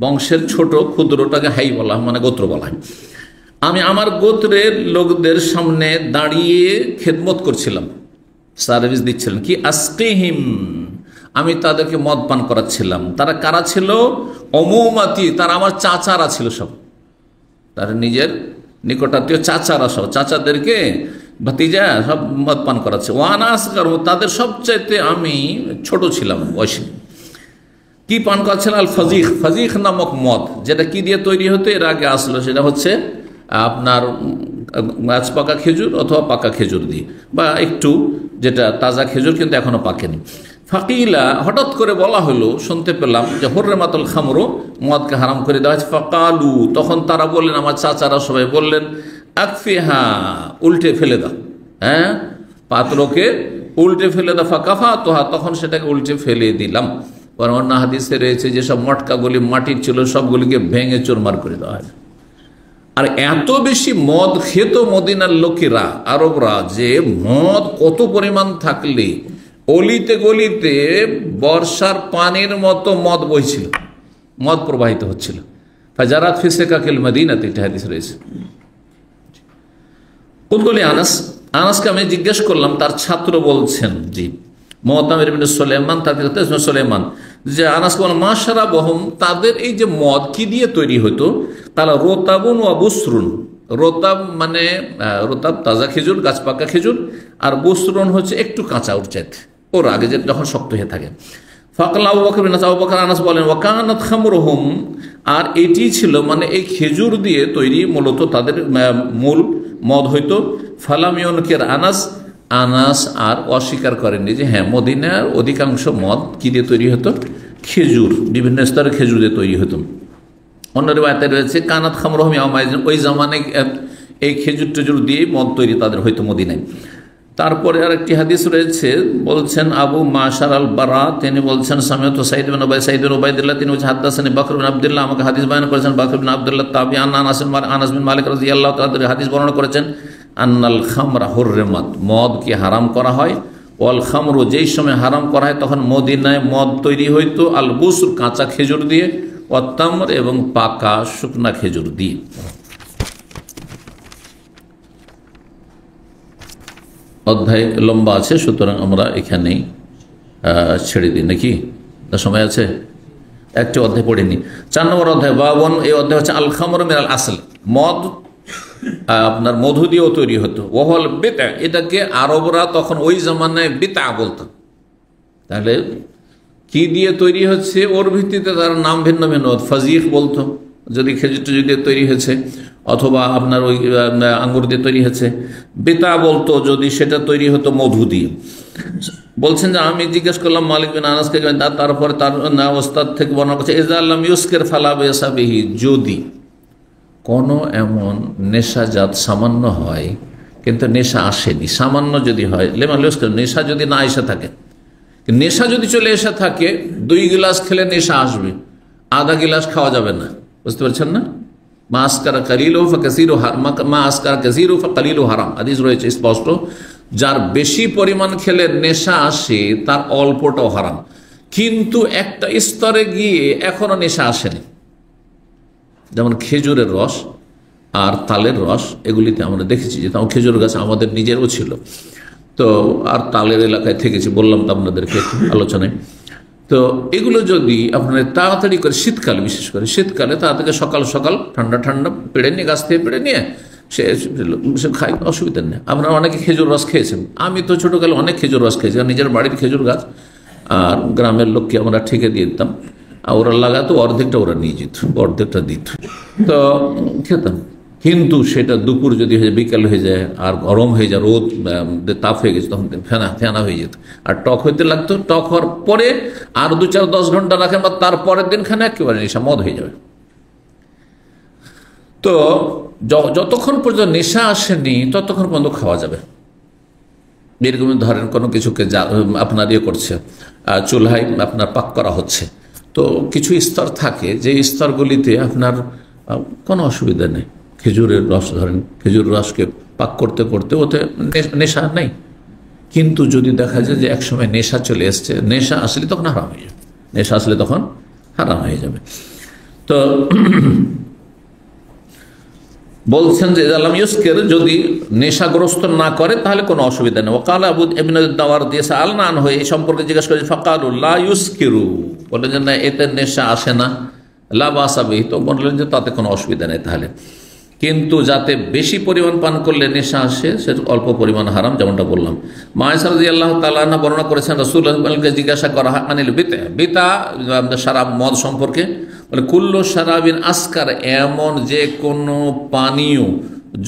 বংশের ছোট ক্ষুদ্রটাকে হাই বলা, মানে গোত্র বলা হয়। আমি আমার গোত্রের লোকদের সামনে দাঁড়িয়ে খেদমত করছিলাম, সার্ভিস দিচ্ছিলাম। কি আসকিহিম, আমি তাদেরকে মদ পান করাচ্ছিলাম। তারা কারা ছিল? অমৌমাতি, তারা আমার চাচারা ছিল সব, তারা নিজের নিকটাত্মীয় চাচারা, সব চাচাদেরকে ভাতিজা সব মদ পান করাচ্ছে। ওয়ানা আসগার, তাদের সবচাইতে আমি ছোট ছিলাম বয়সে। কি পান করাচ্ছিলাম? আল ফাজিক, ফাজিক নামক মদ, যেটা কি দিয়ে তৈরি হতো, এর আগে আসলো, সেটা হচ্ছে আপনার গাছ পাকা খেজুর অথবা পাকা খেজুর দিয়ে, বা একটু যেটা তাজা খেজুর কিন্তু এখনো পাকেনি। ফাকিলা, হঠাৎ করে বলা হলো, শুনতে পেলাম যে হুররিমাতুল খামরু, মদকে হারাম করে দেওয়া হয়েছে। ফাকালু, তখন তারা বললেন, আমার চাচারা সবাই বললেন, আকফিহা, উল্টে ফেলে দাও, হ্যাঁ, পাত্রকে উল্টে ফেলে দাও। ফাকাফা তোহা, তখন সেটাকে উল্টে ফেলে দিলাম। অন্য হাদিসে রয়েছে যেসব মটকাগুলি মাটির ছিল সবগুলিকে ভেঙে চুরমার করে দেওয়া হয়। আর এত বেশি মদ খেত মদিনার লোকেরা, আরবরা, যে মদ কত পরিমাণ থাকলে অলিতে গলিতে বর্ষার পানির মতো মদ বইছিল, মদ প্রবাহিত হচ্ছিল। ফাজারাত ফি সিকাকিল মদিনাতে, এটা হাদিস রয়েছে। কুলকুলি আনাস, আনাসকে আমি জিজ্ঞেস করলাম, তার ছাত্র বলছেন, জি মুআতামির ইবনে সুলাইমান, তার কাছে সুলাইমান, যে আনাস বলেন, মাশরাবহুম, তাদের এই যে মদ কি দিয়ে তৈরি হতো? তাহলে রোতাবুন ওয়া বুসরুন, রোতাব মানে রোতাব তাজা খেজুর, গাছ পাকা খেজুর, আর বুসরুন হচ্ছে একটু কাঁচা উঠচাইতে, ওর আগে যে যখন শক্ত হয়ে থাকে। ফাকলা আবু বকর বিন আবু বকর আনাস বলেন, ওয়াকানাত খামরুহুম, আর এটি ছিল মানে এই খেজুর দিয়ে তৈরি মূলত তাদের মূল মদ হইতো। ফালাম ইউনকির আনাস, আনাস আর অস্বীকার করেননি যে হ্যাঁ, মদিনার অধিকাংশ মদ কি দিয়ে তৈরি হতো? খেজুর, বিভিন্ন স্তরের খেজুর দিয়ে তৈরি হতো। অন্য রিওয়ায়াতে রয়েছে, কানাত খামরুহুম ইয়াওমাইযিন, ওই জামানে এই খেজুর টেজুর দিয়ে মদ তৈরি তাদের হয়তো মদিনায়। তারপরে আরেকটি হাদিস রয়েছে, বলছেন আবু মাশার আল বারা, তিনি বলছেন সামিউতু সাইদ বিন উবাইদুল্লাহ, তিনি বলছেন হাদাসানি বকর বিন আব্দুল্লাহ, আমাকে হাদিস বয়ান করেছেন বকর বিন আব্দুল্লাহ তাবি আনাস বিন মালিক রাদিয়াল্লাহু তাআলা হাদিস বর্ণনা করেছেন আন্নাল খামরা হুররিমাত, মদ কি হারাম করা হয়, ওয়াল খামরু, যেই সময় হারাম করা হয় তখন মদিনায় মদ তৈরি হইতো, আল বুসর, কাঁচা খেজুর দিয়ে, ওয়াত তামর, এবং পাকা শুকনা খেজুর দিয়ে। অধ্যায় লম্বা আছে, সুতরাং আমরা এখানেই ছেড়ে দিই নাকি, সময় আছে, একটি অধ্যায় পড়িনি। 4 নম্বর অধ্যায় বাবন, এই অধ্যায় হচ্ছে আল খামর মিনাল আসল, মদ আপনার মধু দিয়েও তৈরি হতো, ওহল বিতা, এটাকে আরবরা তখন ওই জামানায় বিতা বলতো। তাহলে কি দিয়ে তৈরি হচ্ছে ওর ভিত্তিতে তার নাম ভিন্ন ভিন্ন, ফাজিক বলতো যদি খেজুর টেজুর দিয়ে তৈরি হয়েছে, অথবা আপনার ওই আঙ্গুর দিয়ে তৈরি হয়েছে। বিতা বলতো যদি সেটা তৈরি হতো মধু দিয়ে। বলছেন যে আমি জিজ্ঞেস করলাম মালিক বিন আনাসকে, তারপরে তার ওস্তাদ থেকে বর্ণনা করছে ইজা আল্লাম ইউসকের ফালা বেসাবিহি, যদি কোনো এমন নেশাজাত সামান্য হয় কিন্তু নেশা আসেনি, সামান্য যদি হয়, লেমা ইউসকের, নেশা যদি না এসে থাকে, নেশা যদি চলে এসে থাকে, 2 গিলাস খেলে নেশা আসবে, আধা গিলাস খাওয়া যাবে না, বুঝতে পারছেন না? মা আসকারা কালিলু ফাকাসিরু মা আসকারা কাসিরু ফাকালিলু হারাম, হাদিস রয়েছে স্পষ্ট। যার বেশি পরিমাণ খেলে নেশা আসে তার অল্পটাও হারাম, কিন্তু একটা স্তরে গিয়ে এখনো নেশা আসেনি, যেমন খেজুরের রস আর তালের রস, এগুলিতে আমরা দেখেছি যে তাও খেজুর গাছ আমাদের নিজেরও ছিল, তো আর তালের এলাকায় থেকেছি, বললাম তো আপনাদেরকে আলোচনায়। তো এগুলো যদি আপনারা তাড়াতাড়ি করে, শীতকালে বিশেষ করে শীতকালে তাড়াতাড়ি সকাল সকাল ঠান্ডা ঠান্ডা পেড়ে নিয়ে, গাছ থেকে পেড়ে নিয়ে সে খাই, অসুবিধা নেই। আপনারা অনেকে খেজুর রস খেয়েছেন, আমি তো ছোটোকালে অনেক খেজুর রস খেয়েছি, নিজের বাড়ির খেজুর গাছ, আর গ্রামের লোককে আমরা ঠিকে দিয়ে দিতাম, আর ওরা লাগাতো, অর্ধেকটা ওরা নিয়ে যেত, অর্ধেকটা দিত, তো খেতাম। কিন্তু সেটা দুপুর যদি হয়ে যায়, বিকাল হয়ে যায়, আর গরম হয়ে যায়, রোদ তাপ হয়ে গেছে, তখন ফেনা হয়ে যেত, আর টক হইতে লাগতো। টক হওয়ার পরে আর 2-4-10 ঘন্টা রাখেন, বা তারপরের দিনখানে একেবারে নেশা মদ হয়ে যাবে। তো যতক্ষণ পর্যন্ত নেশা আসেনি ততক্ষণ পর্যন্ত খাওয়া যাবে। এরকম ধরেন কোনো কিছুকে আপনার ইয়ে করছে, চুলহায় আপনার পাক করা হচ্ছে, তো কিছু স্তর থাকে যে স্তরগুলিতে আপনার কোনো অসুবিধা নেই। খেজুরের রস ধরেন, খেজুর রসকে পাক করতে করতে ওতে নেশা নেই, কিন্তু যদি দেখা যায় যে একসময় নেশা চলে এসছে, নেশা আসলে তখন হারাম হয়ে যাবে, নেশা আসলে তখন হারাম হয়ে যাবে। তো বলছেন যে আল্লাম ইউসকের, যদি নেশাগ্রস্ত না করে তাহলে কোনো অসুবিধা নেই। ওকাল আবু ইবনে দাওয়ার দিয়েছে আলনান হয়ে এই সম্পর্কে জিজ্ঞাসা করেছে, ফাকালু লা ইউসকিরু, বললেন যে না, এতে নেশা আসে না, লা বাসা বিহি, তো বললেন যে তাতে কোনো অসুবিধা নেই। তাহলে কিন্তু যাতে বেশি পরিমাণ পান করলে নেশা আসে, সেটা অল্প পরিমাণ হারাম, যেমনটা বললাম। মা আয়েশা রাদিয়াল্লাহু তাআলা আনহা বর্ণনা করেছেন, রাসূলুল্লাহকে জিজ্ঞাসা করা হয় আনিল বিতা, বিতা শরাব মদ সম্পর্কে, বলে কুল্লু শারাবিন আসকার, এমন যে কোনো পানীয়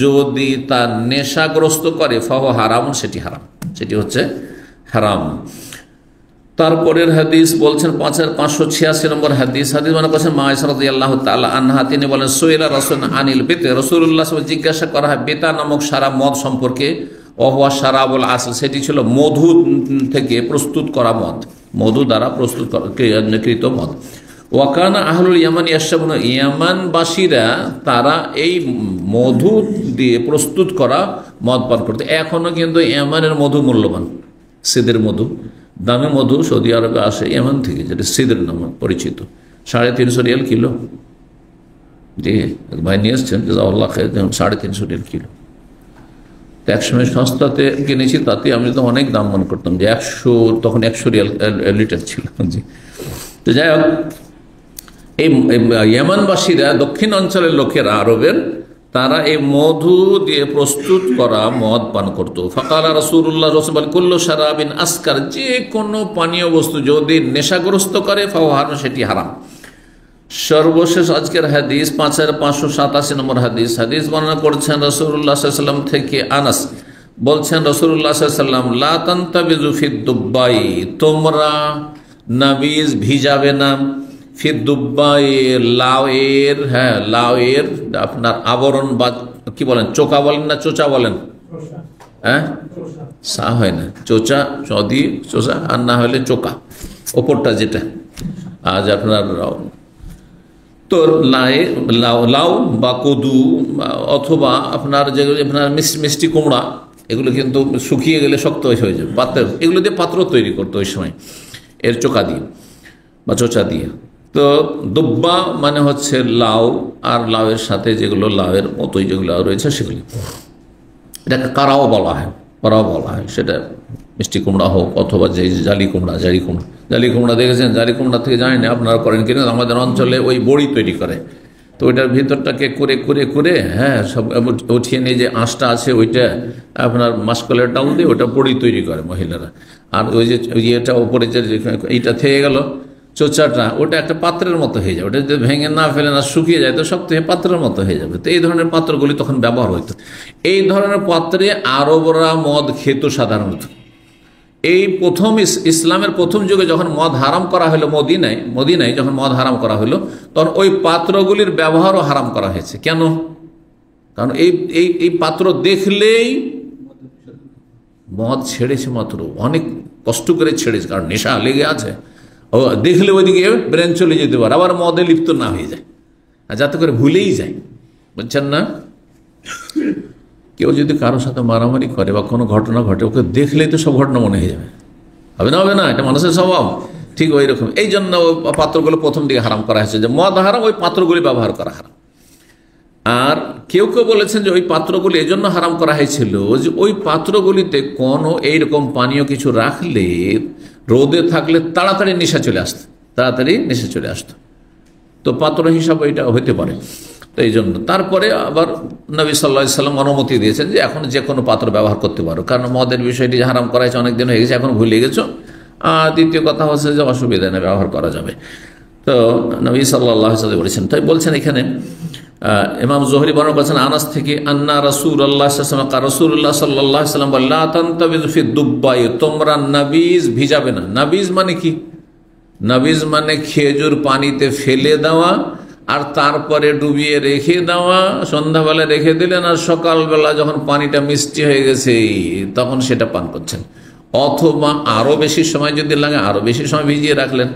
যদি তার নেশাগ্রস্ত করে, ফাহু হারাম, সেটি হারাম, সেটি হচ্ছে হারাম। তারপরের হাদিস বলছেন 5586 নম্বর হাদিস মনে করছেন মা আয়েশা রাদিয়াল্লাহু তাআলা আনহা, তিনি বলেন সুইলা রাসূল আনিল বিতা, রাসূলুল্লাহ জিজ্ঞাসা করা হয় বেতা নামক শরাব মদ সম্পর্কে, ওহুয়া শারাবুল আসল, সেটি ছিল মধু থেকে প্রস্তুত করা মদ, মধু দ্বারা প্রস্তুত কৃত মদ। ওয়াকানা আহলুল ইয়ামান ইয়াশরাবুন, ইয়ামানবাসীরা তারা এই মধু দিয়ে প্রস্তুত করা মদ পান করতে। এখনো কিন্তু ইয়ামানের মধু মূল্যবান, সিদের মধু, দামি মধু সৌদি আরবে আসে ইয়ামান থেকে, যেটা সিদের নামে পরিচিত, 350 রিয়াল কিলো। জি ভাই নিয়ে এসছেন, জাযাকাল্লাহ খাইর, 350 রিয়াল কিলো। একসময় সস্তাতে কিনেছি, তাতে আমি তো অনেক দাম মনে করতাম, যে 100, তখন 100 রিয়াল লিটার ছিল। জি, তো যাই হোক, এই ইয়ামানবাসীরা, দক্ষিণ অঞ্চলের লোকেরা, আরবের, তারা এই মধু দিয়ে প্রস্তুত করা মদ পান করতো। ফাকালা রাসূলুল্লাহ, রাসূল বলেন কুল্লু শারাবিন আসকার, যে কোনো পানীয় বস্তু যদি নেশাগ্রস্ত করে, ফাহু হারাম, সেটি হারাম। সর্বশেষ আজকের হাদিস 5587 নম্বর হাদিস বর্ণনা করছেন রাসূলুল্লাহ সাল্লাল্লাহু আলাইহি ওয়াসাল্লাম থেকে আনাস, বলছেন রাসূলুল্লাহ সাল্লাল্লাহু আলাইহি ওয়াসাল্লাম, লা তানতাবিজু ফিদ দুব্বাই, তোমরা নাবিজ ভিজাবে না, ফিদ দুব্বাই, লাউয়ের, লাউয়ের আপনার আবরণ, বা কি বলেন, চোকা বলেন না চোচা বলেন, হ্যাঁ, সা হয় না, চোচা, চদি চোচা, আর না হলে চোকা, ওপরটা যেটা। আজ আপনার তো লাউ বা কদু অথবা আপনার যেগুলো আপনার মিষ্টি কুমড়া, এগুলো কিন্তু শুকিয়ে গেলে শক্ত হয়ে যাবে পাত্রের, এগুলো দিয়ে পাত্র তৈরি করতো ওই সময় এর চোকা দিয়ে বা চোচা দিয়ে। তো দুব্বা মানে হচ্ছে লাউ, আর লাউয়ের সাথে যেগুলো লাউয়ের মতোই যেগুলো রয়েছে সেগুলি, এটাকে কারাও বলা হয়, করাও বলা হয়। সেটা মিষ্টি কুমড়া হোক অথবা যে জালি কুমড়া, জালি কুমড়া দেখেছেন, জালি কুমড়া থেকে জানি না আপনারা করেন কিনা, আমাদের অঞ্চলে ওই বড়ি তৈরি করে, তো ওইটার ভিতরটাকে করে হ্যাঁ সব উঠিয়ে নিয়ে যে আঁশটা আছে ওইটা আপনার মাসকলের ডাল দিয়ে ওটা বড়ি তৈরি করে মহিলারা। আর ওই যে ইয়েটা ওপরে যে এইটা থেকে গেল চোচাটা, ওটা একটা পাত্রের মতো হয়ে যাবে, ওটা যদি ভেঙে না ফেলে না শুকিয়ে যায় তো শক্ত হয়ে পাত্রের মতো হয়ে যাবে। তো এই ধরনের পাত্রগুলি তখন ব্যবহার হইতো। এই ধরনের পাত্রে আরবরা মদ খেত সাধারণত। এই প্রথম ইসলামের প্রথম যুগে যখন মদ হারাম করা হলো মদিনায় যখন মদ হারাম করা হলো, তখন ওই পাত্রগুলির ব্যবহারও হারাম করা হয়েছে। কেন? কারণ এই পাত্র দেখলেই মদ ছেড়েছে, মাত্র অনেক কষ্ট করে ছেড়েছে, কারণ নেশা লেগে আছে, ও দেখলে ওইদিকে ব্রেন চলে যেতে পারে, আবার মদে লিপ্ত না হয়ে যায়, আর যাতে করে ভুলেই যায়। বুঝছেন না? কেউ যদি কারোর সাথে মারামারি করে বা কোনো ঘটনা ঘটে, ওকে দেখলেই তো সব ঘটনা মনে হয়ে যাবে, হবে না, এটা মানুষের স্বভাব। ঠিক ওই রকম এই জন্য ওই পাত্রগুলো প্রথম দিকে হারাম করা হয়েছে, যে মদ হারাম, ওই পাত্রগুলি ব্যবহার করা হারাম। আর কেউ বলেছেন যে ওই পাত্রগুলি এই জন্য হারাম করা হয়েছিল যে ওই পাত্রগুলিতে কোনো এইরকম পানীয় কিছু রাখলে, রোদে থাকলে তাড়াতাড়ি নেশা চলে আসতো, তো পাত্র হিসাবে এটা হইতে পারে। তো এই জন্য তারপরে আবার নবী সাল্লাল্লাহু আলাইহি সাল্লাম অনুমতি দিয়েছেন যে এখন যে কোনো পাত্র ব্যবহার করতে পারো, কারণ মদের বিষয়টি হারাম করা হয়েছে অনেকদিন হয়ে গেছে, এখন ভুলে গেছো। আর দ্বিতীয় কথা হচ্ছে যে অসুবিধা নেই, ব্যবহার করা যাবে। তো নবী সাল্লাল্লাহু আলাইহি সাল্লাম বলেছেন, তাই বলছেন এখানে ইমাম জোহরি বর্ণনা করেছেন আনাস থেকে, আন্না রাসূলুল্লাহ সাল্লাল্লাহু আলাইহি ওয়াসাল্লাম বলেন, লা তানতাবিযু ফি দুব্বাই, তোমরা নাবিজ ভিজাবে না। নাবিজ মানে কি? নাবিজ মানে খেজুর পানিতে ফেলে দেওয়া, আর তারপরে ডুবিয়ে রেখে দেওয়া, সন্ধ্যাবেলা রেখে দিলেন, আর সকালবেলা যখন পানিটা মিষ্টি হয়ে গেছে তখন সেটা পান করছেন। অথবা আরো বেশি সময় যদি লাগে আরো বেশি সময় ভিজিয়ে রাখলেন।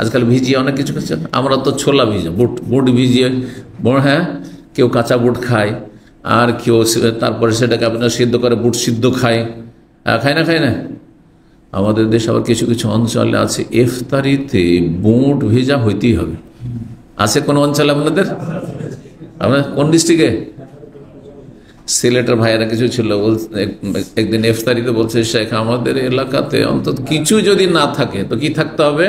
আজকাল ভিজিয়ে অনেক কিছু করছেন, আমরা তো ছোলা ভিজে বুট ভিজিয়ে, হ্যাঁ, কেউ কাঁচা বুট খায়, আর কেউ তারপরে সেটাকে আপনার সিদ্ধ করে বুট সিদ্ধ খায় না। আমাদের দেশে আবার কিছু কিছু অঞ্চলে আছে ইফতারিতে বুট ভেজা হইতেই হবে। আছে কোন অঞ্চলে আপনাদের? আপনার কোন ডিস্ট্রিক্টে? সিলেটের ভাইয়েরা কিছু ছিল, একদিন ইফতারিতে বলছে, শেখ আমাদের এলাকাতে অন্তত কিছু যদি না থাকে তো কি থাকতে হবে?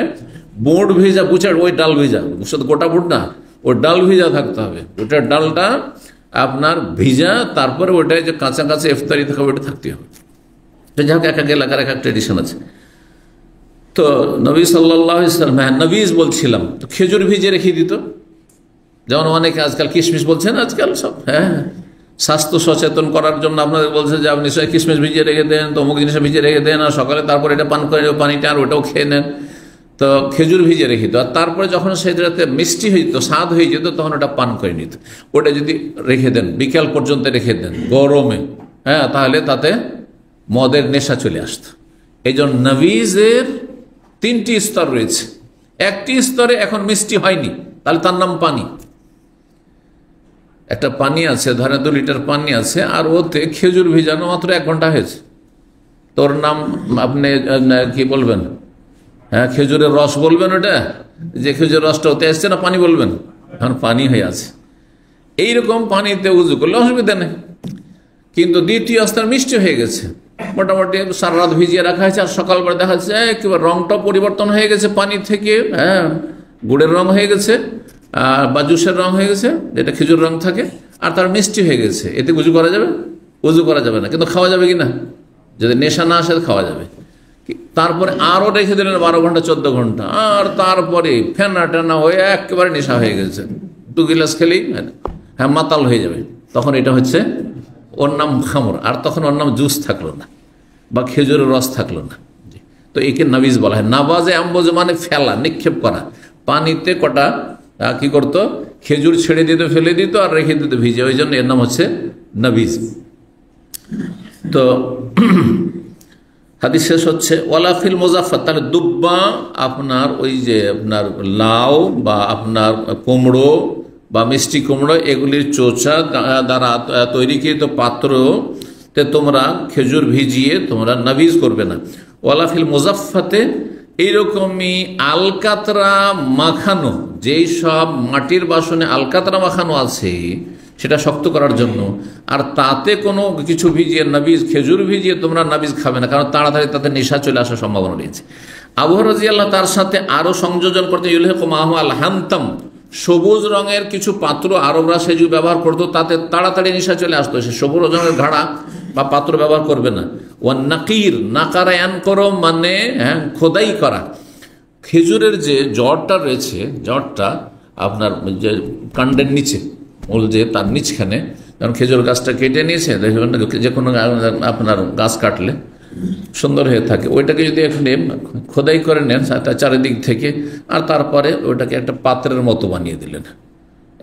বুট ভেজা, বুটের ওই ডাল ভেজা, শুধু গোটা বুট না, ওই ডাল ভেজা থাকতে হবে। ওটার ডালটা আপনার ভিজা, তারপরে ওটাই যে কাঁচা ইফতারি থাকে ওটা থাকতে হবে। যাই হোক, এক এক এলাকার এক এক ট্রেডিশন আছে। তো নবী সাল্লাল্লাহু আলাইহি ওয়াসাল্লাম, হ্যাঁ নবীজ বলছিলাম, তো খেজুর ভিজে রেখে দিত। যেমন অনেকে আজকাল কিশমিশ বলছেন, আজকাল সব হ্যাঁ স্বাস্থ্য সচেতন করার জন্য আপনাদের বলছে যে আপনি কিশমিশ ভিজিয়ে রেখে দেন, তো অমুক জিনিস ভিজিয়ে রেখে দেন, আর সকালে তারপরে এটা পান করে পানিটা, আর ওটাও খেয়ে নেন। তো খেজুর ভিজে রেখে দিত, আর তারপরে যখন সেটাতে মিষ্টি হয়ে যেত, স্বাদ হয়ে যেত, তখন ওটা পান করে নিত। ওটা যদি রেখে দেন, বিকেল পর্যন্ত রেখে দেন গরমে, হ্যাঁ, তাহলে তাতে মদের নেশা চলে আসত। এই জন্য নবীজের তিনটি স্তর রয়েছে। একটি স্তরে এখন মিষ্টি হয়নি, তাহলে তার নাম পানি। একটা পানি আছে, ধরেন 2 লিটার পানি আছে, আর ওতে খেজুর ভিজানো মাত্র 1 ঘন্টা হয়েছে, তোর নাম আপনি কি বলবেন? হ্যাঁ, খেজুরের রস বলবেন, ওটা যে খেজুরের রসটা ওতে আসছে, না পানি বলবেন? এখন পানি হয়ে আছে। এইরকম পানিতে উজু করলে অসুবিধা নেই, কিন্তু দ্বিতীয় স্তর মিষ্টি হয়ে গেছে, মোটামুটি সারা রাত ভিজিয়ে রাখা হয়েছে, আর সকালবেলা দেখা যাচ্ছে একেবারে রংটা পরিবর্তন হয়ে গেছে, পানি থেকে হ্যাঁ গুড়ের রং হয়ে গেছে, বা জুসের রং হয়ে গেছে, যেটা খেজুর রং থাকে, আর তার মিষ্টি হয়ে গেছে। এতে উজু করা যাবে? উজু করা যাবে না, কিন্তু খাওয়া যাবে কিনা? যদি নেশা না আসে খাওয়া যাবে। তারপরে আরও রেখে দিলেন 12 ঘন্টা 14 ঘন্টা, আর তারপরে ফেনা টেনা হয়ে একেবারে নেশা হয়ে গেছে, 2 গিলাস খেলেই হ্যাঁ মাতাল হয়ে যাবে, তখন এটা হচ্ছে ওর নাম খামর, আর তখন ওর নাম জুস থাকলো না বা খেজুরের রস থাকলো না। তো একে নাবিজ বলা হয়। নাবাজে আম্বজ মানে ফেলা, নিক্ষেপ করা। পানিতে কটা কি করতো? খেজুর ছেড়ে দিত, ফেলে দিত, আর রেখে দিত ভিজে, ওই জন্য এর নাম হচ্ছে নাবিজ। তো হাদিস শেষ হচ্ছে ওয়ালাফিল মুজাফফাত, তাহলে দুব্বা আপনার ওই যে আপনার লাউ বা আপনার কুমড়ো বা মিষ্টি কুমড়ো এগুলির চোচা দ্বারা তৈরিকৃত পাত্রতে তোমরা খেজুর ভিজিয়ে তোমরা নাবিজ করবে না। ওয়ালাফিল মুজাফফাতে এইরকমই আলকাতরা মাখানো, যেই সব মাটির বাসনে আলকাতরা মাখানো আছে সেটা শক্ত করার জন্য, আর তাতে কোনো কিছু ভিজিয়ে নাবিজ, খেজুর ভিজিয়ে তোমরা নাবিজ খাবে না, কারণ তাড়াতাড়ি তাতে নেশা চলে আসার সম্ভাবনা রয়েছে। আবু হুরায়রা রাদিয়াল্লাহু তার সাথে আরো সংযোজন করতে ইউলহিকু মাহু আল হান্তাম, সবুজ রঙের কিছু পাত্র আরবরা সেজু ব্যবহার করতো, তাতে তাড়াতাড়ি নেশা চলে আসতো, সে সবুজ রঙের ঘড়া বা পাত্র ব্যবহার করবে না। ওয়ান নাকির, নাকারায়ান করো মানে খোদাই করা, খেজুরের যে জড়টা রয়েছে, জড়টা আপনার যে কাণ্ডের নিচে, মূল যে তার নিচখানে, কারণ খেজুর গাছটা কেটে নিয়েছে, যে কোনো আপনার গাছ কাটলে সুন্দর হয়ে থাকে, ওইটাকে যদি এখানে খোদাই করে নেন চারিদিক থেকে, আর তারপরে ওইটাকে একটা পাত্রের মতো বানিয়ে দিলেন।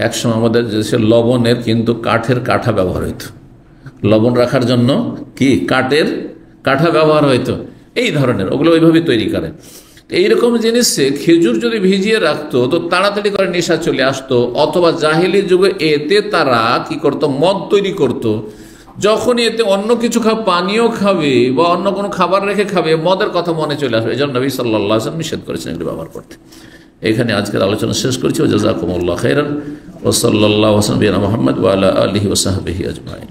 একসময় আমাদের দেশে লবণের কিন্তু কাঠের কাঠা ব্যবহার হইতো, লবণ রাখার জন্য কি কাঠের কাঠা ব্যবহার হইতো, এই ধরনের ওগুলো ওইভাবে তৈরি করে। এইরকম জিনিসে খেজুর যদি ভিজিয়ে রাখতো তো তাড়াতাড়ি করে নেশা চলে আসতো। অথবা জাহেলি যুগে এতে তারা কি করতো, মদ তৈরি করতো, যখন এতে অন্য কিছু পানীয় খাবে বা অন্য কোনো খাবার রেখে খাবে, মদের কথা মনে চলে আসবে, এই জন্য নবী সাল্লাল্লাহু আলাইহি ওয়াসাল্লাম নিষেধ করেছেন এগুলো ব্যবহার করতে। এখানে আজকের আলোচনা শেষ করছি। জাযাকুমুল্লাহু খাইরান ওয়া সাল্লাল্লাহু আলা মুহাম্মদ ওয়া আলা আলিহি ওয়া সাহবিহি আজমাইন।